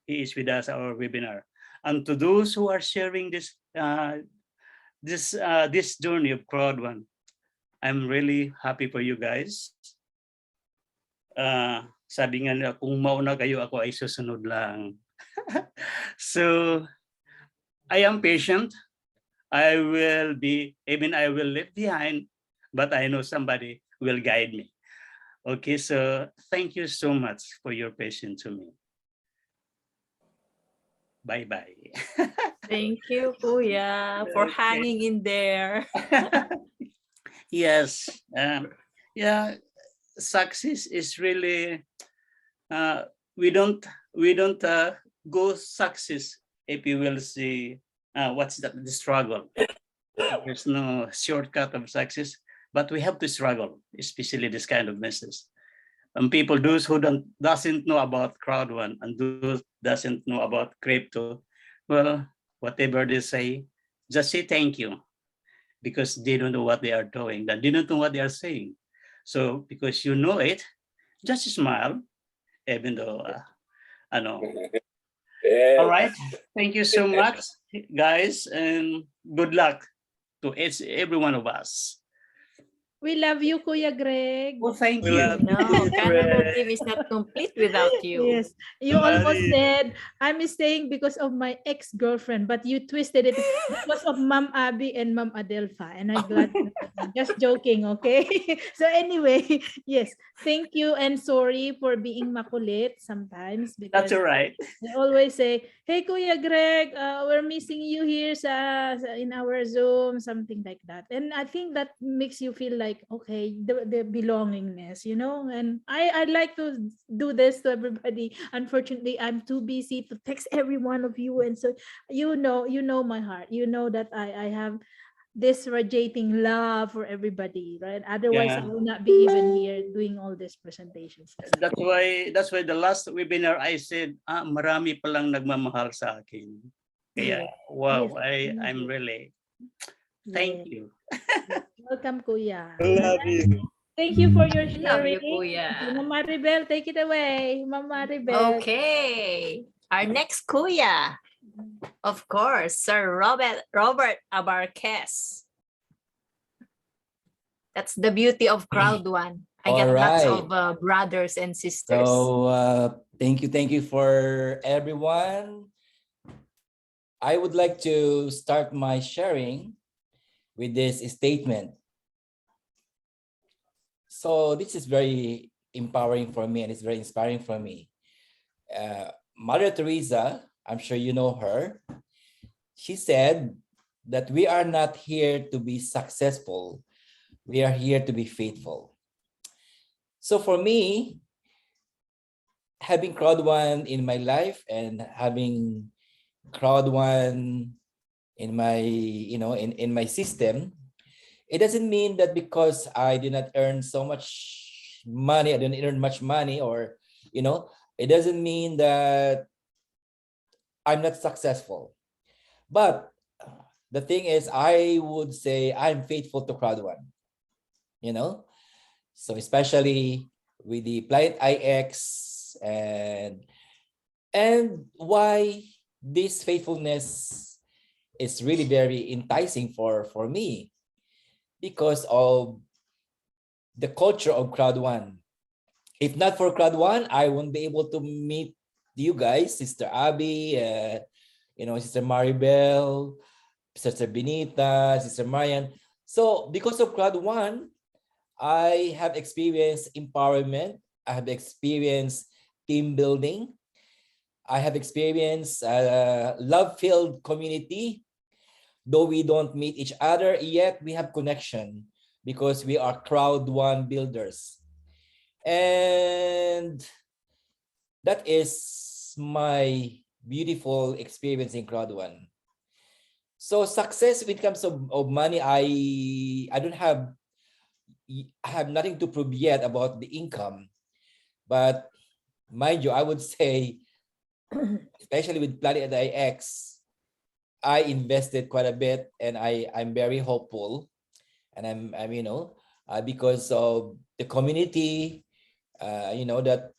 is with us, our webinar. And to those who are sharing this this journey of Crowd1, I'm really happy for you guys. Sabi nga nila, kung mauna kayo, ako ay susunod lang. So I am patient. I will leave behind, but I know somebody will guide me. Okay, so thank you so much for your patience to me. Bye-bye. Thank you, Kuya, for hanging in there. Yes, yeah, success is really, we don't go success if you will see what's that, the struggle. There's no shortcut of success, but we have to struggle, especially this kind of business. And people, those who doesn't know about Crowd1 and those doesn't know about crypto, well, whatever they say, just say thank you, because they don't know what they are doing, that they don't know what they are saying. So because you know it, just smile, even though I know. All right, thank you so much, guys, and good luck to every one of us. We love you, Kuya Greg. Well, thank you. No, Canada team is not complete without you. Yes, you almost said I'm staying because of my ex-girlfriend, but you twisted it because of Ma'am Abby and Ma'am Adelfa, and I'm glad. Just joking, okay? So anyway, yes, thank you and sorry for being makulit sometimes, because That's all right. they always say, "Hey, Kuya Greg, we're missing you here in our Zoom," something like that, and I think that makes you feel like, okay, the belongingness, you know. And I'd like to do this to everybody. Unfortunately, I'm too busy to text every one of you, and so you know my heart. You know that I have this radiating love for everybody, right? Otherwise, I Yeah. will not be even here doing all these presentations. That's why the last webinar I said, marami palang nagmamahal sa akin. Kaya, Yes. wow, Yes. I'm really, thank you. Welcome, Kuya. Love you. Thank you for your Love you, sharing. Kuya. Mama Maribel, take it away. Mama Maribel. Okay, our next Kuya, of course, Sir Robert Abarquez. That's the beauty of Crowd One. I All get lots right. of brothers and sisters. So thank you for everyone. I would like to start my sharing with this statement. So this is very empowering for me and it's very inspiring for me. Mother Teresa, I'm sure you know her. She said that we are not here to be successful. We are here to be faithful. So for me, having Crowd One in my life and having Crowd One in my, in my system, it doesn't mean that because I did not earn so much money, I didn't earn much money, or, it doesn't mean that I'm not successful. But the thing is, I would say I'm faithful to Crowd One, So especially with the Planet IX and why this faithfulness is really very enticing for me, because of the culture of Crowd One. If not for Crowd One, I won't be able to meet you guys, Sister Abby, Sister Maribel, Sister Benita, Sister Marian. So because of Crowd One, I have experienced empowerment. I have experienced team building. I have experienced love-filled community. Though we don't meet each other yet, we have connection because we are Crowd One builders. And that is my beautiful experience in Crowd One. So success when it comes of money, I have nothing to prove yet about the income. But mind you, I would say, especially with Planet IX, I invested quite a bit, and I'm very hopeful, and I'm because of the community, that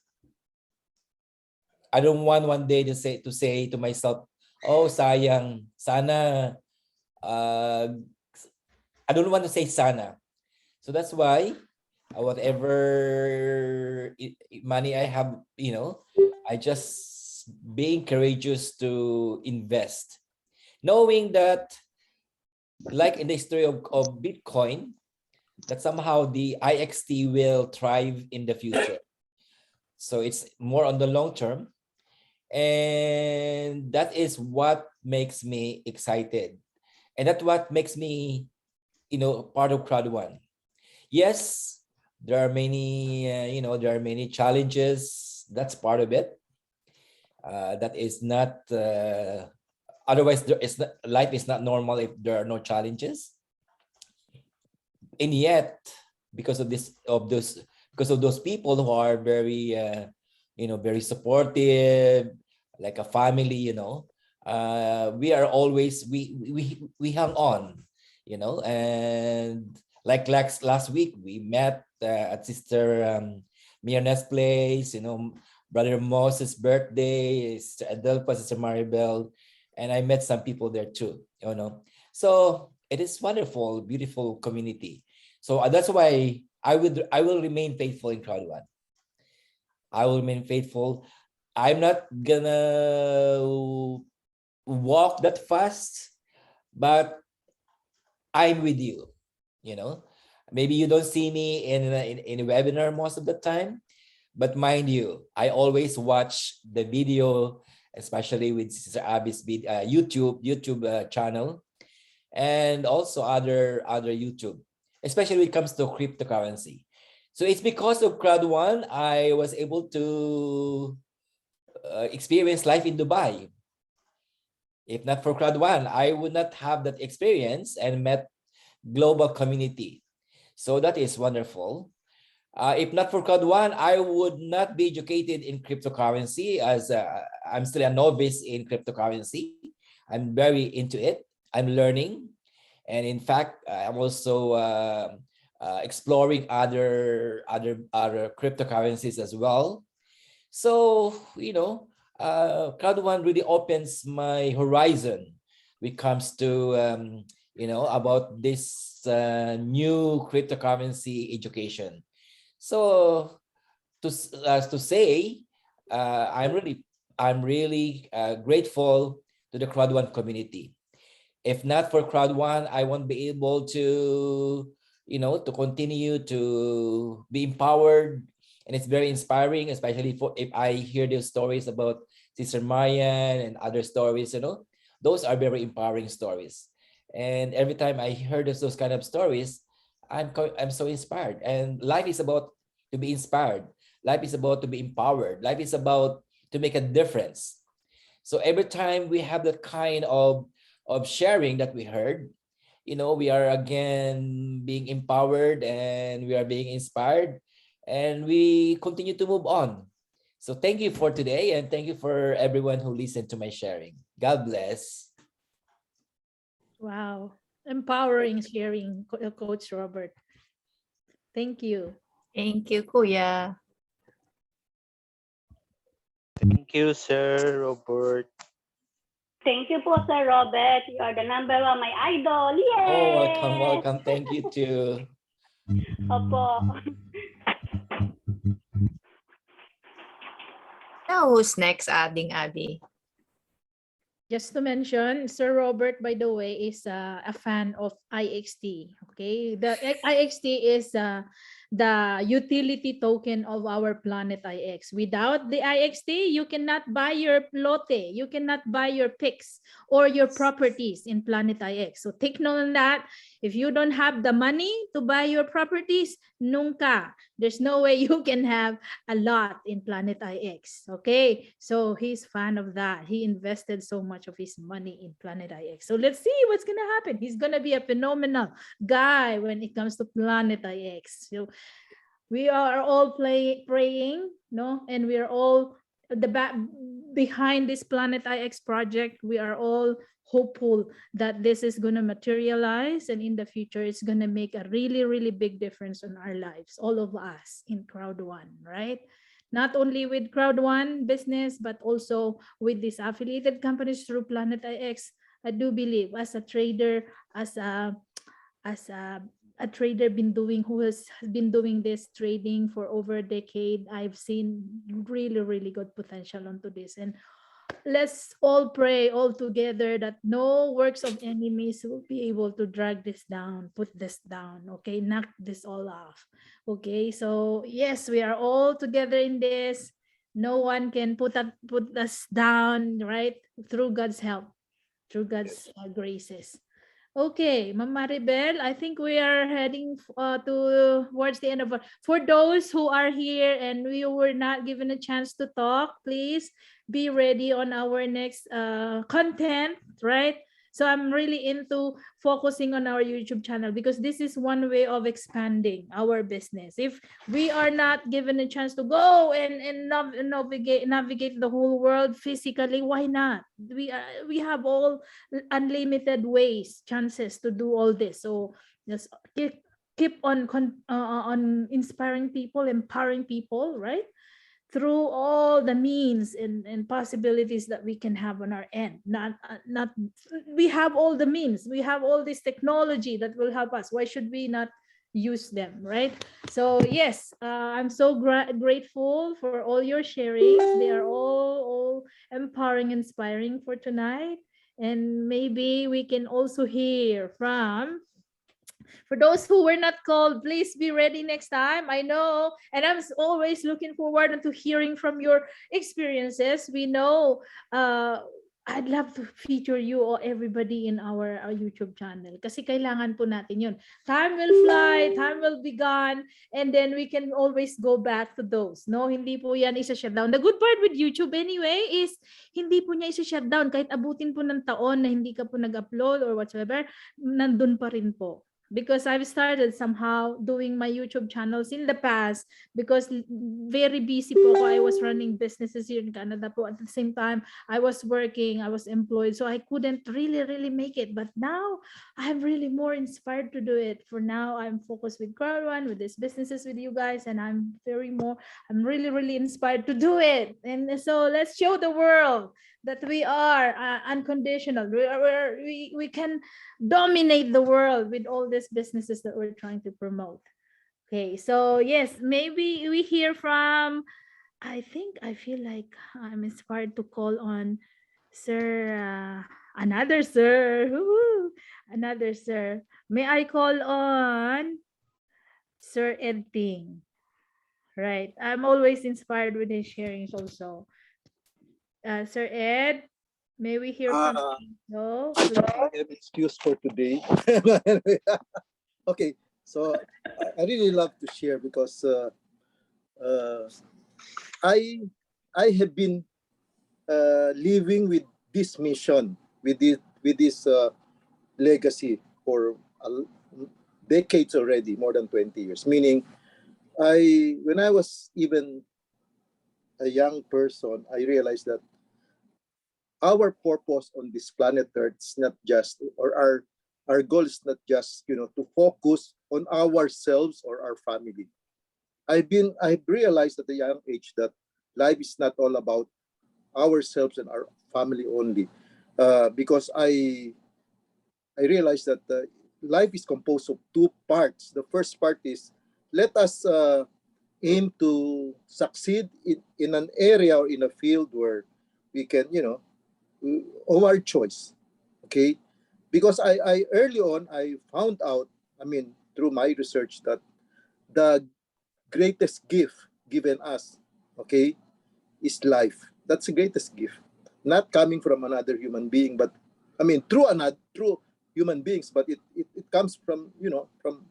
I don't want one day to say to myself, oh sayang, sana, I don't want to say sana. So that's why whatever money I have, I just being courageous to invest. Knowing that, like in the history of Bitcoin, that somehow the IXT will thrive in the future. So it's more on the long term. And that is what makes me excited. And that's what makes me, part of Crowd One. Yes, there are many, there are many challenges. That's part of it. That is not... Otherwise, life is not normal if there are no challenges. And yet, because of those people who are very, very supportive, like a family, we are always we hang on, and like last week we met at Sister Mirna's place, Brother Moses' birthday, Sister Adelpa, Sister Maribel. And I met some people there too, So it is wonderful, beautiful community. So that's why I will remain faithful in Crowd One. I will remain faithful. I'm not gonna walk that fast, but I'm with you. Maybe you don't see me in a webinar most of the time, but mind you, I always watch the video, especially with Sister Abby's YouTube channel, and also other YouTube, especially when it comes to cryptocurrency. So it's because of Crowd One I was able to experience life in Dubai. If not for Crowd One, I would not have that experience and met global community. So that is wonderful. If not for Crowd One, I would not be educated in cryptocurrency, as I'm still a novice in cryptocurrency. I'm very into it. I'm learning. And in fact, I'm also exploring other cryptocurrencies as well. So, Crowd One really opens my horizon when it comes to, about this new cryptocurrency education. So to say, I'm really grateful to the Crowd One community. If not for Crowd One, I won't be able to, to continue to be empowered. And it's very inspiring, especially if I hear those stories about Sister Marian and other stories, those are very empowering stories. And every time I heard those kind of stories, I'm so inspired. And life is about to be inspired. Life is about to be empowered. Life is about to make a difference. So every time we have that kind of sharing that we heard, we are again being empowered and we are being inspired and we continue to move on. So thank you for today and thank you for everyone who listened to my sharing. God bless. Wow. Empowering sharing, Coach Robert. Thank you. Thank you, Kuya. Thank you, Sir Robert. Thank you po, Sir Robert. You are the number one, my idol. Yay! Oh, welcome. Thank you too. Opo. Now, who's next, Ading Abby? Just to mention, Sir Robert, by the way, is a fan of IXT. Okay, the IXT is the utility token of our Planet IX. Without the IXT, you cannot buy your lote, you cannot buy your picks or your properties in Planet IX. So take note on that. If you don't have the money to buy your properties, nunca. There's no way you can have a lot in Planet IX. Okay, so he's fan of that. He invested so much of his money in Planet IX. So let's see what's gonna happen. He's gonna be a phenomenal guy when it comes to Planet IX. So we are all praying, no, and we are all behind this Planet IX project. We are all hopeful that this is going to materialize, and in the future it's going to make a really, really big difference on our lives, all of us in Crowd One, right? Not only with Crowd One business, but also with these affiliated companies through Planet IX. I do believe as a trader, as a trader who has been doing this trading for over a decade, I've seen really, really good potential onto this. And let's all pray all together that no works of enemies will be able to drag this down, put this down, okay, knock this all off. Okay, so yes, we are all together in this. No one can put us down, right? Through God's help, through God's graces. Okay, Ma'am Maribel, I think we are heading towards the end of for those who are here and we were not given a chance to talk, please be ready on our next content, right? So I'm really into focusing on our YouTube channel because this is one way of expanding our business. If we are not given a chance to go and navigate the whole world physically, why not? We have all unlimited ways, chances to do all this. So just keep on inspiring people, empowering people, right? Through all the means and possibilities that we can have on our end. We have all the means, we have all this technology that will help us. Why should we not use them, right? So yes, I'm so grateful for all your sharings. They are all empowering, inspiring for tonight. And maybe we can also hear from, for those who were not called, please be ready next time. I know, and I'm always looking forward to hearing from your experiences. We know I'd love to feature you or everybody in our YouTube channel kasi kailangan po natin yun. Time will fly, time will be gone, and then we can always go back to those. No, hindi po yan isa-shutdown. The good part with YouTube anyway is hindi po niya isa-shutdown. Kahit abutin po ng taon na hindi ka po nag-upload or whatsoever, nandun pa rin po. Because I've started somehow doing my YouTube channels in the past because very busy po ako. I was running businesses here in Canada po. At the same time, I was working, I was employed. So I couldn't really make it. But now I'm really more inspired to do it. For now, I'm focused with Crowd One, with these businesses with you guys. And I'm really inspired to do it. And so let's show the world that we are unconditional. We can dominate the world with all these businesses that we're trying to promote. Okay, so yes, maybe we hear from, I think I feel like I'm inspired to call on Sir, another sir, woo, another sir. May I call on Sir Ed Ting? Right, I'm always inspired with his sharings also. Sir Ed, may we hear from you? No, I think I have excuse for today. Okay, so I really love to share because uh, I have been living with this mission, with this legacy for decades already, more than 20 years. Meaning, when I was even a young person, I realized that our purpose on this planet Earth is not just, or our goal is not just, to focus on ourselves or our family. I've realized at a young age that life is not all about ourselves and our family only, because I realized that life is composed of two parts. The first part is, let us aim to succeed in an area or in a field where we can, of our choice. Okay, because I early on I found out, I mean, through my research, that the greatest gift given us, okay, is life. That's the greatest gift, not coming from another human being, but I mean through human beings, but it comes from,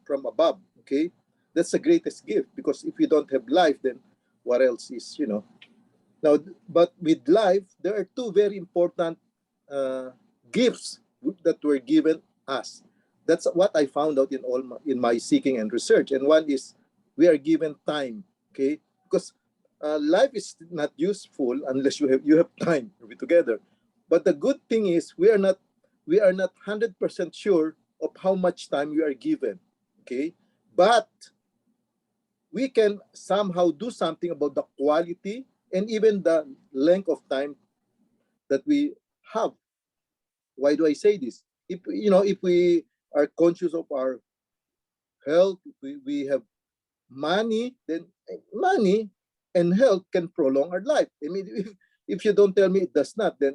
from above. Okay, that's the greatest gift, because if you don't have life, then what else is, now? But with life, there are two very important gifts that were given us. That's what I found out in my seeking and research. And one is, we are given time. Okay, because life is not useful unless you have time to be together. But the good thing is, we are not 100% sure of how much time we are given. Okay, but we can somehow do something about the quality and even the length of time that we have. Why do I say this? If we are conscious of our health, if we have money, then money and health can prolong our life. I mean, if you don't tell me it does not, then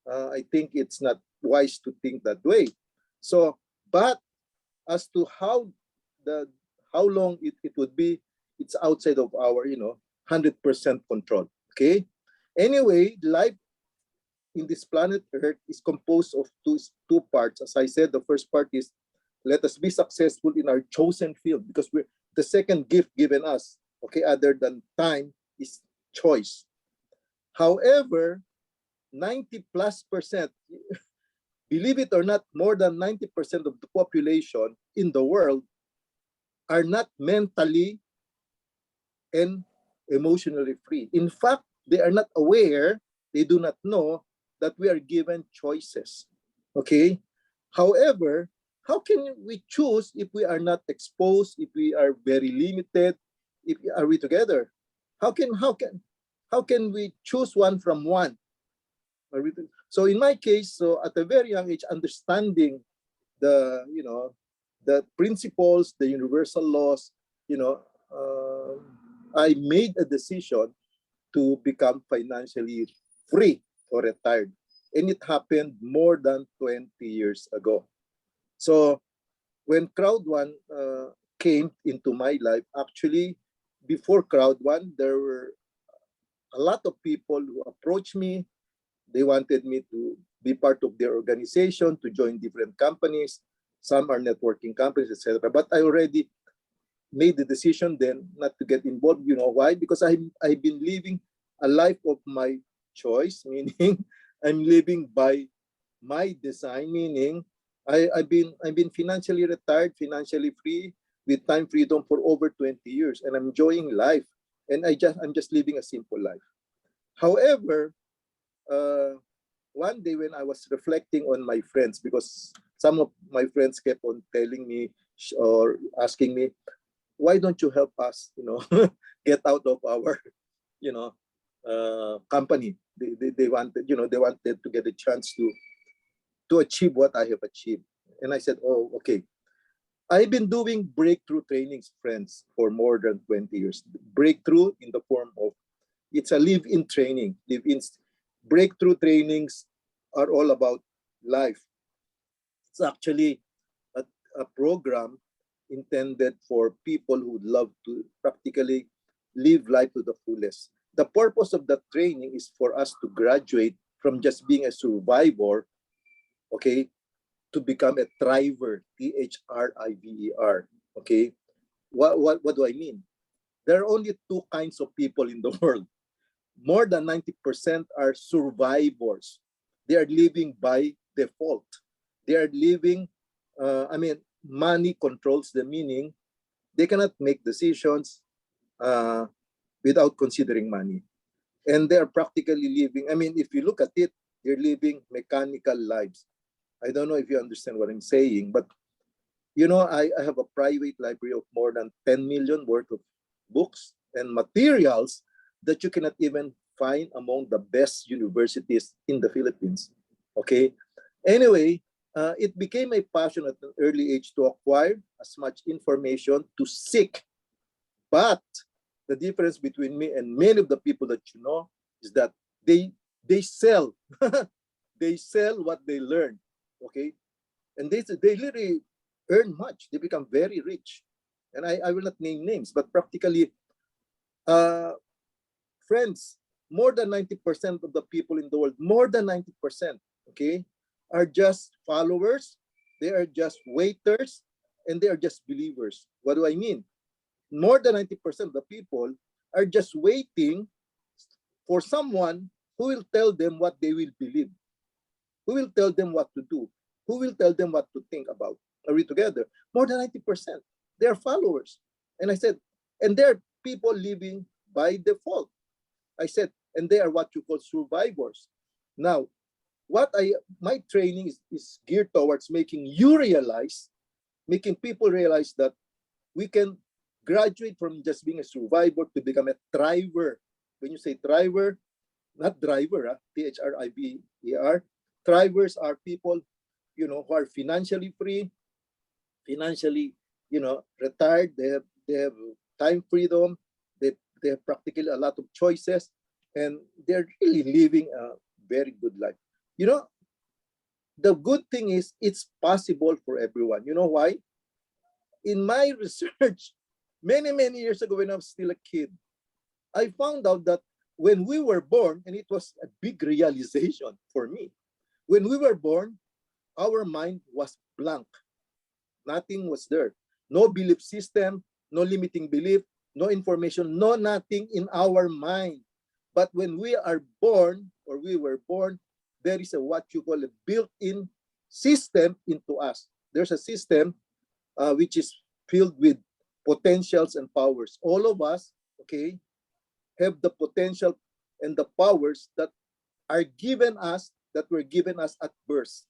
I think it's not wise to think that way. So, but as to how long it would be, it's outside of our 100% control. Okay. Anyway, life in this planet Earth is composed of two parts. As I said, the first part is, let us be successful in our chosen field, because the second gift given us, okay, other than time, is choice. However, 90+%, believe it or not, more than 90% of the population in the world are not mentally and emotionally free. In fact, they are not aware, they do not know that we are given choices. Okay? However, how can we choose if we are not exposed, if we are very limited, are we together? How can we choose one from one? So in my case, so at a very young age, understanding the the principles, the universal laws, I made a decision to become financially free or retired, and it happened more than 20 years ago. So when Crowd One came into my life, actually, before Crowd One, there were a lot of people who approached me. They wanted me to be part of their organization, to join different companies. Some are networking companies, etc. But I already made the decision then not to get involved. You know why? Because I've been living a life of my choice, meaning I'm living by my design, meaning I've been financially retired, financially free, with time freedom for over 20 years, and I'm enjoying life. And I'm just living a simple life. However, one day when I was reflecting on my friends, because some of my friends kept on telling me or asking me, why don't you help us, get out of our, company. They wanted, they wanted to get a chance to achieve what I have achieved. And I said, oh, okay. I've been doing breakthrough trainings, friends, for more than 20 years. Breakthrough in the form of, it's a live-in training. Live-in breakthrough trainings are all about life. It's actually a program intended for people who would love to practically live life to the fullest. The purpose of that training is for us to graduate from just being a survivor, okay, to become a thriver, Thriver, okay? What do I mean? There are only two kinds of people in the world. More than 90% are survivors. They are living by default. They are living, money controls the meaning. They cannot make decisions without considering money. And they are practically living, if you look at it, they're living mechanical lives. I don't know if you understand what I'm saying, but I have a private library of more than 10 million worth of books and materials that you cannot even find among the best universities in the Philippines. Okay. Anyway, it became a passion at an early age to acquire as much information to seek. But the difference between me and many of the people that you know is that they sell. They sell what they learn. Okay. And they literally earn much. They become very rich. And I will not name names, but practically, friends, more than 90% of the people in the world, more than 90%, okay, are just followers. They are just waiters, and they are just believers. What do I mean? More than 90% of the people are just waiting for someone who will tell them what they will believe, who will tell them what to do, who will tell them what to think about. Are we together? More than 90%. They are followers. And I said, and they're people living by default. I said, and they are what you call survivors. Now, my training is geared towards making you realize, making people realize that we can graduate from just being a survivor to become a thriver. When you say thriver, not driver, Thriver. Thrivers are people, who are financially free, financially, retired. They have time freedom. They have practically a lot of choices, and they're really living a very good life. The good thing is it's possible for everyone. You know why? In my research, many, many years ago when I was still a kid, I found out that when we were born, and it was a big realization for me, when we were born, our mind was blank. Nothing was there. No belief system, no limiting belief, no information, no nothing in our mind. But when we are born, or we were born, there is what you call a built-in system into us. There's a system which is filled with potentials and powers. All of us, okay, have the potential and the powers that are given us, that were given us at birth.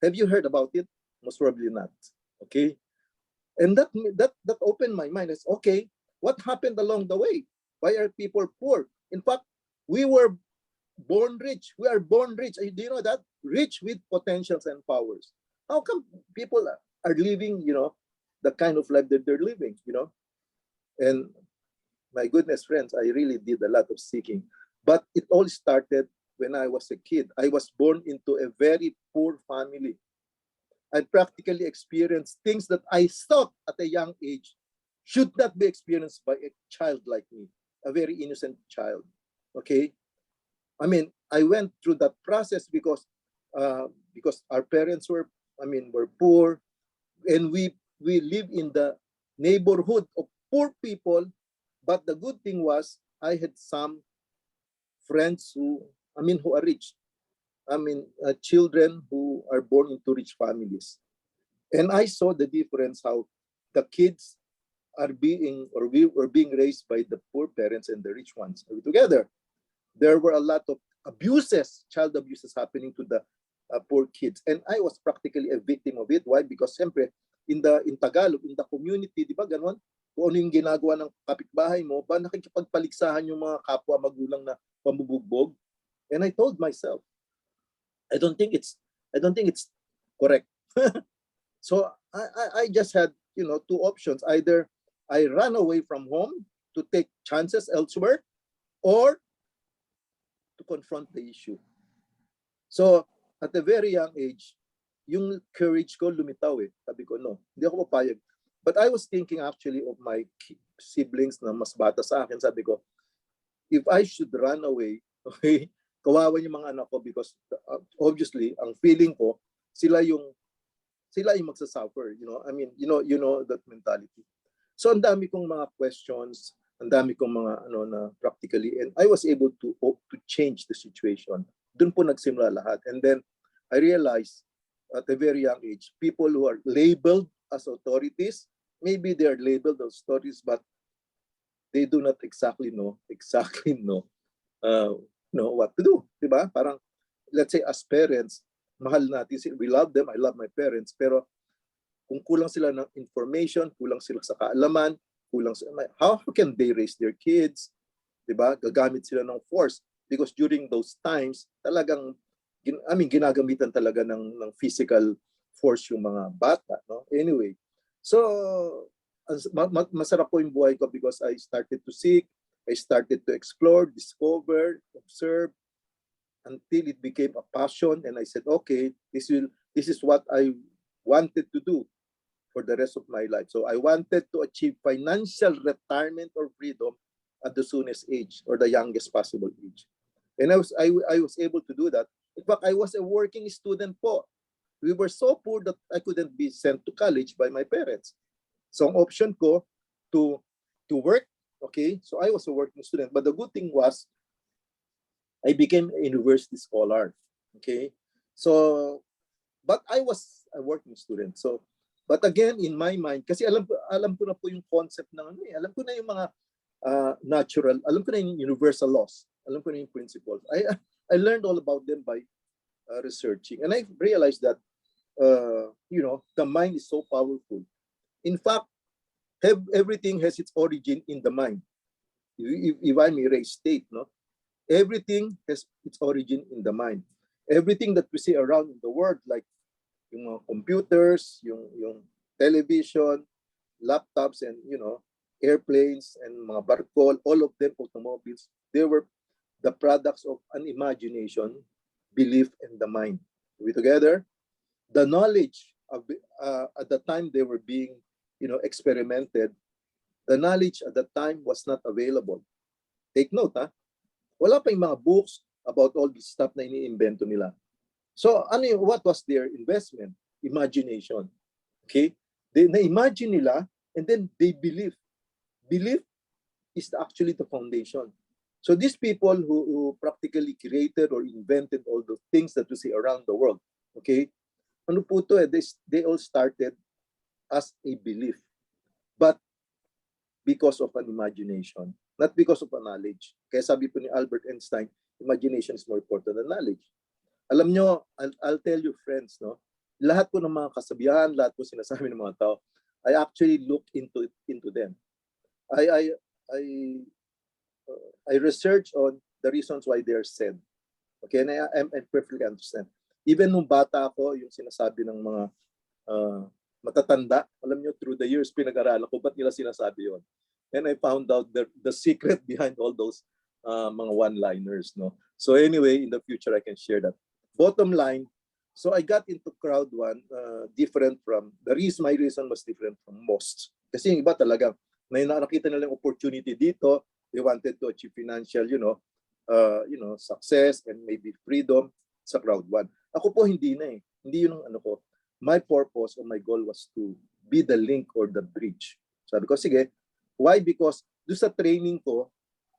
Have you heard about it? Most probably not. Okay. And that opened my mind. It's okay, what happened along the way? Why are people poor? In fact, we were born rich. We are born rich. Do you know that? Rich with potentials and powers. How come people are living, the kind of life that they're living, And my goodness, friends, I really did a lot of seeking. But it all started when I was a kid. I was born into a very poor family. I practically experienced things that I thought at a young age should not be experienced by a child like me, a very innocent child. Okay. I went through that process because our parents were poor, and we live in the neighborhood of poor people. But the good thing was I had some friends who are rich. Children who are born into rich families. And I saw the difference, how the kids are we were being raised by the poor parents and the rich ones. Are we together? There were a lot of abuses, child abuses happening to the poor kids. And I was practically a victim of it. Why? Because simply, in Tagalog, in the community, di ba ganon? Kung ano yung ginagawa ng kapitbahay mo, ba nakikipagpaligsahan yung mga kapwa magulang na pambubugbog? And I told myself, I don't think it's correct. So I just had, you know, two options. Either I run away from home to take chances elsewhere, or to confront the issue. So at a very young age, yung courage ko lumitaw eh. Sabi ko, no, hindi ako papayag. But I was thinking actually of my siblings na mas bata sa akin. Sabi ko, if I should run away, okay, kawawa yung mga anak ko because obviously, ang feeling ko, sila yung magsasuffer, you know. I mean, you know that mentality. So ang dami kong mga questions, ang dami kong mga na practically, and I was able to change the situation. Doon po nagsimula lahat. And then I realized at a very young age, people who are labeled as authorities, maybe they are labeled as authorities, but they do not exactly know what to do, diba? Parang, let's say as parents, mahal natin sila, we love them, I love my parents, pero kung kulang sila ng information, kulang sila sa kaalaman, how can they raise their kids, diba? Gagamit sila ng force, because during those times, talagang, ginagamitan talaga ng physical force yung mga bata, no? Anyway, so masarap po yung buhay ko because I started to seek, I started to explore, discover, observe, until it became a passion, and I said, okay, this is what I wanted to do for the rest of my life. So I wanted to achieve financial retirement or freedom at the soonest age, or the youngest possible age. And I was able to do that. In fact, I was a working student po. We were so poor that I couldn't be sent to college by my parents. So ang option ko to work, okay? So I was a working student. But the good thing was, I became a university scholar, okay? So, but I was a working student. So, but again, in my mind, kasi alam ko na po yung concept ng alam ko na yung mga natural, alam ko na yung universal laws, alam ko na yung principles. I learned all about them by researching, and I realized that the mind is so powerful. In fact, everything has its origin in the mind. If I may restate, no, everything has its origin in the mind. Everything that we see around in the world, like yung mga computers, yung television, laptops, and airplanes and mga barko, all of them, automobiles, they were the products of an imagination, belief, and the mind. Are we together? The knowledge of at the time they were being experimented, the knowledge at the time was not available. Take note, ha? Wala pa yung mga books about all this stuff na iniimbento nila. So what was their investment? Imagination. Okay? Na-imagine nila, and then they believe. Belief is actually the foundation. So these people who practically created or invented all the things that we see around the world, okay? Ano po to, they all started as a belief, but because of an imagination, not because of a knowledge. Kaya sabi po ni Albert Einstein, imagination is more important than knowledge. Alam nyo, I'll tell you friends, no? Lahat po ng mga kasabihan, lahat po sinasabi ng mga tao, I actually look into them. I research on the reasons why they are said. Okay, and I perfectly understand. Even nung bata ako, yung sinasabi ng mga matatanda, alam nyo, through the years, pinag-aralan ko, ba't nila sinasabi yon? And I found out the secret behind all those mga one-liners, no? So anyway, in the future, I can share that. Bottom line, so I got into crowd one, different from, my reason was different from most. Kasi yung iba talaga, may nakita nila yung opportunity dito, they wanted to achieve financial, success and maybe freedom sa crowd one. Ako po hindi na eh. Hindi yun ang ano ko. My purpose or my goal was to be the link or the bridge. Sabi ko, sige. Why? Because do sa training ko,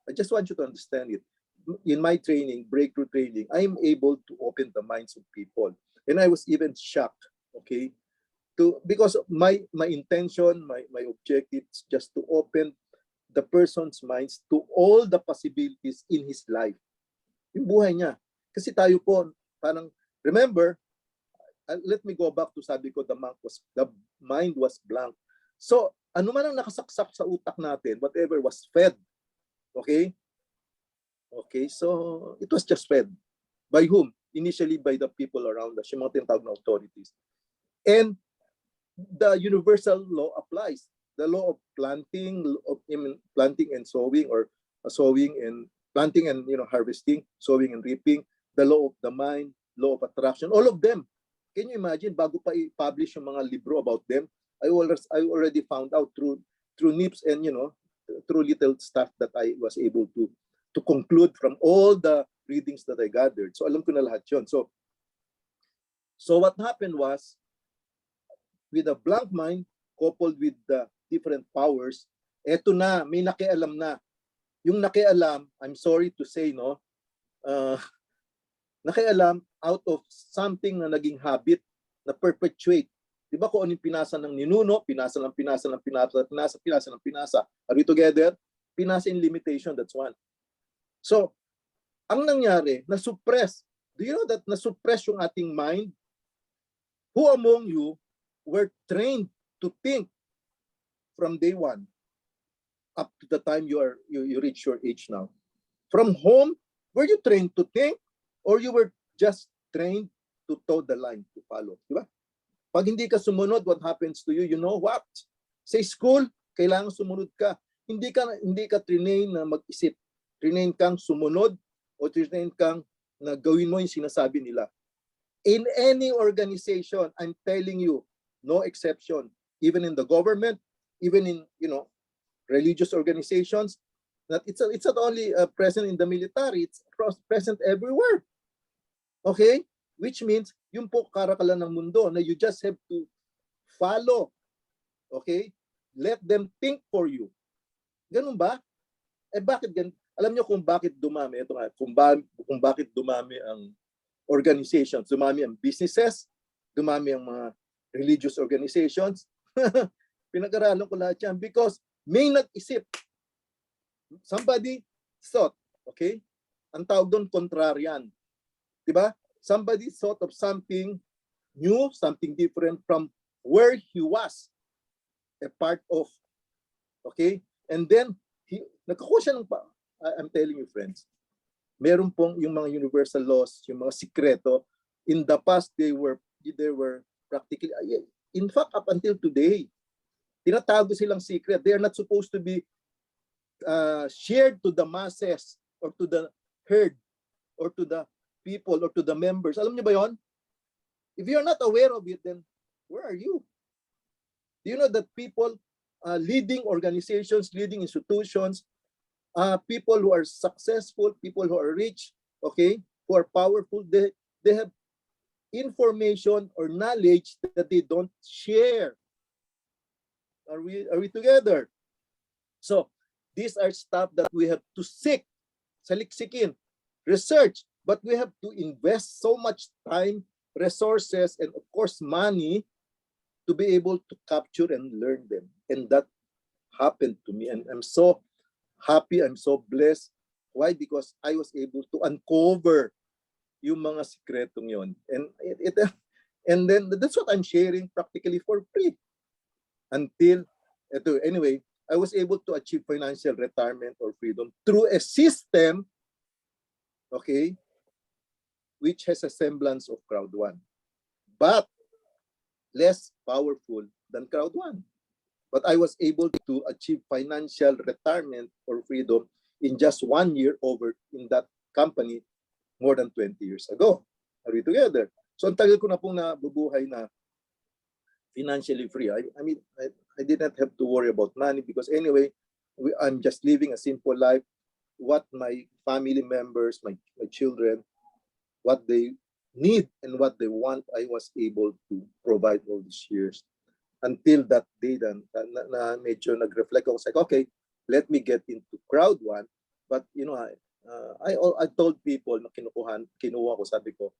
I just want you to understand it. In my training, breakthrough training, I am able to open the minds of people. And I was even shocked, okay? Because my intention, my objective is just to open the person's minds to all the possibilities in his life. Yung buhay niya. Kasi tayo po, parang, remember, let me go back to sabi ko, the mind was blank. So, ano man ang nakasaksak sa utak natin, whatever was fed, okay? Okay, so it was just fed. By whom? Initially by the people around us, yung mga tinatawag na authorities. And the universal law applies. The law of planting, planting and sowing, or sowing and planting and harvesting, sowing and reaping, the law of the mind, law of attraction, all of them. Can you imagine, bago pa i-publish yung mga libro about them, I already found out through NIPS and through little stuff that I was able to conclude from all the readings that I gathered. So alam ko na lahat yun. So what happened was, with a blank mind coupled with the different powers, eto na, may nakialam na. Yung nakialam, I'm sorry to say, nakialam out of something na naging habit na perpetuate. Di ba kung ano yung pinasa ng ninuno, pinasa. Are we together? Pinasa in limitation, that's one. So, ang nangyari, na-suppress. Do you know that na-suppress yung ating mind? Who among you were trained to think from day one up to the time you reach your age now? From home, were you trained to think, or you were just trained to toe the line, to follow? Diba? Pag hindi ka sumunod, what happens to you? You know what? Sa school, kailangan sumunod ka. Hindi ka train na mag-isip. Train kang sumunod, o train kang na gawin mo yung sinasabi nila. In any organization, I'm telling you, no exception. Even in the government, even in religious organizations, that it's not only present in the military, it's present everywhere. Okay? Which means, yung po karakalan ng mundo na you just have to follow. Okay? Let them think for you. Ganun ba? Bakit ganun? Alam niyo kung bakit dumami, ito nga, kung bakit dumami ang organizations, dumami ang businesses, dumami ang mga religious organizations. Pinag-aralan ko lahat yan because may nag-isip. Somebody thought, okay? Ang tawag doon, contrarian. Diba? Somebody thought of something new, something different from where he was a part of. Okay? And then, nagkakuha siya ng I'm telling you, friends, meron pong yung mga universal laws, yung mga sikreto, in the past, they were practically, in fact, up until today, tinatago silang secret. They are not supposed to be shared to the masses or to the herd or to the people or to the members. Alam niyo ba yon? If you're not aware of it, then where are you? Do you know that people, leading organizations, leading institutions, people who are successful, people who are rich, okay, who are powerful, they have information or knowledge that they don't share. Are we together? So these are stuff that we have to seek, saliksikin, research, but we have to invest so much time, resources, and of course money to be able to capture and learn them. And that happened to me, and I'm so happy, I'm so blessed. Why? Because I was able to uncover yung mga sikretong yon. And then that's what I'm sharing practically for free. Until, anyway, I was able to achieve financial retirement or freedom through a system, okay, which has a semblance of Crowd One, but less powerful than Crowd One. But I was able to achieve financial retirement or freedom in just 1 year over in that company more than 20 years ago. Are we together? So ang tagal ko na pong nabubuhay na financially free. I mean, I did not have to worry about money because anyway, I'm just living a simple life. What my family members, my children, what they need and what they want, I was able to provide all these years. Until that day na medyo nag-reflect ako, like, okay, let me get into Crowd One. But I told people na kinuha ko, sabi ko,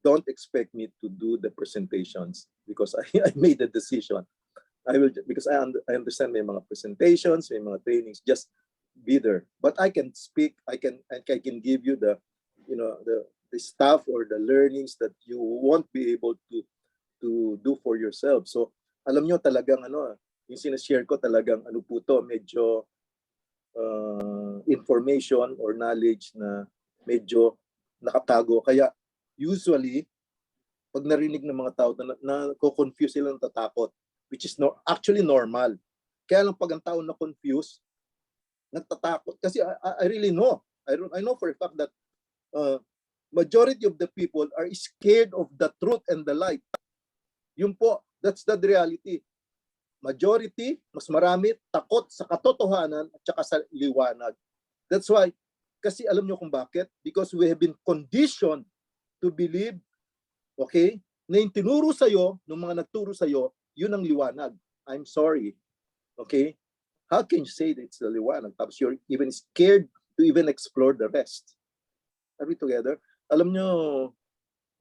don't expect me to do the presentations because I made the decision. Because I understand may mga presentations, may mga trainings, just be there. But I can speak, I can give you the stuff or the learnings that you won't be able to do for yourself. So alam nyo talagang yung sinashare ko talagang po to, medyo information or knowledge na medyo nakatago. Kaya usually, pag narinig ng mga tao na confuse sila, natatakot, which is actually normal. Kaya lang pag ang tao na confused, natatakot. Kasi I really know. I know for a fact that majority of the people are scared of the truth and the light. Yun po, that's the reality. Majority, mas marami, takot sa katotohanan at saka sa liwanag. That's why, kasi alam nyo kung bakit? Because we have been conditioned to believe, okay, na yung tinuro sa'yo, ng mga nagturo sa'yo, yun ang liwanag. I'm sorry. Okay? How can you say that it's the liwanag? Tapos you're even scared to even explore the rest. Are we together? Alam nyo,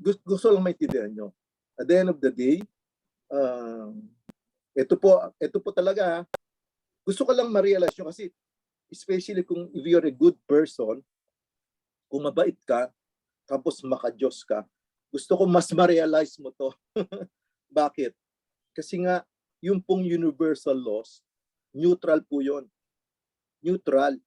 gusto lang maintindihan nyo. At the end of the day, ito po talaga, gusto ko lang ma-realize nyo kasi especially kung if you're a good person, kung mabait ka, tapos maka-Diyos ka, gusto ko mas ma-realize mo to. Bakit? Kasi nga, yung pong universal laws, neutral po yun. Neutral.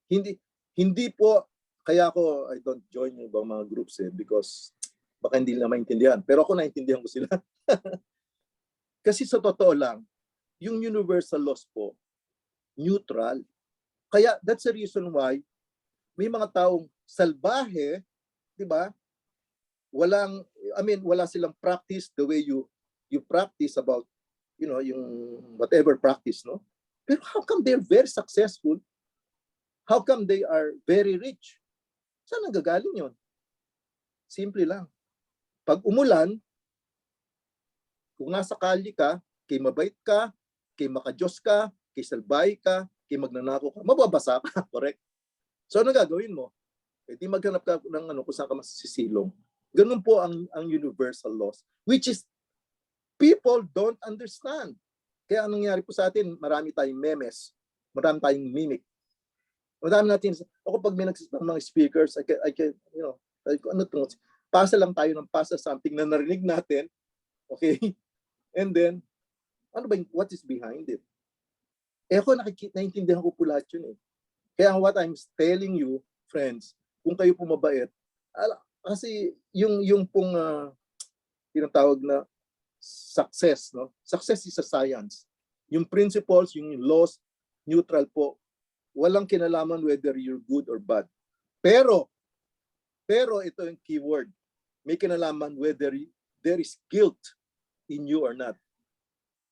Hindi po, kaya ako, I don't join yung ibang mga groups because baka hindi nila maintindihan. Pero ako naintindihan ko sila. Kasi sa totoo lang, yung universal laws po, neutral. Kaya that's the reason why may mga taong salbahe, di ba? Wala silang practice the way you practice about, yung whatever practice, no? Pero how come they're very successful? How come they are very rich? Saan nagagaling yon? Simple lang. Pag umulan, kung nasa kalye ka, kay mabait ka, kay maka-Diyos ka, kay salbahe ka, kay magnanako ka, mababasa ka, correct? So ano gagawin mo? Di maghanap ka ng kung saan ka masisilong. Ganun po ang universal laws, which is people don't understand. Kaya anong nangyari po sa atin, marami tayong memes, marami tayong mimic. Marami natin, ako pag may nagsasabi ng mga speakers, I can, pasa lang tayo ng pasa something na narinig natin, okay? And then, what is behind it? Ako naintindihan ko po lahat yun eh. Kaya what I'm telling you, friends, kung kayo po mabait, kasi yung pong tinatawag na success, no? Success is a science. Yung principles, yung laws, neutral po. Walang kinalaman whether you're good or bad. Pero ito yung keyword. May kinalaman whether there is guilt in you or not.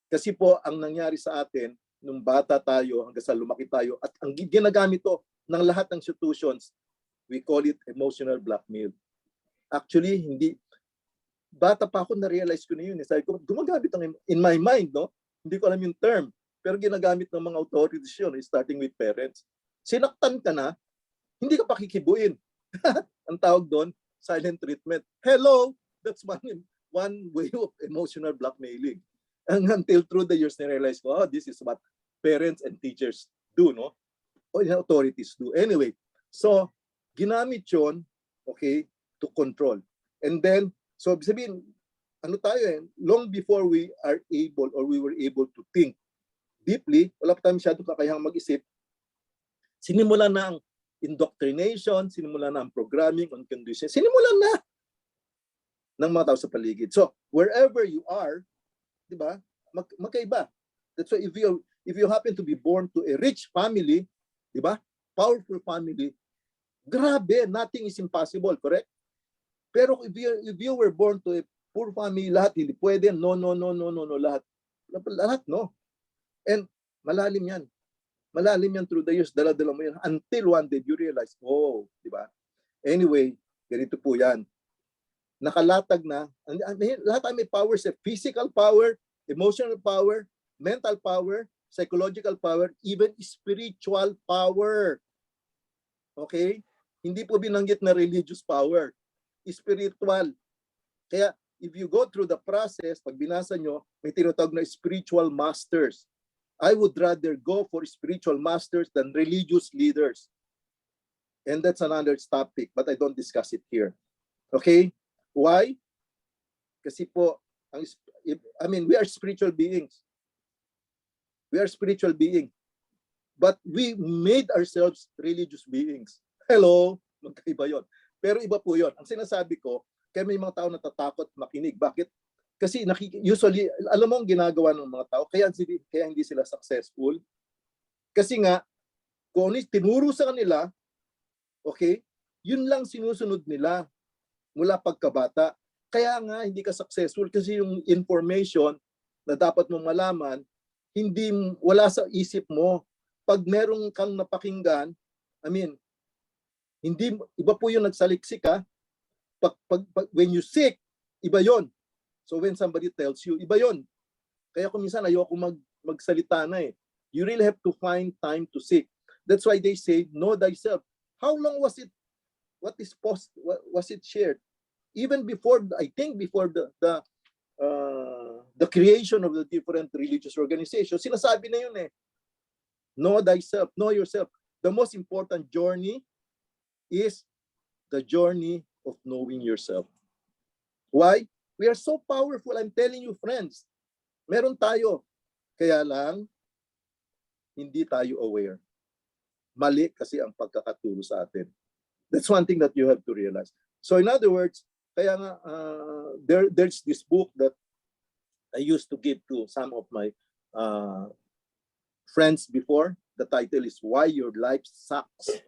Kasi po, ang nangyari sa atin, nung bata tayo, hanggang sa lumaki tayo, at ang ginagamit to ng lahat ng institutions, we call it emotional blackmail. Actually, hindi. Bata pa ako, na-realize ko na yun. Sabi ko, gumagamit in my mind, no? Hindi ko alam yung term. Pero ginagamit ng mga authorities yun, starting with parents. Sinaktan ka na, hindi ka pakikibuin. Ang tawag doon, silent treatment. Hello! That's one way of emotional blackmailing. And until through the years, na-realize ko, this is what parents and teachers do, no? O authorities do. Anyway, so, ginamit yun, okay, to control. And then, so sabihin, long before we are able or we were able to think deeply, wala pa tayo masyadong kakayahang mag-isip, sinimulan na ang indoctrination, sinimulan na ang programming on condition, sinimulan na ng mga tao sa paligid. So, wherever you are, di ba, magkaiba. That's why if you happen to be born to a rich family, di ba, powerful family, grabe, nothing is impossible, correct? Pero if you were born to a poor family, lahat hindi pwede, no, lahat no. And malalim yan. Malalim yan through the years, dala-dala mo yan until one day you realize, di ba? Anyway, ganito po yan. Nakalatag na, lahat ay may powers, physical power, emotional power, mental power, psychological power, even spiritual power. Okay? Hindi po binanggit na religious power. Spiritual. Kaya, if you go through the process, pag binasa nyo, may tinatawag na spiritual masters. I would rather go for spiritual masters than religious leaders. And that's another topic, but I don't discuss it here. Okay? Why? Kasi po, we are spiritual beings. We are spiritual beings. But we made ourselves religious beings. Hello? Magkaiba yun. Pero iba po yun. Ang sinasabi ko, kaya may mga tao natatakot makinig. Bakit? Kasi usually, alam mo ang ginagawa ng mga tao, kaya hindi sila successful. Kasi nga, kung ano tinuro sa kanila, okay, yun lang sinusunod nila mula pagkabata. Kaya nga, hindi ka successful kasi yung information na dapat mong malaman, wala sa isip mo. Pag merong kang napakinggan, iba po yung nagsaliksik ha. When you sick, iba yon. So when somebody tells you, iba yon. Kaya kung minsan ayoko magsalita na eh. You really have to find time to seek. That's why they say, know thyself. How long was it? What was it shared? Even before, I think before the creation of the different religious organizations, sinasabi na yun eh. Know thyself, know yourself. The most important journey is the journey of knowing yourself. Why? We are so powerful. I'm telling you, friends. Meron tayo. Kaya lang, hindi tayo aware. Mali kasi ang pagkakaturo sa atin. That's one thing that you have to realize. So in other words, kaya nga, there's this book that I used to give to some of my friends before. The title is Why Your Life Sucks.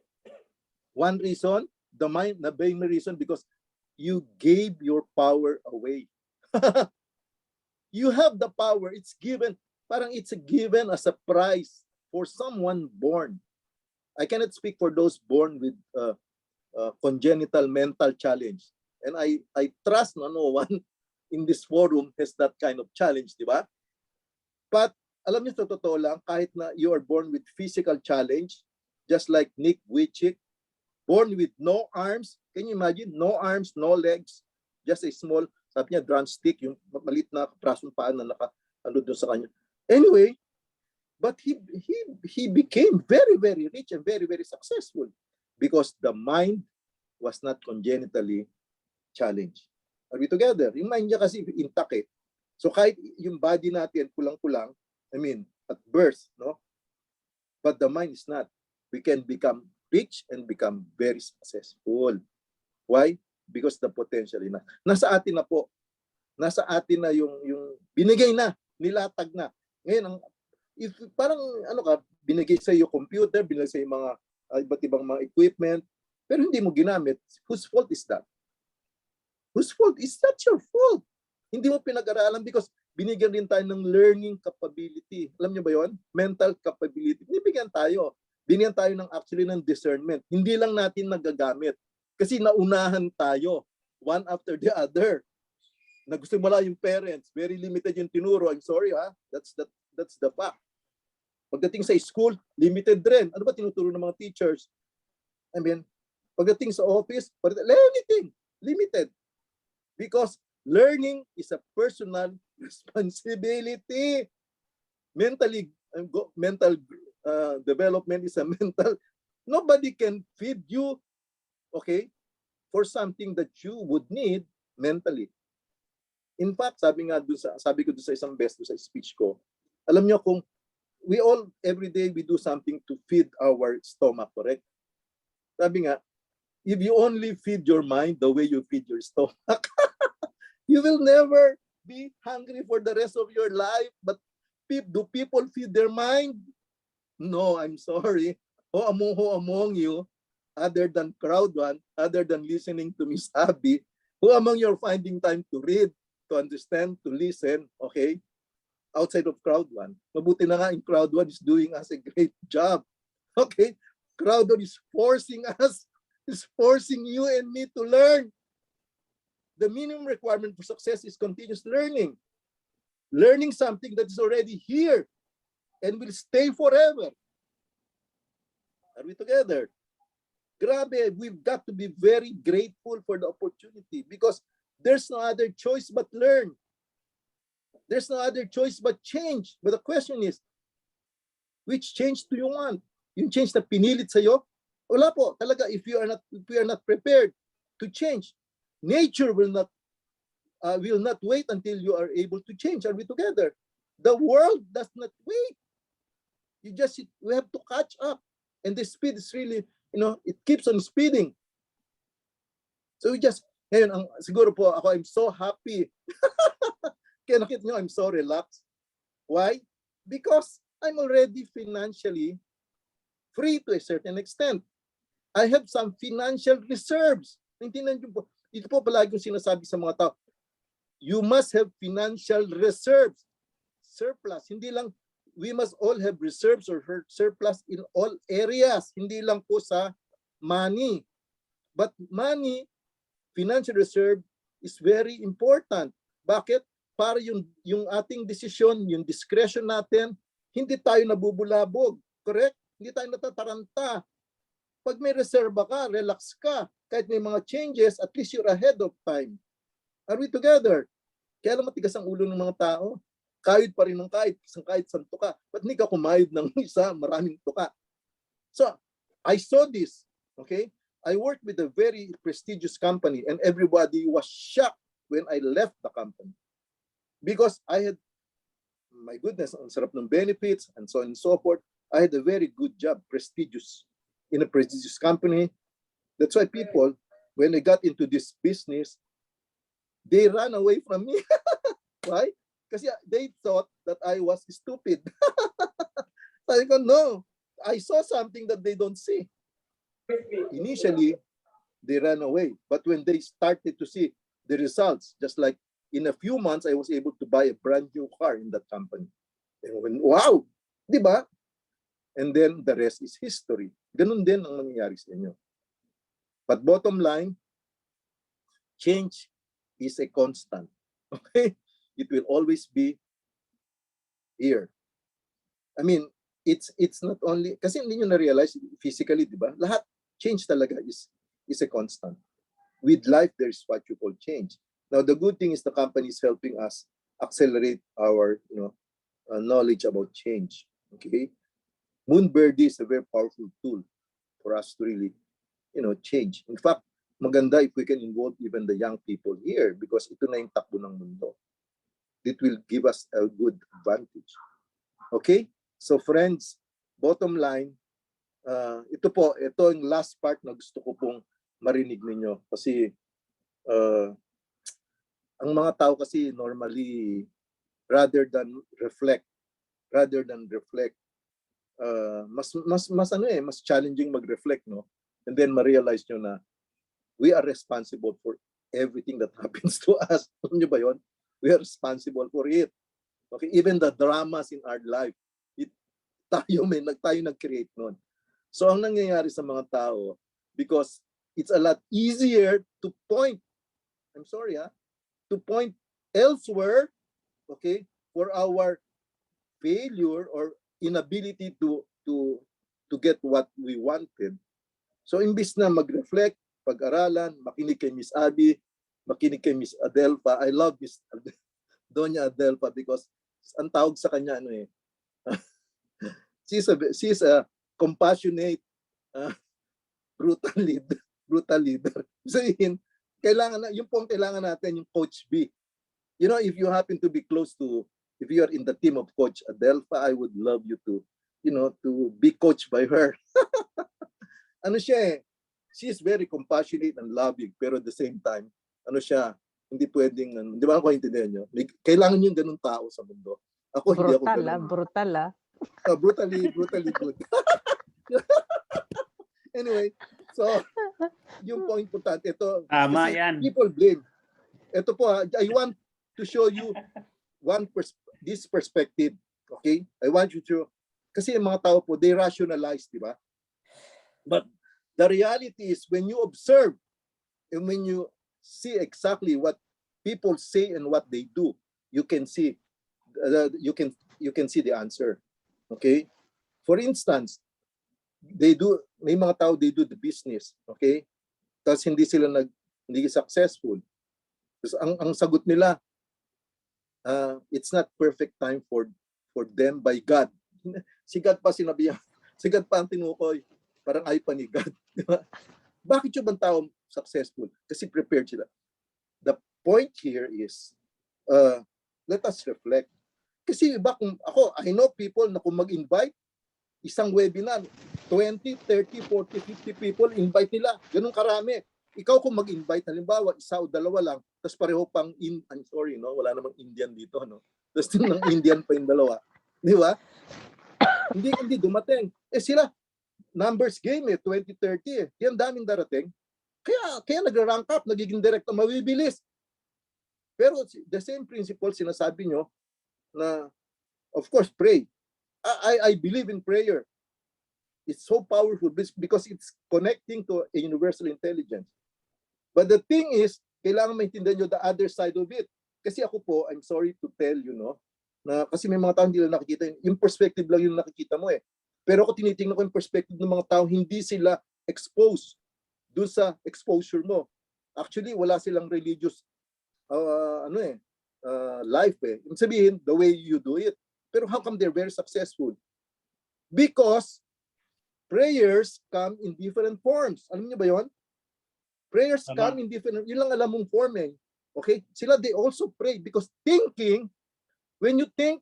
One reason, the main reason, because you gave your power away. You have the power. It's given. Parang it's given as a prize for someone born. I cannot speak for those born with congenital mental challenge. And I trust no one in this forum has that kind of challenge, di ba? But alam niyo, totoo lang, kahit na you are born with physical challenge, just like Nick Vujicic, born with no arms. Can you imagine? No arms, no legs, just a small, sabi niya, drumstick, yung maliit na prasong paan na naka-ano doon sa kanya. Anyway, but he became very, very rich and very, very successful because the mind was not congenitally challenged. Are we together? Yung mind niya kasi intact eh. So kahit yung body natin kulang-kulang, at birth, no? But the mind is not. We can become rich and become very successful. Why? Because the potential na. Nasa atin na po. Nasa atin na yung binigay na, nilatag na. Ngayon, if parang binigay sa iyo computer, binigay sa iyo mga iba't ibang mga equipment, pero hindi mo ginamit, whose fault is that? Whose fault? It's not your fault. Hindi mo pinag-aralan because binigyan rin tayo ng learning capability. Alam niyo ba yon? Mental capability. Binibigyan tayo. Binigyan tayo ng discernment. Hindi lang natin nagagamit. Kasi naunahan tayo. One after the other. Gusto mo lang yung parents. Very limited yung tinuro. I'm sorry ha. That's the fact. Pagdating sa school, limited rin. Ano ba tinuturo ng mga teachers? Pagdating sa office, anything. Limited. Because learning is a personal responsibility. Mental development is a mental. Nobody can feed you, okay, for something that you would need mentally. In fact, sabi ko doon sa isang best sa speech ko, alam niyo kung we all every day we do something to feed our stomach, correct? Sabi nga, if you only feed your mind the way you feed your stomach, you will never be hungry for the rest of your life. But do people feed their mind? No, I'm sorry. Who among you, other than crowd one, other than listening to Miss Abby, who among you are finding time to read, to understand, to listen, okay? Outside of crowd one. Mabuti na nga in crowd one is doing us a great job. Okay? Crowd one is forcing us, is forcing you and me to learn. The minimum requirement for success is continuous learning. Learning something that is already here and will stay forever. Are we together? Grabe, we've got to be very grateful for the opportunity because there's no other choice but learn. There's no other choice but change. But the question is, which change do you want? Yung change na pinilit sa'yo? Wala po. Talaga, if we are not prepared to change, Nature will not wait until you are able to change. Are we together? The world does not wait. We have to catch up. And the speed is really, it keeps on speeding. So ngayon, siguro po ako, I'm so happy. Kaya nakita nyo, I'm so relaxed. Why? Because I'm already financially free to a certain extent. I have some financial reserves. Tingnan nyo po. Ito po palagi yung sinasabi sa mga tao. You must have financial reserves. Surplus. Hindi lang, we must all have reserves or surplus in all areas. Hindi lang po sa money. But money, financial reserve is very important. Bakit? Para yung ating desisyon, yung discretion natin, hindi tayo nabubulabog. Correct? Hindi tayo natataranta. Pag may reserva ka, relax ka. Kahit may mga changes, at least you're ahead of time. Are we together? Kaya lang matigas ang ulo ng mga tao. Kahit pa rin ng kahit isang tuka. Ba't hindi ka kumayod ng isa, maraming tuka? So, I saw this. Okay? I worked with a very prestigious company and everybody was shocked when I left the company. Because I had, my goodness, ang sarap ng benefits and so on and so forth. I had a very good job, in a prestigious company. That's why people, when they got into this business, they ran away from me. Why? Kasi they thought that I was stupid. I go, no, I saw something that they don't see. Initially, they ran away. But when they started to see the results, just like in a few months, I was able to buy a brand new car in that company. And when, wow, di ba? And then the rest is history. Ganun din ang nangyayari sa inyo. But bottom line, change is a constant. Okay? It will always be here. I mean, it's not only, kasi hindi nyo na-realize physically, di ba? Lahat, change talaga is a constant. With life, there's what you call change. Now, the good thing is the company is helping us accelerate our knowledge about change. Okay? Moonbirdie is a very powerful tool for us to really, change. In fact, maganda if we can involve even the young people here because ito na yung takbo ng mundo. It will give us a good advantage. Okay? So friends, bottom line, ito yung last part na gusto ko pong marinig ninyo kasi ang mga tao kasi normally rather than reflect mas challenging mag-reflect, no? And then ma-realize nyo na we are responsible for everything that happens to us. Alam nyo ba yun? We are responsible for it. Okay, even the dramas in our life, tayo nag-create nun. So ang nangyayari sa mga tao, because it's a lot easier to point, to point elsewhere, okay, for our failure or inability to get what we wanted. So imbis na mag-reflect, pag-aralan, makinig kay Miss Abby, makinig kay Miss Adelpa. I love Miss Doña Adelpa because ang tawag sa kanya she's a compassionate, brutal leader. Sabihin, yung pong kailangan natin yung Coach B. If you happen to be if you are in the team of Coach Adelpa, I would love you to be coached by her. She is very compassionate and loving, pero at the same time, hindi pwedeng, di ba ako intindihan nyo? Kailangan yung ganun tao sa mundo. Ako hindi ako ganun. Brutal. Brutally good. Anyway, so, yung po importante, ito, people blame. Ito po, I want to show you this perspective, okay? I want you to, kasi yung mga tao po, they rationalize, di ba? But the reality is when you observe and when you see exactly what people say and what they do, you can see the answer. Okay? For instance, may mga tao, they do the business, okay? Tapos hindi successful. Tapos ang sagot nila, it's not perfect time for them by God. Si God pa sinabihan, si God pa ang tinukoy. Parang ay pa ni God. Di ba? Bakit yung bang tao successful? Kasi prepared sila. point here is, let us reflect. Kasi iba kung ako, I know people na kung mag-invite, isang webinar, 20, 30, 40, 50 people, invite nila. Ganun karami. Ikaw kung mag-invite, halimbawa, isa o dalawa lang, tapos pareho pang, I'm sorry, no? Wala namang Indian dito, no? Tapos ng Indian pa yung dalawa. Di ba? Hindi dumating. Sila, numbers game 20, 30 Yan daming darating. Kaya nagra-rank up, nagiging direct, mabibilis. Pero the same principle, sinasabi nyo, na, of course, pray. I believe in prayer. It's so powerful because it's connecting to a universal intelligence. But the thing is, kailangan maintindihan nyo the other side of it. Kasi ako po, I'm sorry to tell you, no, na kasi may mga tao hindi lang nakikita, yung perspective lang yung nakikita mo eh. Pero ako tinitingnan ko yung perspective ng mga tao, hindi sila exposed doon sa exposure mo. Actually, wala silang religious life eh. Ibig sabihin, the way you do it. Pero how come they're very successful? Because prayers come in different forms. Alam niyo ba yon? Prayers come in different, yun lang alam mong form eh. Okay? Sila, they also pray because thinking, when you think,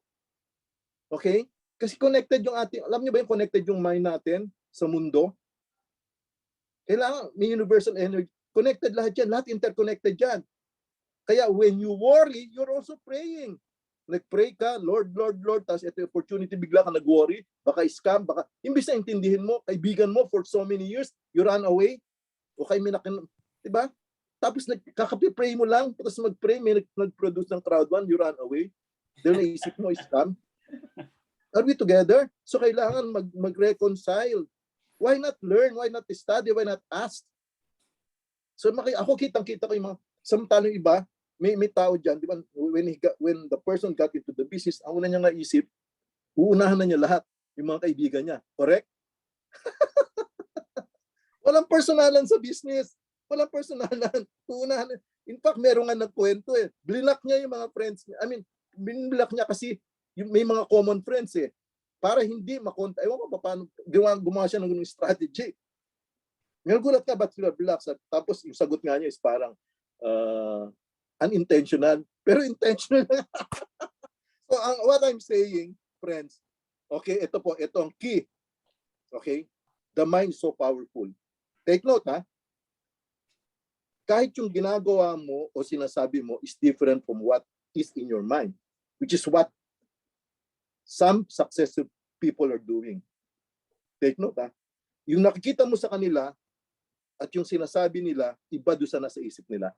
okay, kasi connected yung ating, alam niyo ba yung connected yung mind natin sa mundo? Kailangan, may universal energy. Connected lahat yan, lahat interconnected yan. Kaya when you worry, you're also praying. Nag-pray ka, Lord, Lord, Lord, tapos ito opportunity, bigla ka nag-worry, baka scam, baka, imbis na intindihin mo, kaibigan mo for so many years, you run away, o kay minakin, diba? Tapos kakapi-pray mo lang, tapos mag-pray, may nag-produce ng crowd one, you run away. Then naisip mo, scam. Are we together? So kailangan mag-reconcile. Why not learn? Why not study? Why not ask? So ako kitang-kita ko yung mga, samantalang iba, may tao dyan, di ba, when the person got into the business, ang una niya naisip, uunahan na niya lahat, yung mga kaibigan niya. Correct? Walang personalan sa business. Walang personalan. Uunahan. In fact, meron nga nagkwento eh. Blinak niya yung mga friends niya. I mean, binlock niya kasi may mga common friends eh. Para hindi makonta. Ewan ko pa paano gumawa siya ng ganung strategy. Ngayon gulat ka, ba't sila block? Tapos yung sagot nga niya is parang unintentional. Pero intentional. So what I'm saying, friends, okay, ito ang key. Okay? The mind is so powerful. Take note, ha? Kahit yung ginagawa mo o sinasabi mo is different from what is in your mind, which is what some successful people are doing. Take note, ha? Yung nakikita mo sa kanila at yung sinasabi nila, iba doon sa nasa isip nila.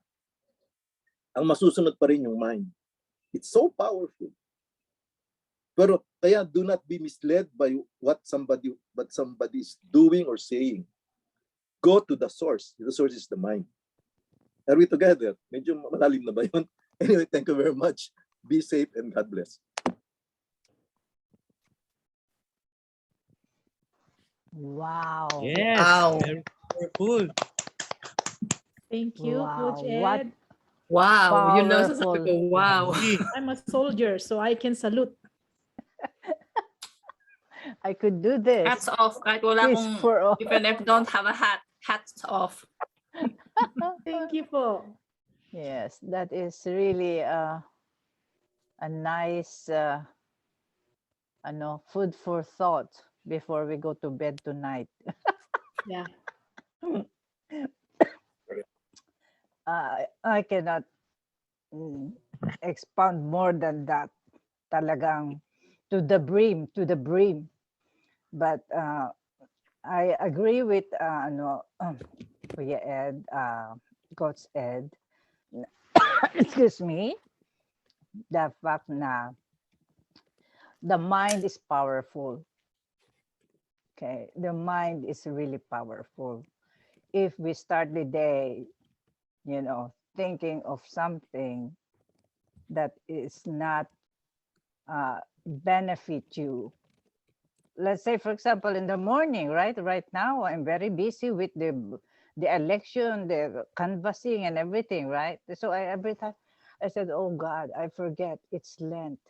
Ang masusunod pa rin yung mind. It's so powerful. Pero kaya do not be misled by what somebody is doing or saying. Go to the source. The source is the mind. Are we together? Medyo malalim na ba yun? Anyway, thank you very much. Be safe and God bless. Wow. Yes, Wow. very powerful. Thank you, Wow, Coach what Ed. Wow. You know, powerful. wow. I'm a soldier, so I can salute. I could do this. Hats off. Kahit wala Peace akong, for all. even if don't have a hat, hats off. Thank you po. Yes, that is really a nice food for thought before we go to bed tonight. Yeah. I cannot expound more than that. Talagang to the brim. But I agree with Kuya Ed, Coach Ed. Excuse me. The fact na the mind is powerful. Okay, the mind is really powerful. If we start the day, thinking of something that is not benefit you. Let's say, for example, in the morning, right? Right now, I'm very busy with the election, the canvassing and everything, right? So every time I said, oh God, I forget it's Lent.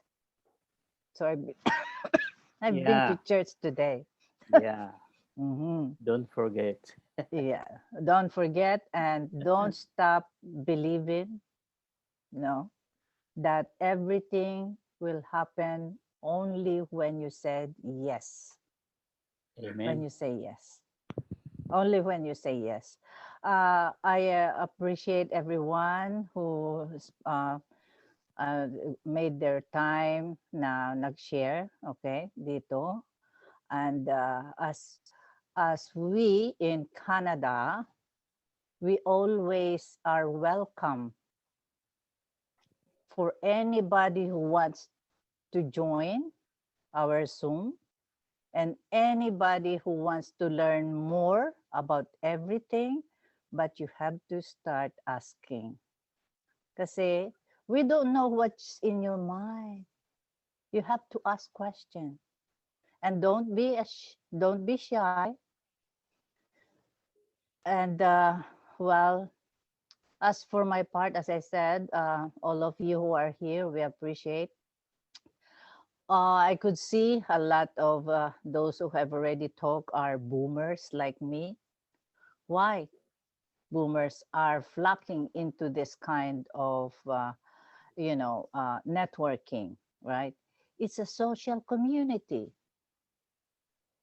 So I've been to church today. Yeah. Mhm. Don't forget. Yeah, don't forget and don't stop believing No, that everything will happen only when you said yes. When Amen. you say yes. Only when you say yes. I appreciate everyone who uh, made their time na nag-share, okay, dito. And as we in Canada, we always are welcome for anybody who wants to join our Zoom and anybody who wants to learn more about everything, but you have to start asking. Kasi we don't know what's in your mind. You have to ask questions. And don't be shy. And well, as for my part, as I said, all of you who are here, we appreciate. I could see a lot of those who have already talked are boomers like me. Why? Boomers are flocking into this kind of, networking, right? It's a social community.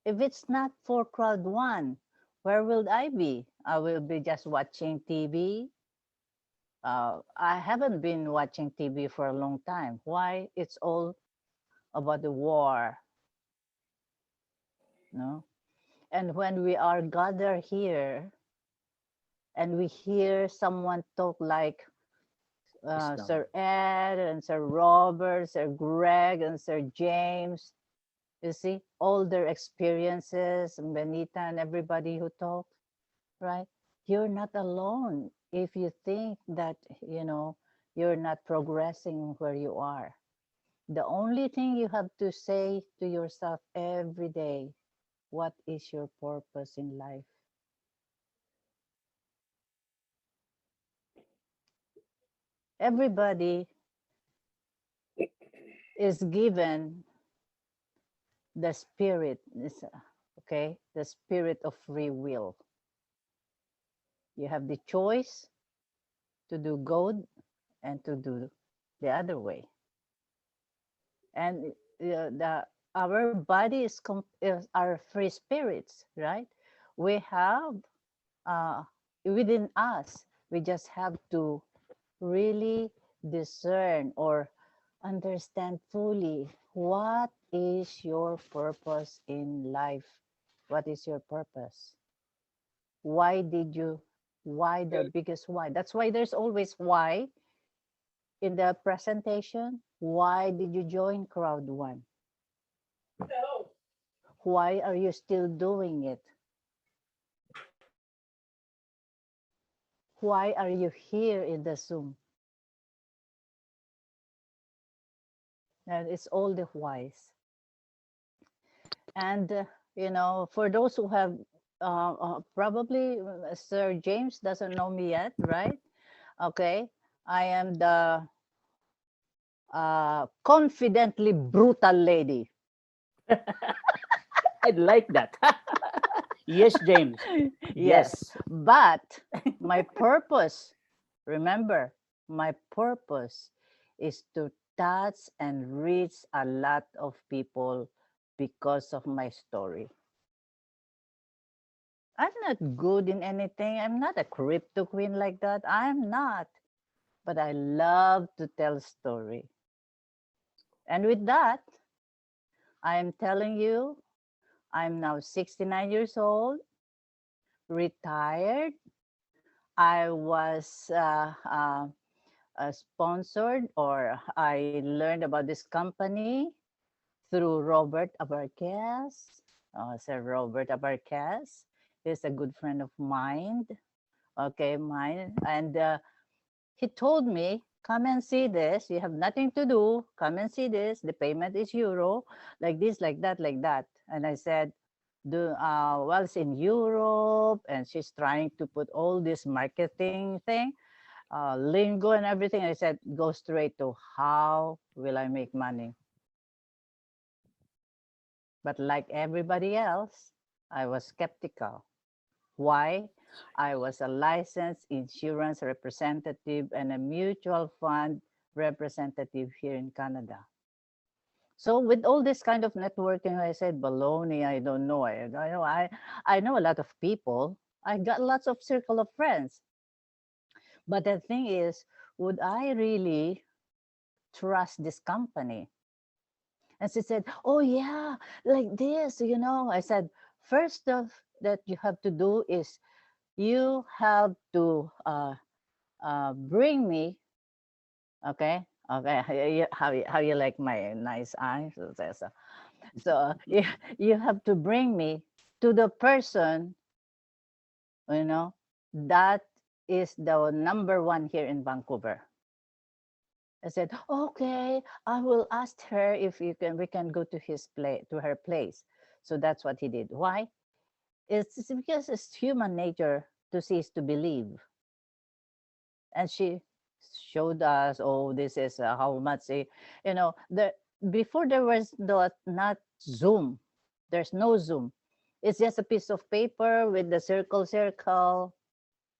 If it's not for crowd one, where will I be? I will be just watching TV. I haven't been watching TV for a long time. Why? It's all about the war, no? And when we are gathered here and we hear someone talk like Sir Ed and Sir Robert, Sir Greg and Sir James, you see, all their experiences, and Benita and everybody who talked, right? You're not alone if you think that, you're not progressing where you are. The only thing you have to say to yourself every day, what is your purpose in life? Everybody is given the spirit, okay, the spirit of free will. You have the choice to do good and to do the other way. And our body is our free spirits, right? We have within us, we just have to really discern or understand fully what is your purpose in life. What is your purpose? Why the biggest why? That's why there's always why in the presentation. Why did you join crowd one? Why are you still doing it? Why are you here in the Zoom? And it's all the whys. And for those who have probably Sir James doesn't know me yet, right? Okay, I am the confidently brutal lady. I'd like that. Yes, James. Yes, but my purpose, remember, my purpose is to touch and reach a lot of people because of my story. I'm not good in anything. I'm not a crypto queen like that. I'm not. But I love to tell story. And with that, I am telling you, I'm now 69 years old, retired. I was sponsored, or I learned about this company through Robert Abarquez. Sir Robert Abarquez is a good friend of mine. Okay, mine. And he told me, come and see this. You have nothing to do. Come and see this. The payment is euro, like this, like that, like that. And I said, well, it's in Europe, and she's trying to put all this marketing thing, lingo and everything. I said, go straight to how will I make money? But like everybody else, I was skeptical. Why? I was a licensed insurance representative and a mutual fund representative here in Canada. So with all this kind of networking, I said, baloney, I don't know. I know a lot of people. I got lots of circle of friends. But the thing is, would I really trust this company? And she said, oh yeah, like this, I said, first of that you have to do is you have to bring me, okay? Okay, how you like my nice eyes? So you have to bring me to the person, that is the number one here in Vancouver. I said, okay, I will ask her if we can go to her place. So that's what he did. Why? It's because it's human nature to cease to believe. And she showed us, oh, this is how much, before there was not Zoom. There's no Zoom. It's just a piece of paper with the circle,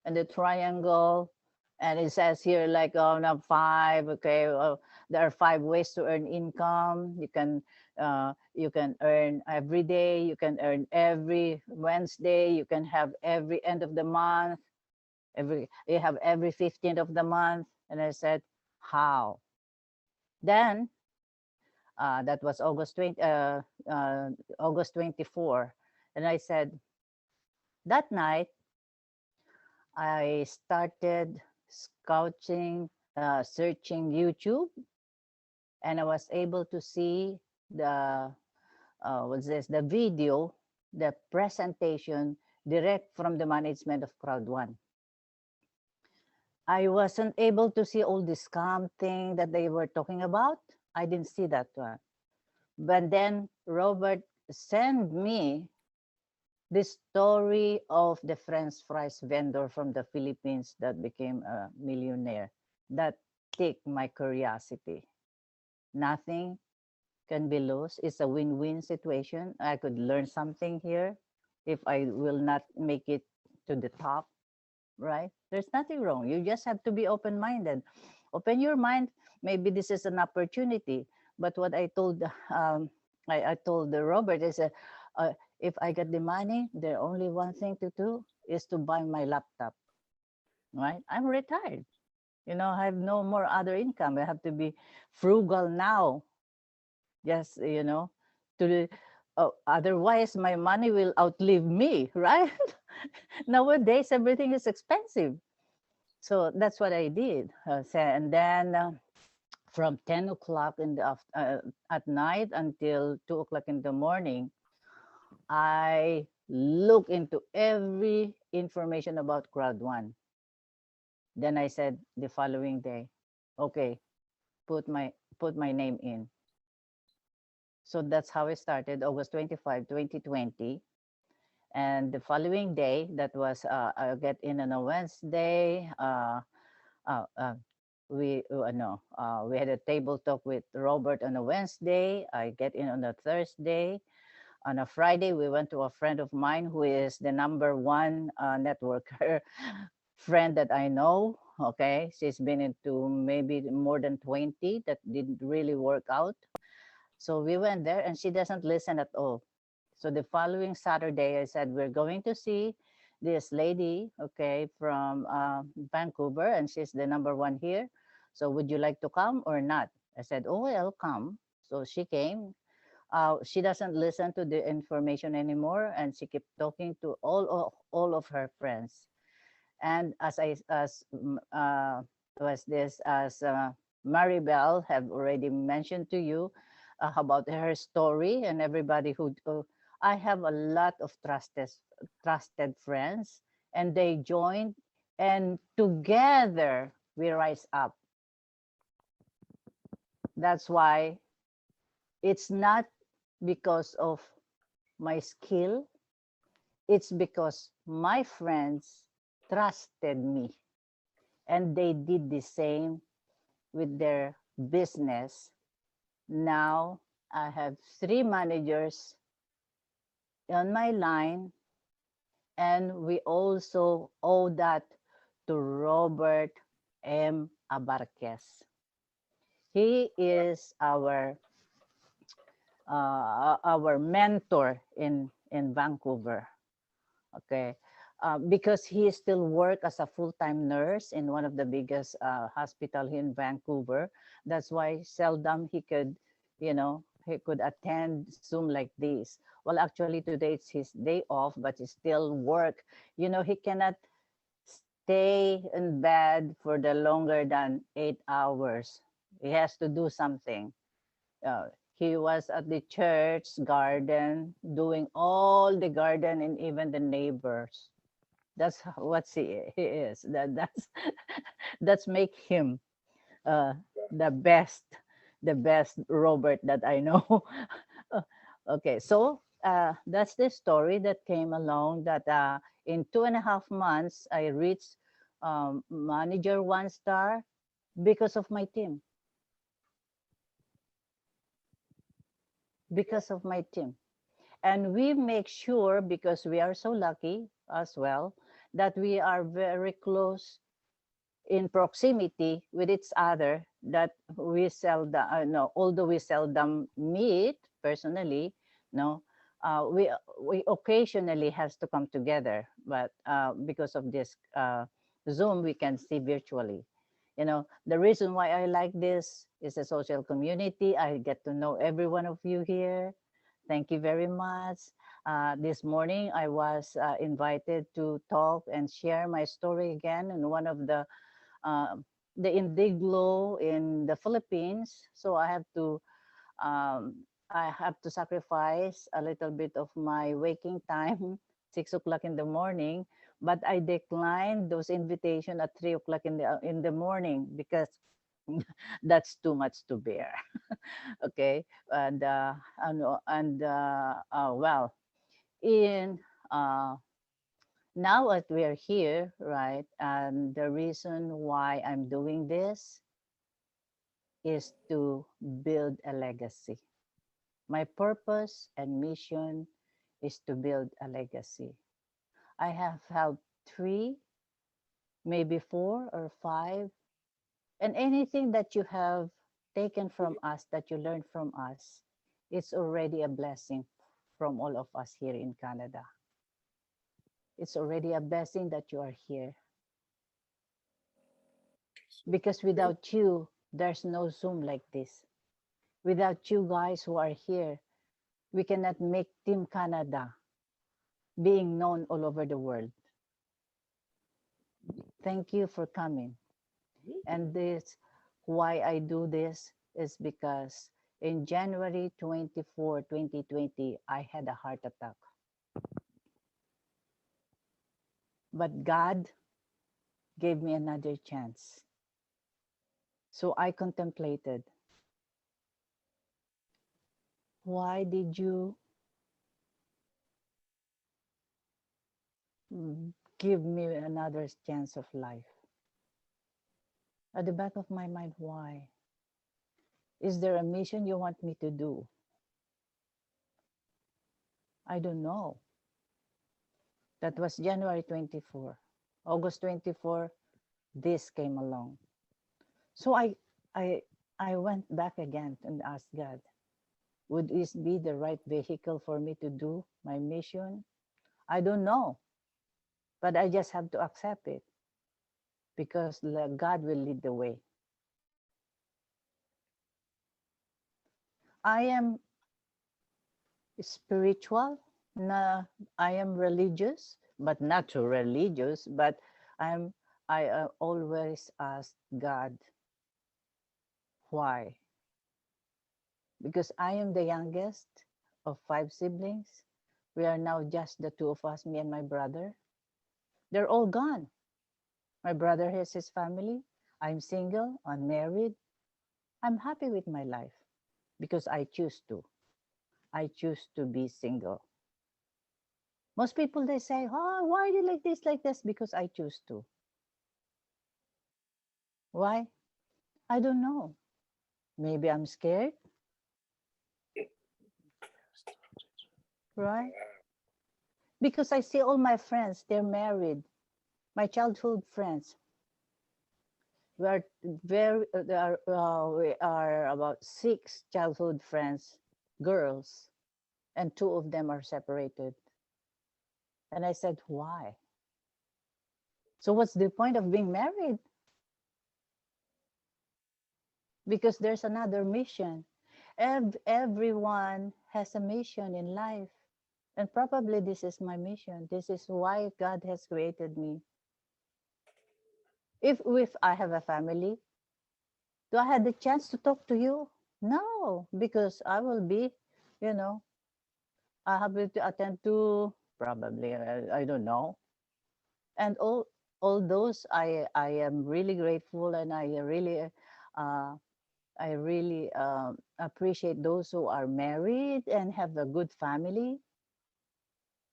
and the triangle. And it says here like now 5, okay, there are 5 ways to earn income. You can earn every day, you can earn every Wednesday, you can have every end of the month, you have every 15th of the month. And I said, how? Then that was August 24. And I said, that night I started searching YouTube, and I was able to see the the video, the presentation direct from the management of Crowd One. I wasn't able to see all the scam thing that they were talking about. I didn't see that one. But then Robert sent me the story of the French fries vendor from the Philippines that became a millionaire. That piqued my curiosity. Nothing can be lost. It's a win-win situation. I could learn something here if I will not make it to the top, right? There's nothing wrong. You just have to be open-minded. Open your mind. Maybe this is an opportunity. But what I told I told Robert is if I get the money, the only one thing to do is to buy my laptop, right? I'm retired. I have no more other income. I have to be frugal now. Just, to otherwise my money will outlive me, right? Nowadays, everything is expensive. So that's what I did. And then from 10 o'clock at night until 2 o'clock in the morning, I look into every information about Crowd One. Then I said the following day, okay, put my name in. So that's how I started, August 25, 2020. And the following day, that was I get in on a Wednesday. We had a table talk with Robert on a Wednesday. I get in on a Thursday. On a Friday, we went to a friend of mine who is the number one networker friend that I know. Okay, she's been into maybe more than 20 that didn't really work out. So we went there and she doesn't listen at all. So the following Saturday, I said, we're going to see this lady, okay, from Vancouver, and she's the number one here. So would you like to come or not? I said, oh, I'll come. So she came. She doesn't listen to the information anymore, and she kept talking to all of her friends. And as Maribel have already mentioned to you about her story, and everybody who I have a lot of trusted friends, and they joined, and together we rise up. That's why it's not because of my skill, it's because my friends trusted me, and they did the same with their business. Now I have 3 managers on my line, And we also owe that to Robert M. Abarquez. He is our mentor in Vancouver. Okay. Because he still work as a full-time nurse in one of the biggest hospital here in Vancouver. That's why seldom he could, he could attend Zoom like this. Well, actually today it's his day off, but he still work. He cannot stay in bed for the longer than 8 hours. He has to do something. He was at the church garden doing all the garden and even the neighbors. That's what he is. That's make him the best Robert that I know. Okay, so that's the story that came along that in 2.5 months I reached manager 1 star because of my team. Because of my team. And we make sure, because we are so lucky as well, that we are very close in proximity with each other, that we seldom, no, although we seldom meet personally, no, we occasionally has to come together, but because of this Zoom, we can see virtually. The reason why I like this is a social community. I get to know every one of you here. Thank you very much. This morning, I was invited to talk and share my story again in one of the Indiglo in the Philippines. So I have to sacrifice a little bit of my waking time, 6 o'clock in the morning. But I declined those invitation at 3 o'clock in the morning because that's too much to bear. Okay, well, in now that we are here, right? And the reason why I'm doing this is to build a legacy. My purpose and mission is to build a legacy. I have helped 3, maybe 4 or 5, and anything that you have taken from us, that you learned from us, it's already a blessing from all of us here in Canada. It's already a blessing that you are here. Because without you, there's no Zoom like this. Without you guys who are here, we cannot make Team Canada being known all over the world. Thank you for coming. And this, why I do this is because in January 24, 2020, I had a heart attack. But God gave me another chance. So I contemplated, why did you give me another chance of life? At the back of my mind, why? Is there a mission you want me to do? I don't know. That was January 24. August 24, this came along. So I went back again and asked God, would this be the right vehicle for me to do my mission? I don't know, but I just have to accept it because God will lead the way. I am spiritual, I am religious, but not too religious, but I always ask God, why? Because I am the youngest of 5 siblings. We are now just the 2 of us, me and my brother. They're all gone. My brother has his family. I'm single, unmarried. I'm happy with my life because I choose to. I choose to be single. Most people, they say, oh, why do you like this? Because I choose to. Why? I don't know. Maybe I'm scared. Right? because I see all my friends, they're married, my childhood friends. We are we are about 6 childhood friends, girls, and 2 of them are separated. And I said, why? So what's the point of being married? Because there's another mission. Everyone has a mission in life. And probably this is my mission. This is why God has created me. If I have a family, do I have the chance to talk to you? No, because I will be, you know, I have to attend to probably, I don't know. And all those, I am really grateful, and uh, I really appreciate those who are married and have a good family,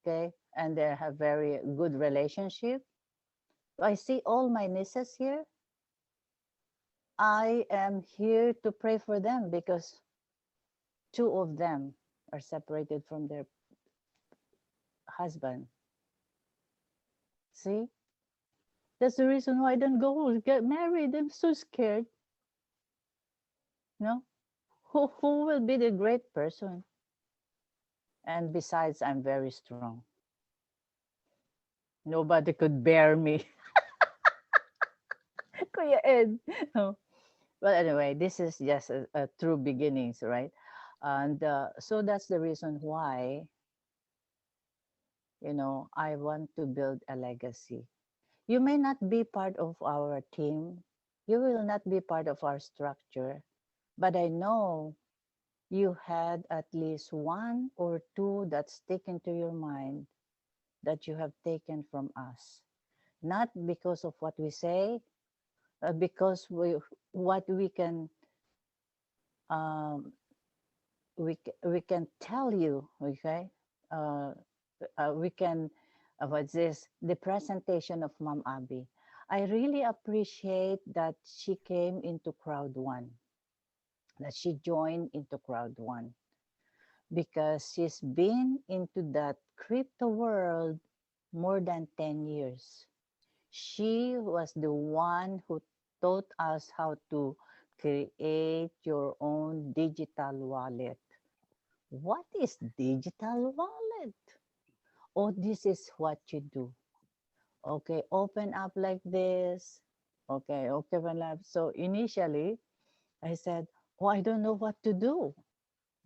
okay, and they have very good relationship. I see all my nieces here. I am here to pray for them because 2 of them are separated from their husband. See, that's the reason why I don't go get married. I'm so scared. No, who will be the great person? And besides, I'm very strong. Nobody could bear me. Kuya Ed. No. Well, anyway, this is just a true beginnings, right? And so that's the reason why, I want to build a legacy. You may not be part of our team. You will not be part of our structure. But I know you had at least 1 or 2 that stick into your mind that you have taken from us. Not because of what we say, because what um, we can tell you, okay? We can, what's this? The presentation of Mom Abby. I really appreciate that she came into Crowd One, that she joined into Crowd One, because she's been into that crypto world more than 10 years. She was the one who taught us how to create your own digital wallet. What is digital wallet? Oh, this is what you do. Okay, open up like this. Okay, open up. So initially, I said, oh, I don't know what to do.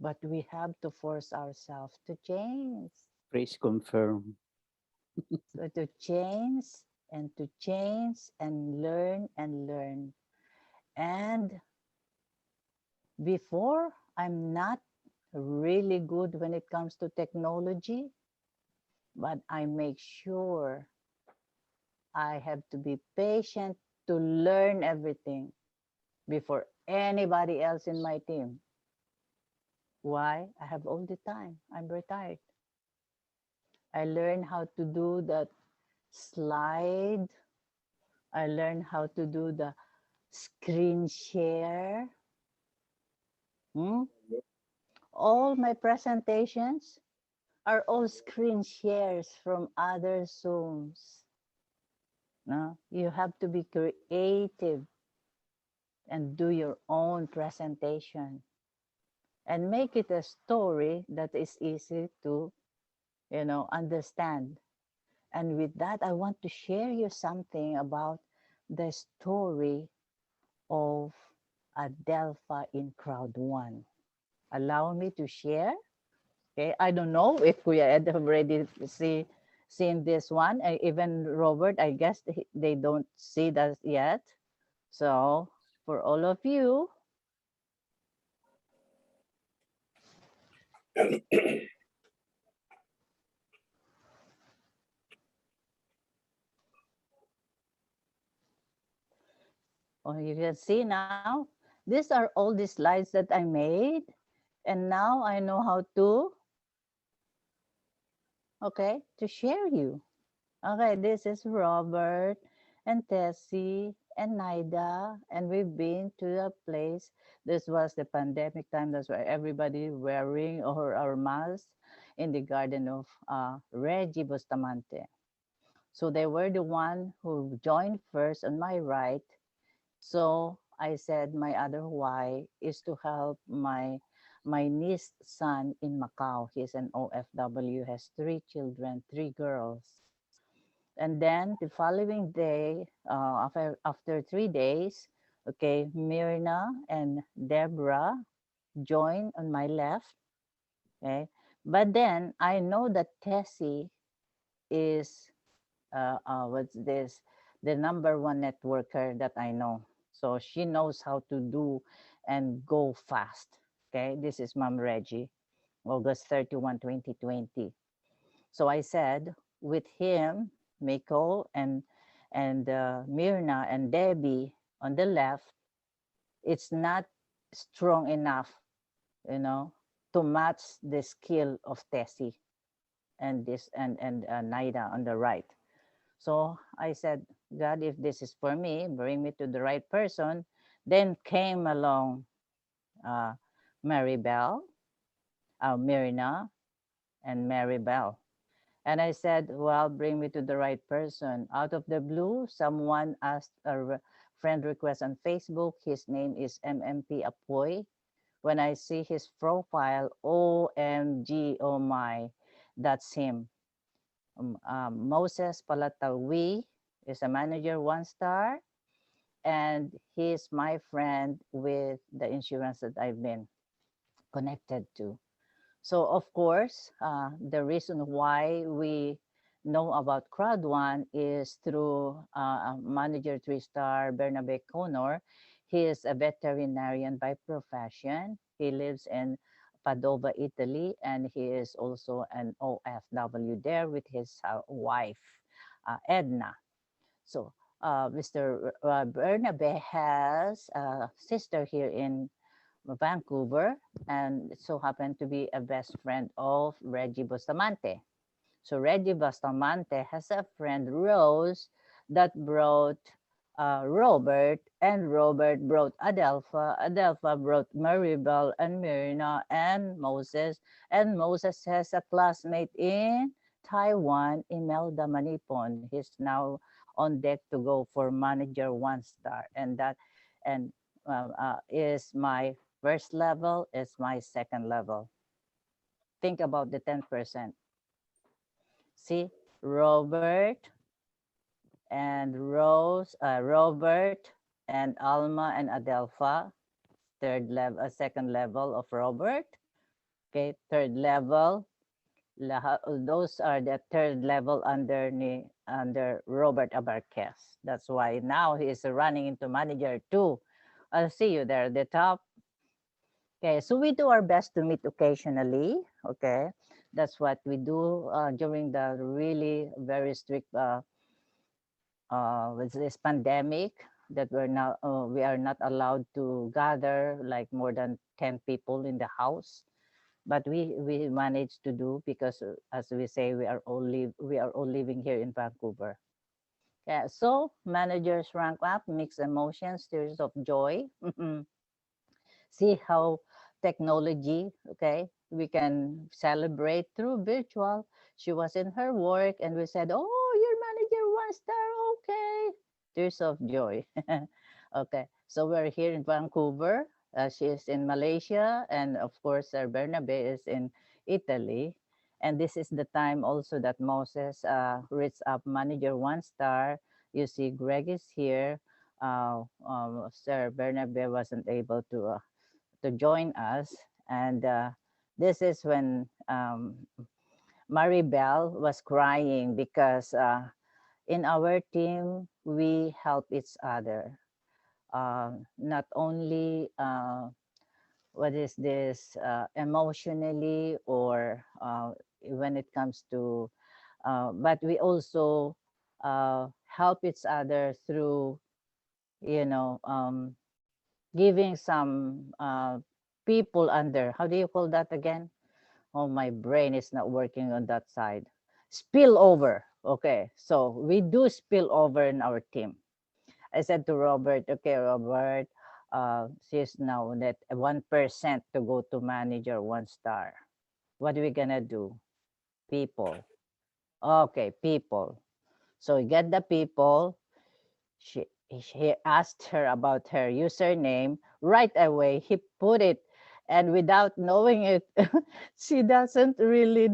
But we have to force ourselves to change. Please confirm. So to change and to change and learn and learn. And before, I'm not really good when it comes to technology, but I make sure I have to be patient to learn everything before anybody else in my team. Why? I have all the time. I'm retired. I learned how to do that slide. I learned how to do the screen share. All my presentations are all screen shares from other Zooms. No, you have to be creative and do your own presentation and make it a story that is easy to, understand. And with that, I want to share you something about the story of Adelpha in Crowd One. Allow me to share. Okay, I don't know if Kuya Ed have already seen this one. Even Robert, I guess they don't see that yet. So for all of you, you can see now, these are all the slides that I made. And now I know how to, to share you. Okay, this is Robert and Tessie and Nida, and we've been to a place. This was the pandemic time. That's why everybody wearing our mask. in the garden of Reggie Bustamante. So they were the one who joined first on my right. So I said my other why is to help my niece son in Macau. He's an OFW, has 3 children, 3 girls. And then the following day, after 3 days, okay, Myrna and Deborah joined on my left. Okay, but then I know that Tessie is what's this, the #1 networker that I know. So she knows how to do and go fast. Okay, this is Mom Reggie, August 31, 2020. So I said with him, Miko and Myrna and Debbie on the left, it's not strong enough, you know, to match the skill of Tessie and this and Naida on the right. So I said, God, if this is for me, bring me to the right person. Then came along Maribel, Myrna, and Maribel. And I said, well, bring me to the right person. Out of the blue, someone asked a friend request on Facebook. His name is MMP Apoy. When I see his profile, OMG, oh my, that's him. Moses Palatawi is a manager, 1 star. And he's my friend with the insurance that I've been connected to. So of course, the reason why we know about Crowd1 is through manager 3-star Bernabe Conor. He is a veterinarian by profession. He lives in Padova, Italy, and he is also an OFW there with his wife, Edna. So Mr. Bernabe has a sister here in Vancouver, and it so happened to be a best friend of Reggie Bustamante. So Reggie Bustamante has a friend, Rose, that brought Robert, and Robert brought Adelpha. Adelpha brought Maribel and Myrna and Moses has a classmate in Taiwan, Imelda Manipon. He's now on deck to go for manager 1-star, and that is my first level, is my second level. Think about the 10%. See, Robert and Rose, Robert and Alma and Adelpha, second level of Robert. Okay, third level. Those are the third level under Robert Abarquez. That's why now he is running into manager 2. I'll see you there at the top. Okay, so we do our best to meet occasionally. Okay, that's what we do during the really very strict with this pandemic, that we are not allowed to gather like more than 10 people in the house. But we managed to do, because as we say, we are all living here in Vancouver. Yeah, so managers rank up, mixed emotions, tears of joy. See how technology, okay, we can celebrate through virtual. She was in her work and we said, oh, your manager 1-star, okay. Tears of joy. Okay, so we're here in Vancouver. She is in Malaysia, and of course, Bernabe is in Italy. And this is the time also that Moses reads up manager 1-star. You see, Greg is here. Sir Bernabe wasn't able to join us, and this is when Maribel was crying, because in our team we help each other. Not only what is this emotionally, or when it comes to but we also help each other through, you know, giving some people under, how do you call that again? Oh, my brain is not working on that side. Spill over. Okay, so we do spill over in our team. I said to Robert, okay, Robert, she's now at 1% to go to manager 1-star. What are we gonna do? People. Okay, people. So we get the people. He asked her about her username. Right away, he put it, and without knowing it, she doesn't really,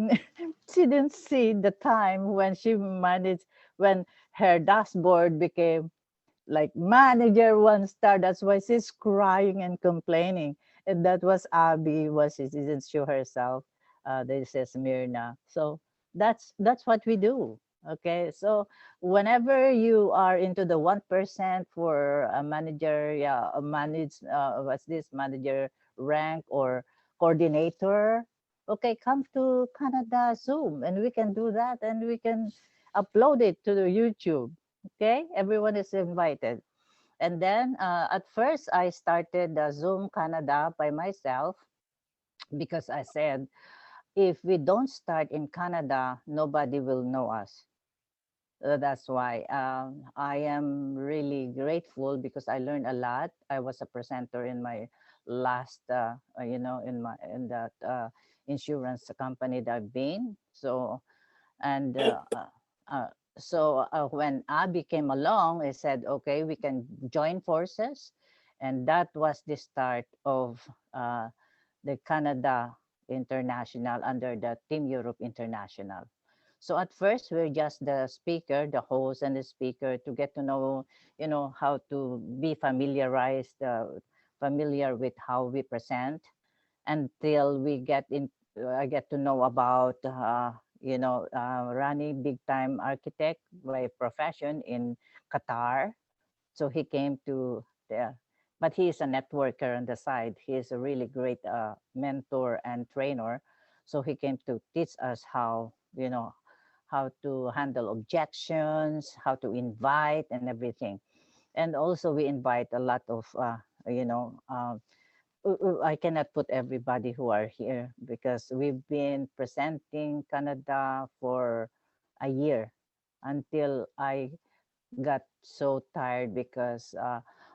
she didn't see the time when she managed, when her dashboard became like manager 1 star. That's why she's crying and complaining. And that was Abby, was she didn't show herself. This is Myrna. So that's what we do. Okay, so whenever you are into the 1% for a manager, yeah, a manage, what's this manager rank or coordinator? Okay, come to Canada Zoom, and we can do that, and we can upload it to the YouTube. Okay, everyone is invited. And then at first I started Zoom Canada by myself because I said, if we don't start in Canada, nobody will know us. That's why I am really grateful because I learned a lot. I was a presenter in my last, in that insurance company that I've been. So, and uh, when Abby came along, I said, okay, we can join forces. And that was the start of the Canada International under the Team Europe International. So at first, we're just the speaker, the host and the speaker to get to know, how to be familiar with how we present until we get in, I get to know about, Rani, big time architect by profession in Qatar. So he came to the, but he is a networker on the side. He is a really great mentor and trainer. So he came to teach us how to handle objections, how to invite and everything. And also we invite a lot of, you know, um, I cannot put everybody who are here because we've been presenting Canada for a year until I got so tired because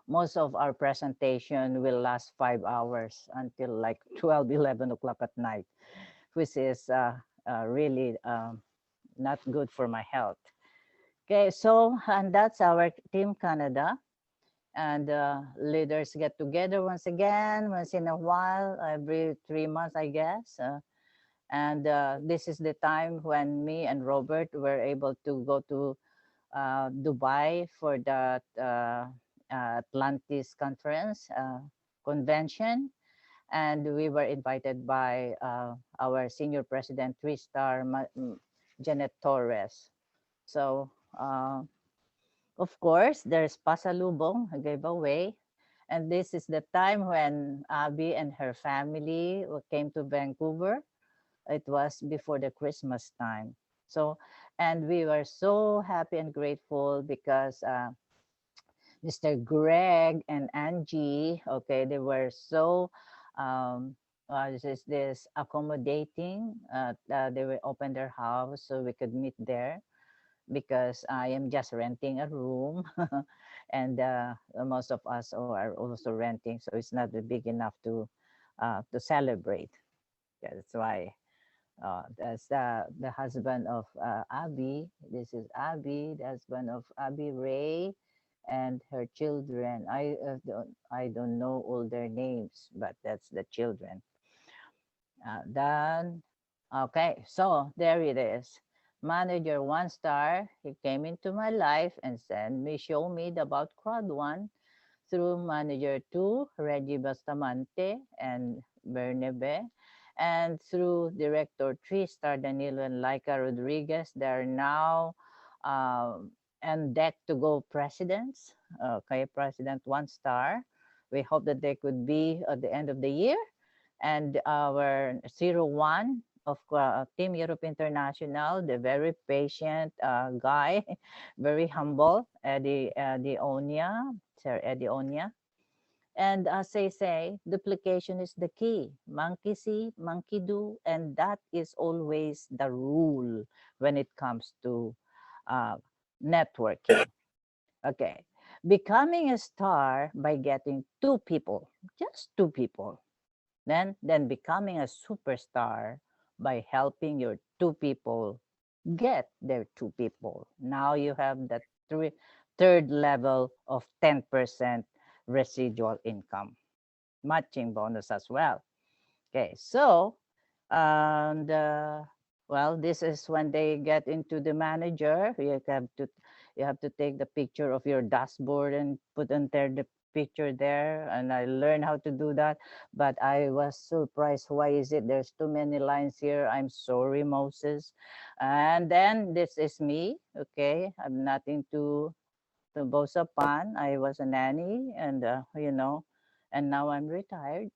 most of our presentation will last 5 hours until like 12, 11 o'clock at night, which is really not good for my health. Okay, so, and that's our Team Canada. And leaders get together once again, once in a while, every 3 months, I guess. And this is the time when me and Robert were able to go to Dubai for the Atlantis conference convention. And we were invited by our senior president, 3-star Janet Torres. So, of course, there's Pasalubong, a giveaway. And this is the time when Abby and her family came to Vancouver. It was before the Christmas time. So, and we were so happy and grateful because Mr. Greg and Angie, okay, they were so this accommodating. They will open their house so we could meet there because I am just renting a room and most of us are also renting, so it's not big enough to celebrate. That's why that's the husband of Abby. This is Abby, the husband of Abby Ray, and her children. I don't know all their names, but that's the children. Then, okay, so there it is. Manager 1-star, he came into my life and show me about Crowd1 through Manager 2, Reggie Bastamante and Bernabe, and through Director 3-star Danilo and Laika Rodriguez. They're now on deck to go presidents, okay, President 1-star. We hope that they could be at the end of the year. And our 01 of Team Europe International, the very patient guy, very humble, Eddie Onia, Sir Eddie Onia. And as they say, duplication is the key. Monkey see, monkey do, and that is always the rule when it comes to networking. Okay, becoming a star by getting 2 people, just 2 people. Then becoming a superstar by helping your two people get their two people. Now you have the third level of 10% residual income, matching bonus as well. Okay, so and well, this is when they get into the manager. You have to take the picture of your dashboard and put in there the picture there. And I learned how to do that, but I was surprised. Why is it there's too many lines here? I'm sorry, Moses. And then this is me. Okay, I'm nothing to boast upon. I was a nanny, and and now I'm retired.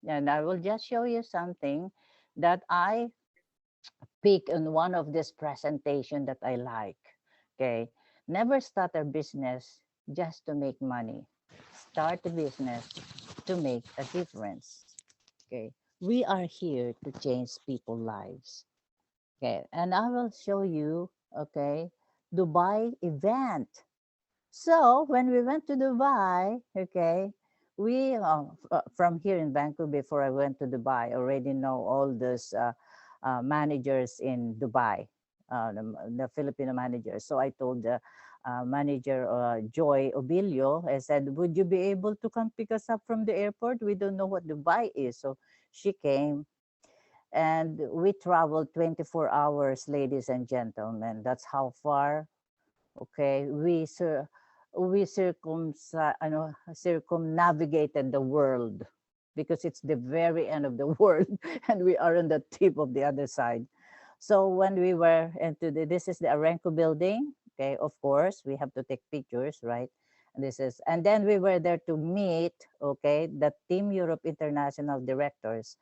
And I will just show you something that I pick in one of this presentation that I like. Okay. Never start a business just to make money. Start a business to make a difference. Okay. We are here to change people's lives. Okay. And I will show you, okay, Dubai event. So when we went to Dubai, okay, we from here in Bangkok before I went to Dubai, already know all those managers in Dubai, the Filipino managers. So I told the manager Joy Obilio, I said, "Would you be able to come pick us up from the airport? We don't know what Dubai is." So she came, and we traveled 24 hours, ladies and gentlemen. That's how far. Okay, we circumnavigated the world because it's the very end of the world and we are on the tip of the other side. So when we were into this is the Arenco building. Okay, of course we have to take pictures, right? And then we were there to meet, okay, the Team Europe International directors.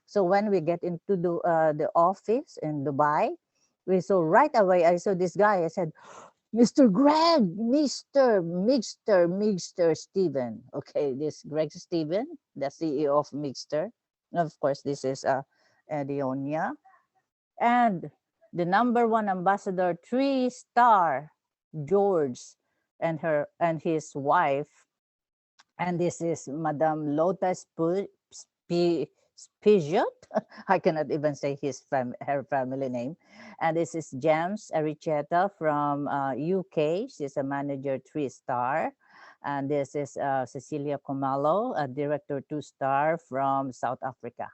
So when we get into the office in Dubai, we saw right away, I saw this guy. I said, "Mr. Greg, Mixter Steven." Okay, this Greg Steven, the CEO of Mixter. Of course, this is Edionia. And the number one ambassador, 3-star, George, and his wife. And this is Madame Lotus Peugeot. I cannot even say her family name. And this is James Aricheta from UK. She's a manager 3-star. And this is Cecilia Comalo, a director 2-star from South Africa.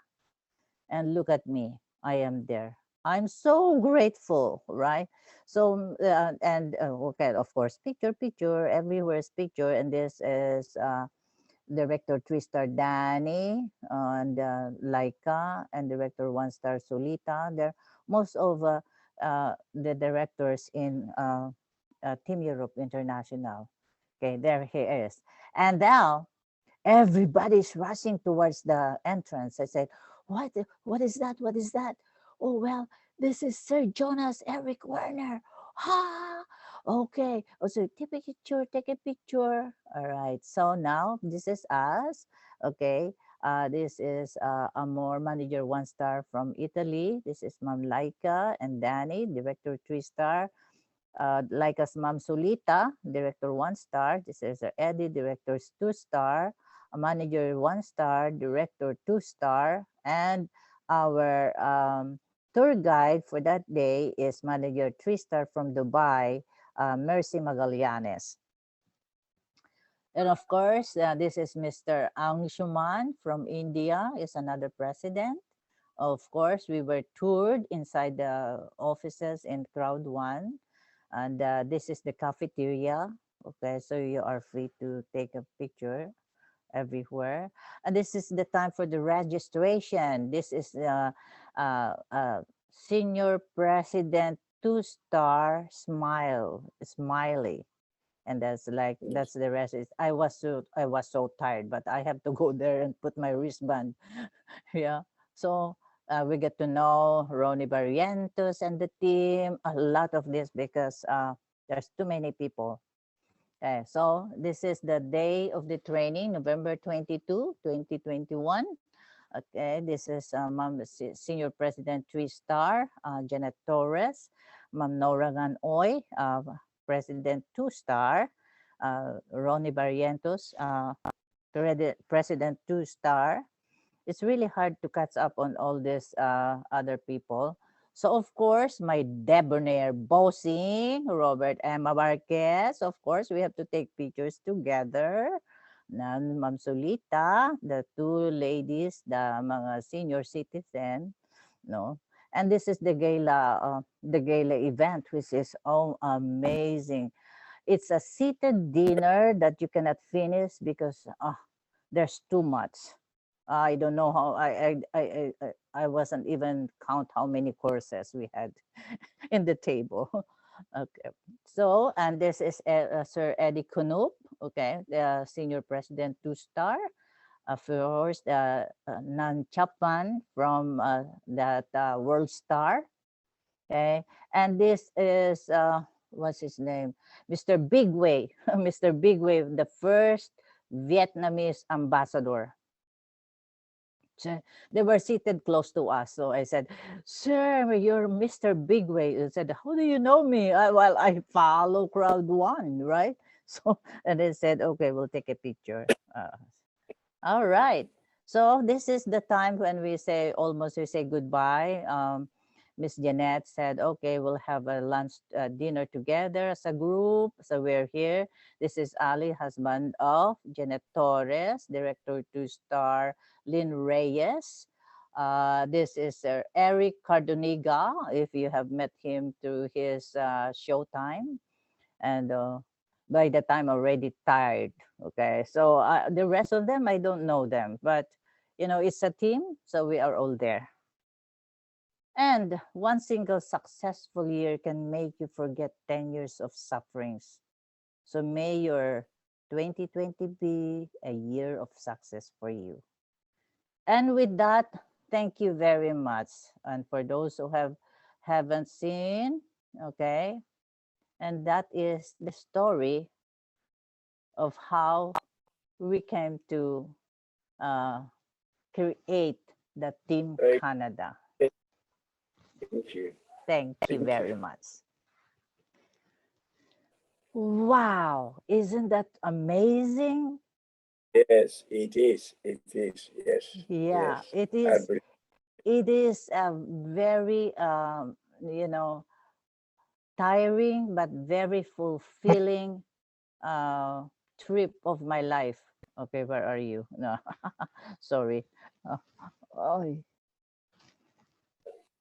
And look at me, I am there. I'm so grateful, right? So, okay, of course, picture, everywhere is picture. And this is Director 3-star Danny and Laika, and Director 1-star Solita. They're most of the directors in Team Europe International. Okay, there he is. And now everybody's rushing towards the entrance. I said, what is that? What is that? Oh, well, this is Sir Jonas Eric Werner. Ha! Okay. Oh, so take a picture, take a picture. All right. So now this is us. Okay. This is Amor Manager 1-star from Italy. This is Ma'am Laika and Danny, Director 3-star. Laika's Ma'am Solita, Director 1-star. This is Eddie, Director 2-star. Manager 1-star, Director 2-star. And our tour guide for that day is Manager 3-star from Dubai, Mercy Magallanes. And of course, this is Mr. Anshuman from India, is another president. Of course, we were toured inside the offices in Crowd One. And this is the cafeteria. Okay, so you are free to take a picture everywhere. And this is the time for the registration. This is Senior President 2-star Smiley. And that's the rest. I was so tired, but I have to go there and put my wristband. Yeah. So we get to know Ronnie Barrientos and the team, a lot of this because there's too many people. Okay, so this is the day of the training, November 22, 2021. Okay, this is Senior President 3-star, Janet Torres, Ma'am Noragan Oy, President 2-star, Ronnie Barrientos, President 2-star, it's really hard to catch up on all these other people. So of course, my debonair bossing, Robert Emma Marquez, of course, we have to take pictures together. Nan Ma'am Solita, the two ladies, the mga senior citizen, no. And this is the gala event, which is amazing. It's a seated dinner that you cannot finish because there's too much. I don't know how I wasn't even count how many courses we had in the table. Okay. So, and this is Sir Eddie Kunup, okay, the senior president, 2-star. Of course, Nan Chapman from that World Star. Okay. And this is, what's his name? Mr. Bigway, Mr. Bigway, the first Vietnamese ambassador. So they were seated close to us. So I said, "Sir, you're Mr. Bigway." He said, "How do you know me?" Well, I follow Crowd One, right? So, and they said, "Okay, we'll take a picture." All right. So this is the time when we say goodbye. Miss Jeanette said, "Okay, we'll have a lunch, dinner together as a group." So we're here. This is Ali, husband of Jeanette Torres, director, 2-star, Lynn Reyes. This is Eric Cardoniga, if you have met him through his Showtime. And by the time already tired. Okay, so the rest of them, I don't know them, but it's a team, so we are all there. And one single successful year can make you forget 10 years of sufferings. So may your 2020 be a year of success for you. And with that, thank you very much. And for those who haven't seen, okay, and that is the story of how we came to create the Team Canada. Thank you. Thank you Thank very you. much. Wow, isn't that amazing? Yes, it is. It is. Yes. Yeah, Yes. it I is. believe. It is a very tiring but very fulfilling trip of my life. Okay, where are you? No, sorry. Oh,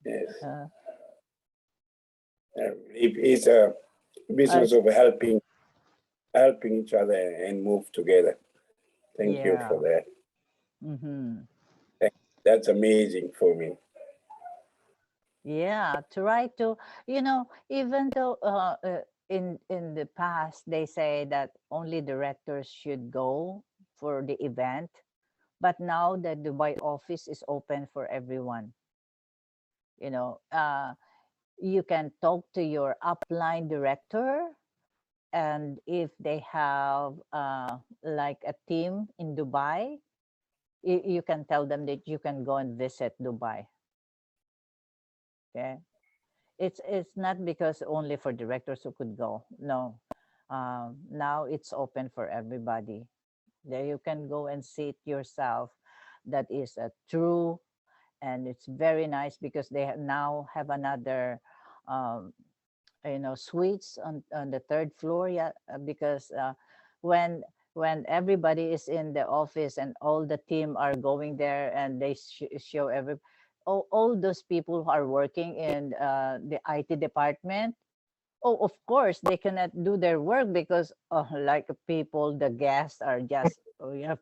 Yes. uh, It's a business of helping each other and move together. Thank you for yeah. that. Mm-hmm. That's amazing for me. Yeah, try to, even though in the past they say that only directors should go for the event, but now the Dubai office is open for everyone. You know, you can talk to your upline director, and if they have like a team in Dubai, you can tell them that you can go and visit Dubai. Okay. It's not because only for directors who could go. No, now it's open for everybody. There you can go and see it yourself. That is a true, and it's very nice because they now have another, um, suites on the third floor. Yeah, because when when everybody is in the office and all the team are going there and they show all those people who are working in the IT department. Oh, of course, they cannot do their work because, like people, the guests are just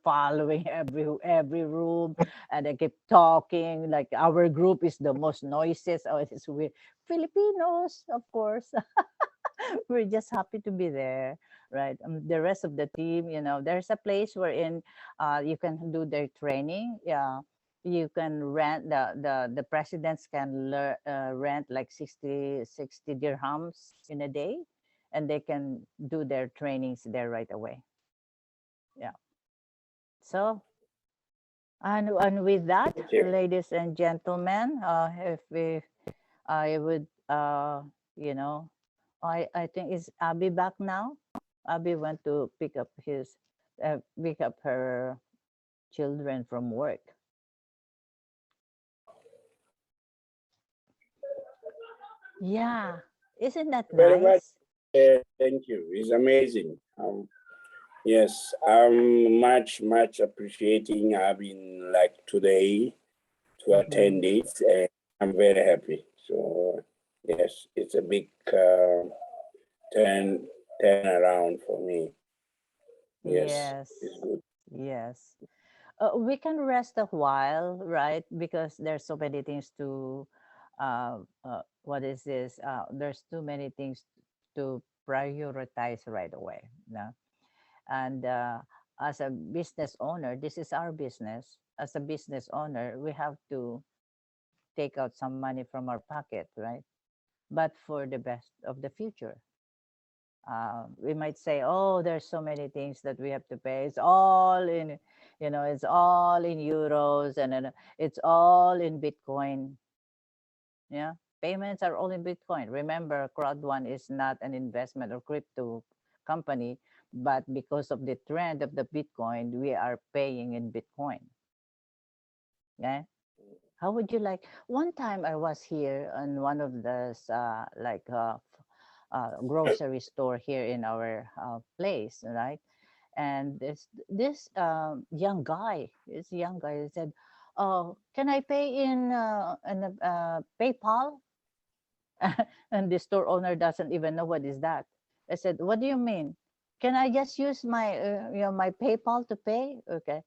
following every room, and they keep talking. Like our group is the most noisiest. Oh, it's we Filipinos, of course. We're just happy to be there, right? The rest of the team, there's a place wherein you can do their training. Yeah, you can rent the presidents can rent like 60 dirhams in a day, and they can do their trainings there right away. Yeah. So, and with that, Thank you. ladies and gentlemen, if we I would you know I think is Abby back now. Abby went to pick up her children from work. Yeah, isn't that Very much. nice? Thank you. It's amazing. Yes, I'm much appreciating having like today to attend this, and I'm very happy. So yes, it's a big turn around for me. Yes, Yes, it's good. yes. We can rest a while, right? Because there's so many things to, what is this? There's too many things to prioritize right away. No? And as a business owner, this is our business. As a business owner, we have to take out some money from our pocket, right? But for the best of the future. We might say, oh, there's so many things that we have to pay. It's all in, it's all in euros, and then it's all in Bitcoin. Yeah, payments are all in Bitcoin. Remember, Crowd1 is not an investment or crypto company, but because of the trend of the Bitcoin, we are paying in Bitcoin. Yeah. How would you like? One time I was here on one of the grocery store here in our place, right? And this young guy said, "Oh, can I pay in PayPal?" And the store owner doesn't even know what is that. I said, "What do you mean? Can I just use my my PayPal to pay?" Okay.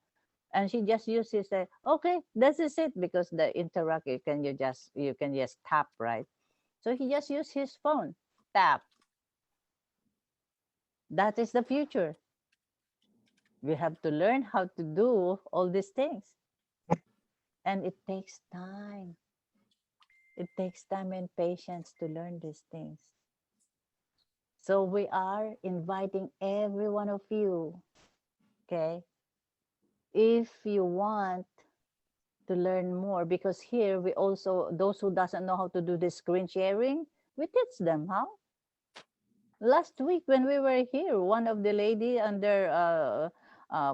And she just uses say, okay, this is it, because the interact you can just tap, right? So he just used his phone, tap. That is the future. We have to learn how to do all these things, and it takes time. It takes time and patience to learn these things. So we are inviting every one of you, okay, if you want to learn more, because here we also, those who doesn't know how to do the screen sharing, we teach them how. Last week when we were here, one of the lady under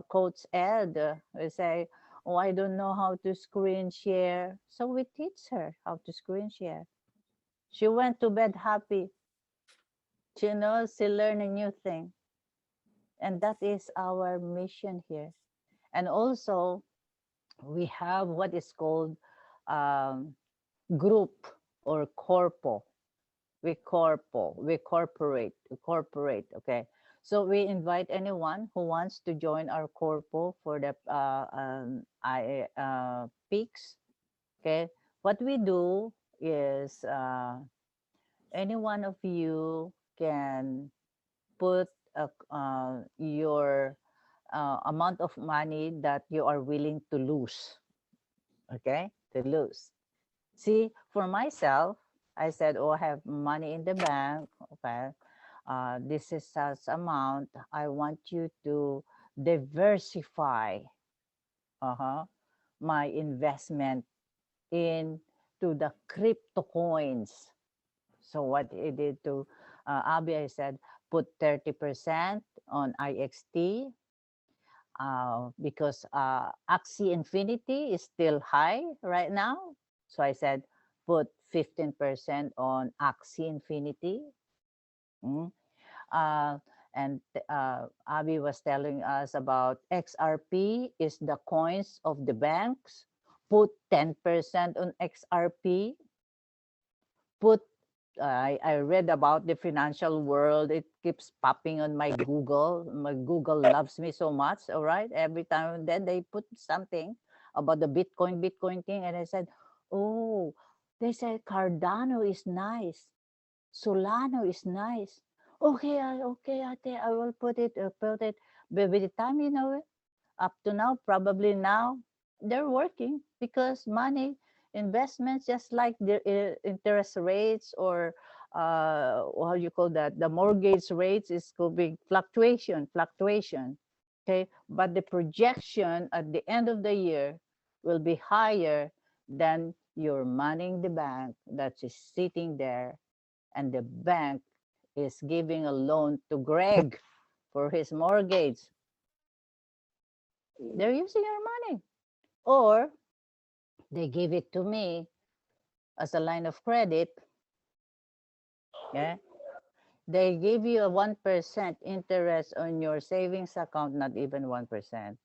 Coach Ed, we say, oh, I don't know how to screen share. So we teach her how to screen share. She went to bed happy. She knows she learned a new thing. And that is our mission here. And also, we have what is called group or corpo. We corporate, okay? So we invite anyone who wants to join our corpo for the peaks, okay? What we do is any one of you can put your amount of money that you are willing to lose, okay? To lose. See, for myself, I said, oh, I have money in the bank, okay? This is such amount. I want you to diversify my investment into the crypto coins. So what I did to Abby, I said, put 30% on IXT because Axie Infinity is still high right now. So I said, put 15% on Axie Infinity. And Abby was telling us about XRP is the coins of the banks. Put 10% on XRP. Put I read about the financial world. It keeps popping on my Google. My Google loves me so much. All right. Every time and then they put something about the Bitcoin thing. And I said, oh, they said Cardano is nice. Solano is nice. Okay, okay, ate, I will put it. But by the time you know it, up to now, probably now, they're working because money investments, just like the interest rates or how you call that, the mortgage rates is could be fluctuation. Okay, but the projection at the end of the year will be higher than your money in the bank that is sitting there, and the bank is giving a loan to Greg for his mortgage. They're using your money, or they give it to me as a line of credit, Yeah. They give you a 1% interest on your savings account, not even 1%.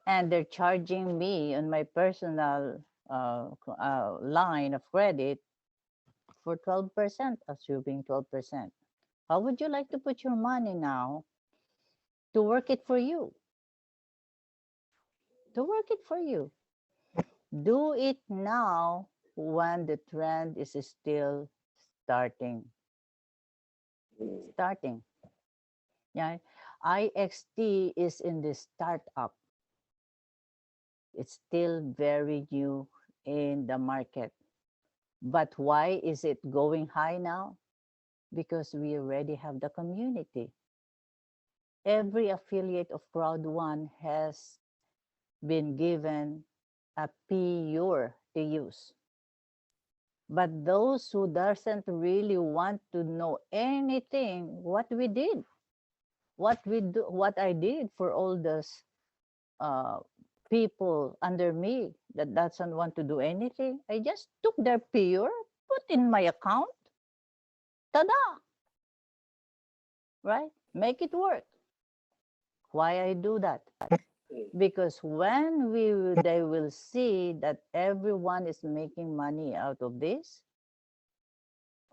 And they're charging me on my personal line of credit for 12%, assuming 12%. How would you like to put your money now to work it for you? To work it for you. Do it now when the trend is still starting. Yeah. IXT is in the startup. It's still very new in the market. But why is it going high now? Because we already have the community. Every affiliate of Crowd1 has been given a PUR to use. But those who doesn't really want to know anything, what we did, what I did for all those people under me that doesn't want to do anything, I just took their PUR, put in my account, tada, right? Make it work. Why I do that? Because when they will see that everyone is making money out of this,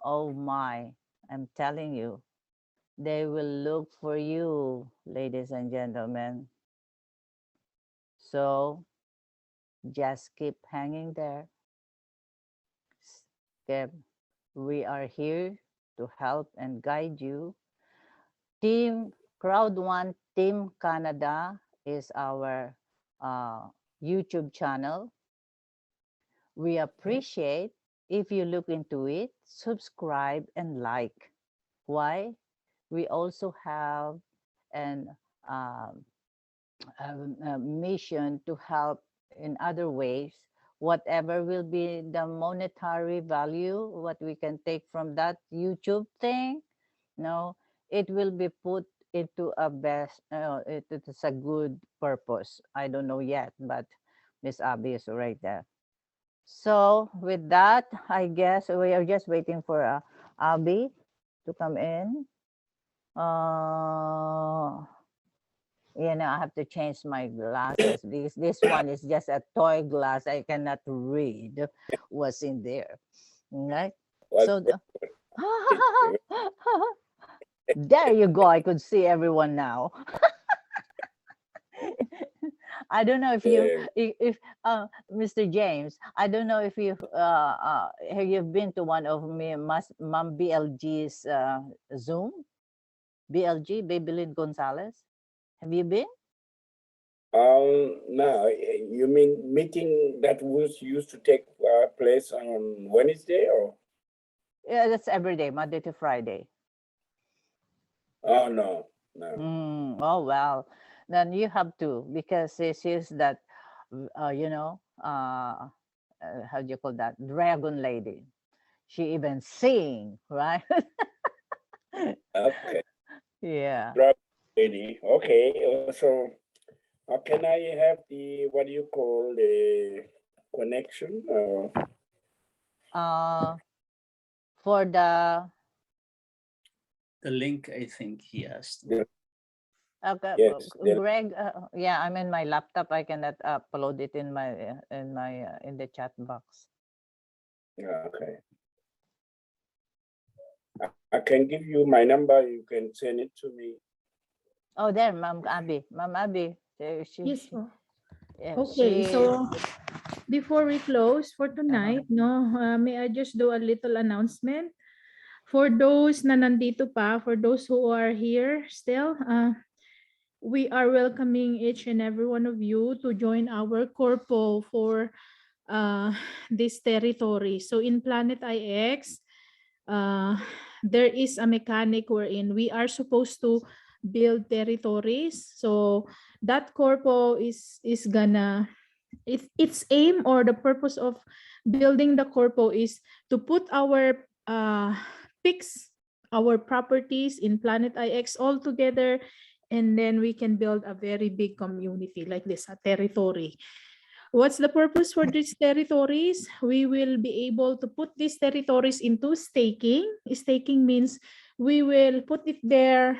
oh my, I'm telling you, they will look for you, ladies and gentlemen. So just keep hanging there. We are here to help and guide you. Team Crowd1 Team Canada is our YouTube channel. We appreciate if you look into it, subscribe and like. Why? We also have a mission to help in other ways. Whatever will be the monetary value, what we can take from that YouTube thing, no, it will be put into a it is a good purpose. I don't know yet, but Miss Abby is right there. So with that, I guess we are just waiting for Abby to come in. I have to change my glasses because this one is just a toy glass. I cannot read what's in there. Right? So there you go. I could see everyone now. I don't know if Mr. James, I don't know if you've been to one of Ma'am BLG's Zoom. BLG, Babylin Gonzalez. Have you been? No, you mean meeting that was used to take place on Wednesday, or? Yeah, that's every day, Monday to Friday. Oh, no. Oh, well, then you have to, because this is that, how do you call that? Dragon lady. She even sing, right? Okay. Yeah. Dragon lady. Okay. So can I have the, what do you call, the connection? For the link, I think he asked. Okay, yes, Greg. Yeah, I'm in my laptop. I cannot upload it in the chat box. Yeah, okay. I can give you my number. You can send it to me. Oh, there, Ma'am Abby. Ma'am Abby. Yes. Okay, so before we close for tonight, may I just do a little announcement? For those na nandito pa, for those who are here still, we are welcoming each and every one of you to join our corpo for this territory. So in Planet IX, there is a mechanic wherein we are supposed to build territories. So that corpo is gonna, its aim or the purpose of building the corpo is to put our pics, our properties in Planet IX all together, and then we can build a very big community like this, a territory. What's the purpose for these territories? We will be able to put these territories into staking. Staking means we will put it there,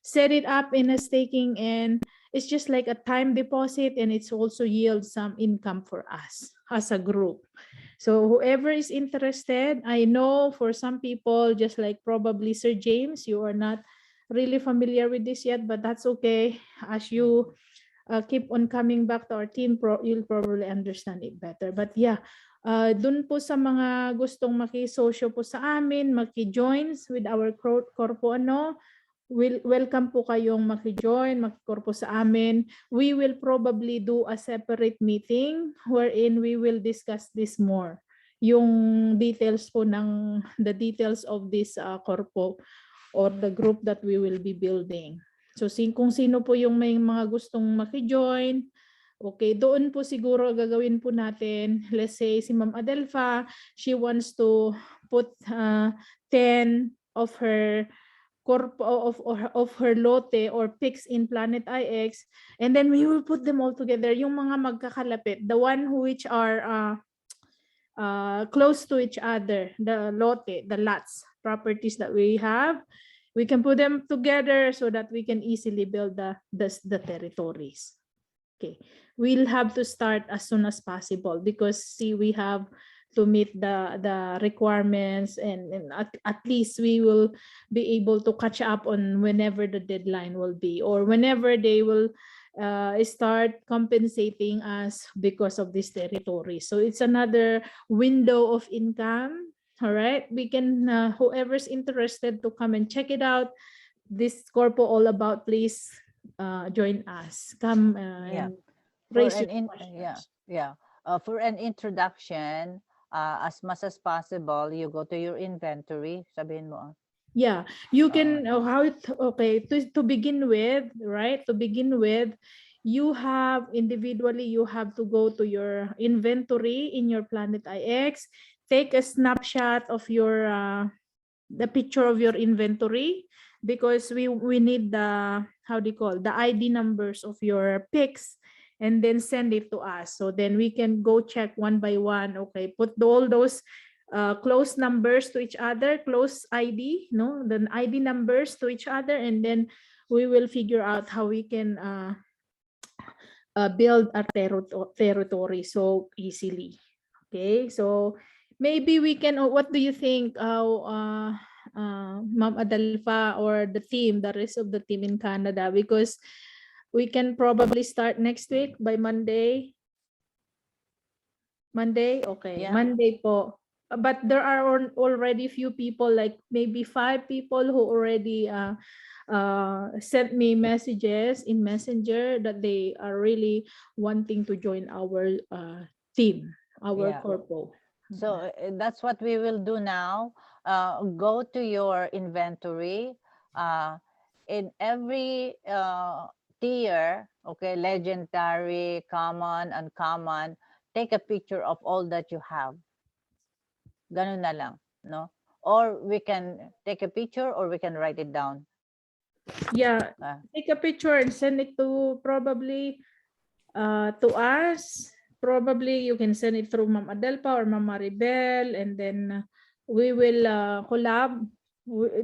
set it up in a staking, and it's just like a time deposit, and it's also yields some income for us as a group. So whoever is interested, I know for some people, just like probably Sir James, you are not really familiar with this yet, but that's okay. As you keep on coming back to our team, you'll probably understand it better. But yeah, dun po sa mga gustong makisosyo po sa amin, maki-join with our Corpo ano, welcome po kayong maki-join, maki-corpo sa amin. We will probably do a separate meeting wherein we will discuss this more. Yung details po ng the details of this corpo or the group that we will be building. So kung sino po yung may mga gustong maki-join, okay, doon po siguro gagawin po natin. Let's say si Ma'am Adelfa, she wants to put 10 of her of her lote or picks in Planet IX, and then we will put them all together, yung mga magkakalapit, the one which are close to each other, the lote, the lots, properties that we have, we can put them together so that we can easily build the territories. Okay, we'll have to start as soon as possible because see, we have to meet the requirements, and at least we will be able to catch up on whenever the deadline will be, or whenever they will start compensating us because of this territory. So it's another window of income. All right, we can whoever's interested to come and check it out, this Corpo All About, please join us. Come and raise your questions. For an introduction, as much as possible, you go to your inventory, sabihin mo. Yeah, you can to begin with, right? To begin with, you have individually, you have to go to your inventory in your Planet IX, take a snapshot of your the picture of your inventory, because we need the the ID numbers of your picks, and then send it to us. So then we can go check one by one. Okay, put all those close numbers to each other, close ID, the ID numbers to each other, and then we will figure out how we can build a territory so easily. Okay, so maybe we can, what do you think, Ma'am Adelfa or the team, the rest of the team in Canada, because we can probably start next week by Monday. Okay, yeah. Monday po. But there are already few people, like maybe 5 people who already sent me messages in Messenger that they are really wanting to join our team, our Corpo. So that's what we will do now. Go to your inventory. In every tier, okay, legendary, common, uncommon, take a picture of all that you have. Ganun na lang, no? Or we can take a picture, or we can write it down. Yeah, take a picture and send it to probably to us. Probably you can send it through Ma'am Adelfa or Ma'am Maribel, and then we will collab.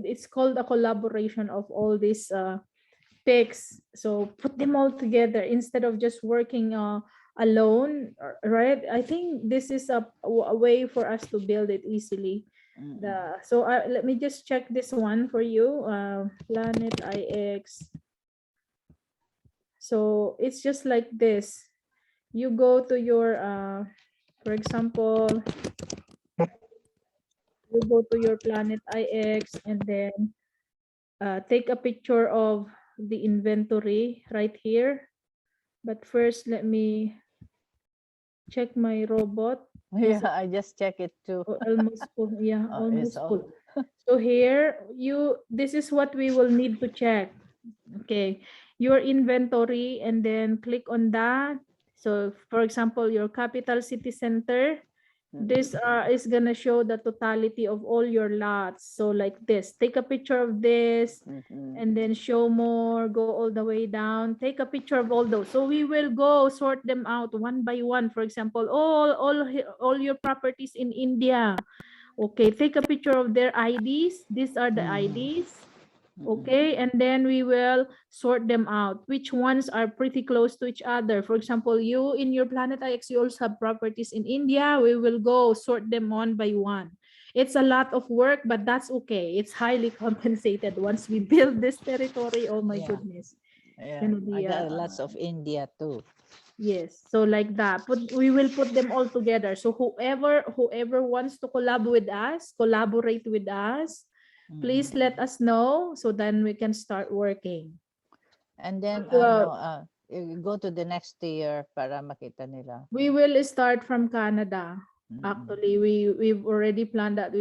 It's called a collaboration of all these pics. So put them all together instead of just working alone, right? I think this is a way for us to build it easily. So let me just check this one for you, Planet IX. So it's just like this. You go to your, for example, you go to your Planet IX, and then take a picture of the inventory right here. But first, let me check my robot. Yeah, I just check it too. Almost full. Yeah, almost all. full. So here, this is what we will need to check. Okay, your inventory, and then click on that. So for example, your capital city center, This is gonna show the totality of all your lots. So like this, take a picture of this and then show more, go all the way down, take a picture of all those. So we will go sort them out one by one. For example, all your properties in India. Okay, take a picture of their IDs. These are the IDs. Okay, and then we will sort them out. Which ones are pretty close to each other? For example, you in your Planet IX, you also have properties in India. We will go sort them one by one. It's a lot of work, but that's okay. It's highly compensated once we build this territory. Oh my goodness. Yeah, Gonna I be, got lots of India too. yes, so like that. We will put them all together. So whoever wants to collaborate with us, please let us know so then we can start working. And then you go to the next tier para makita nila. We will start from Canada. Actually, we've already planned that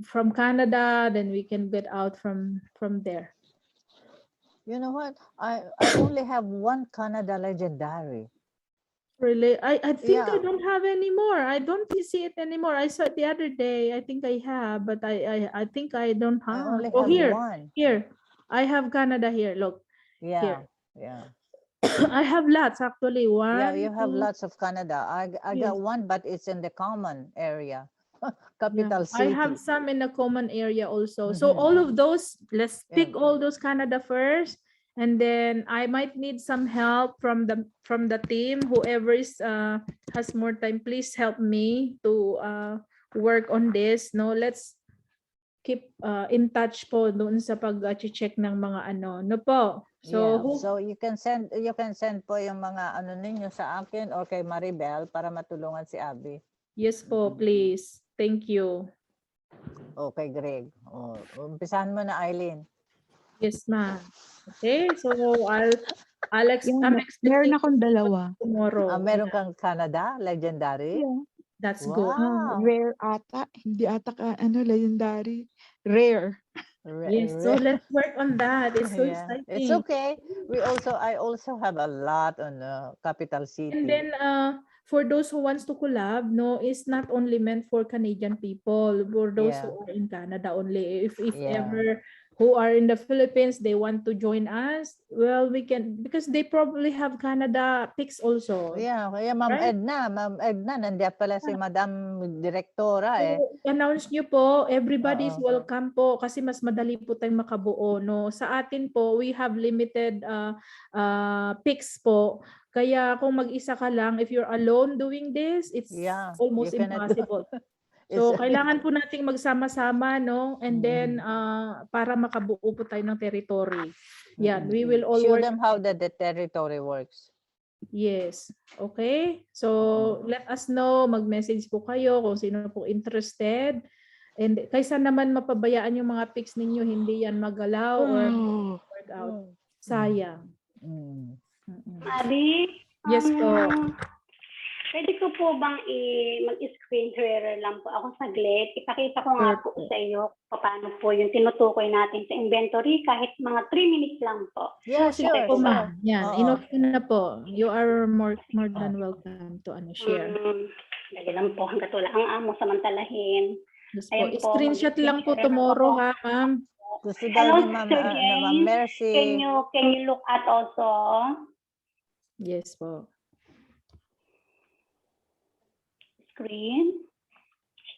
from Canada, then we can get out from there. You know what? I only have one Canada Legendary. Really? I think I Yeah. don't have anymore. I don't see it anymore. I saw it the other day. I think I have, but I think I don't have. only Oh, have here. one. Here. I have Canada here. Look. Here. Yeah. I have lots actually. Yeah, One, you have two. lots of Canada. I got Yes. one, but it's in the common area, Yeah, capital I city. have some in the common area also. So all of those, let's pick all those Canada first, and then I might need some help from the team. Whoever is has more time, please help me to work on this. No, let's keep in touch po doon sa pag-check ng mga ano. No po. So Yeah. So you can send po yung mga ano ninyo sa akin or kay Maribel para matulungan si Abby. yes po, please. Thank you. Okay, Greg. Umpisahan mo na, Eileen. Yes, ma'am. Okay, so I'm expecting Meron akong dalawa. tomorrow. Meron kang Canada Legendary? Yeah. That's good. Wow. Rare ata. Hindi ata Legendary. Rare. Yes, so let's work on that. It's so Yeah. exciting. It's okay. I also have a lot on capital city. And then for those who wants to collab, no, it's not only meant for Canadian people. For those who are in Canada only. If ever who are in the Philippines, they want to join us, well, we can, because they probably have Canada pics also. Yeah, Ma'am Right? Edna, nandiyan pala si Madam Direktora eh. So, announce nyo po, everybody is welcome po kasi mas madali po tayong makabuo. No? Sa atin po, we have limited pics po. Kaya kung mag-isa ka lang, if you're alone doing this, it's almost you cannot- impossible. So, It's- kailangan po nating magsama-sama, no? And then, para makabuo po tayo ng territory. Yan, we will all Show work. them how the territory works. Yes. Okay. So, let us know. Mag-message po kayo kung sino po interested. And kaysa naman mapabayaan yung mga pics ninyo, hindi yan magalaw or work out. Sayang. Abby? Yes po. Pwede ko po bang mag-screen sharer lang po ako saglit? Ipakita ko nga po sa iyo paano po yung tinutukoy natin sa inventory kahit mga 3 minutes lang po. Yeah, Sige sure. po, ma'am. Yan. Oo. Inoff ko na po. You are more than welcome to share. Dali lang po hanggat wala ang amo samantalahin. Yes po. Screenshot lang po tomorrow, ha, ma'am. Gusto Hello, daw ni Ma'am, Sir Ma'am James. Mercy. Can you look at also? Yes po. Screen.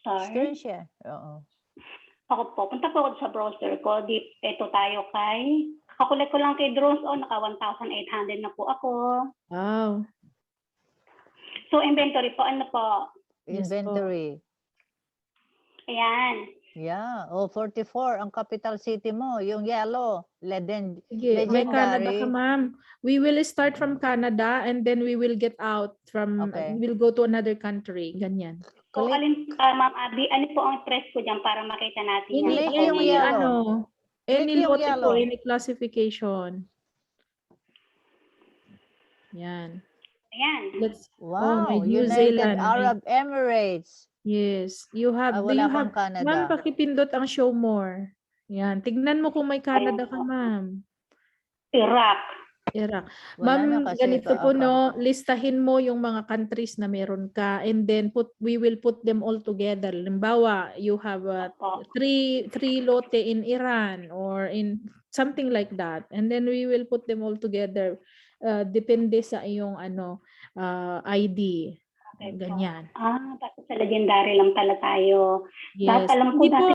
Start. Screen share. Oo. Ako po, punta po ako sa browser ko. Ito tayo kay, kakulit ko lang kay drones, naka 1,800 na po ako. Wow. So, inventory po, ano po? Inventory. Ayan. Yeah. 44 ang capital city mo. Yung yellow. Sige, may Canada Legendary. ka, ma'am. We will start from Canada and then we will get out from, we'll go to another country. Ganyan. So, Ma'am Abby, ano po ang press ko dyan para makita natin Any, ano, any Click yung lote po, yellow. any classification. Yan. Ayan. Let's, Wow. may New United Zealand. Arab Emirates. Yes. You have, do wala you have, pang Canada. ma'am, pakipindot ang show more. Yan. Tignan mo kung may Canada ka, ma'am. Iraq. Iraq. Wala na Ma'am, kasi ganito po, account. no, listahin mo yung mga countries na meron ka, and then we will put them all together. Halimbawa, you have three lote in Iran or in something like that, and then we will put them all together. Depende sa iyong ID. Okay po. Ganyan. Basta sa legendary lang pala tayo. Yes. Lahat alam ko Hindi po dati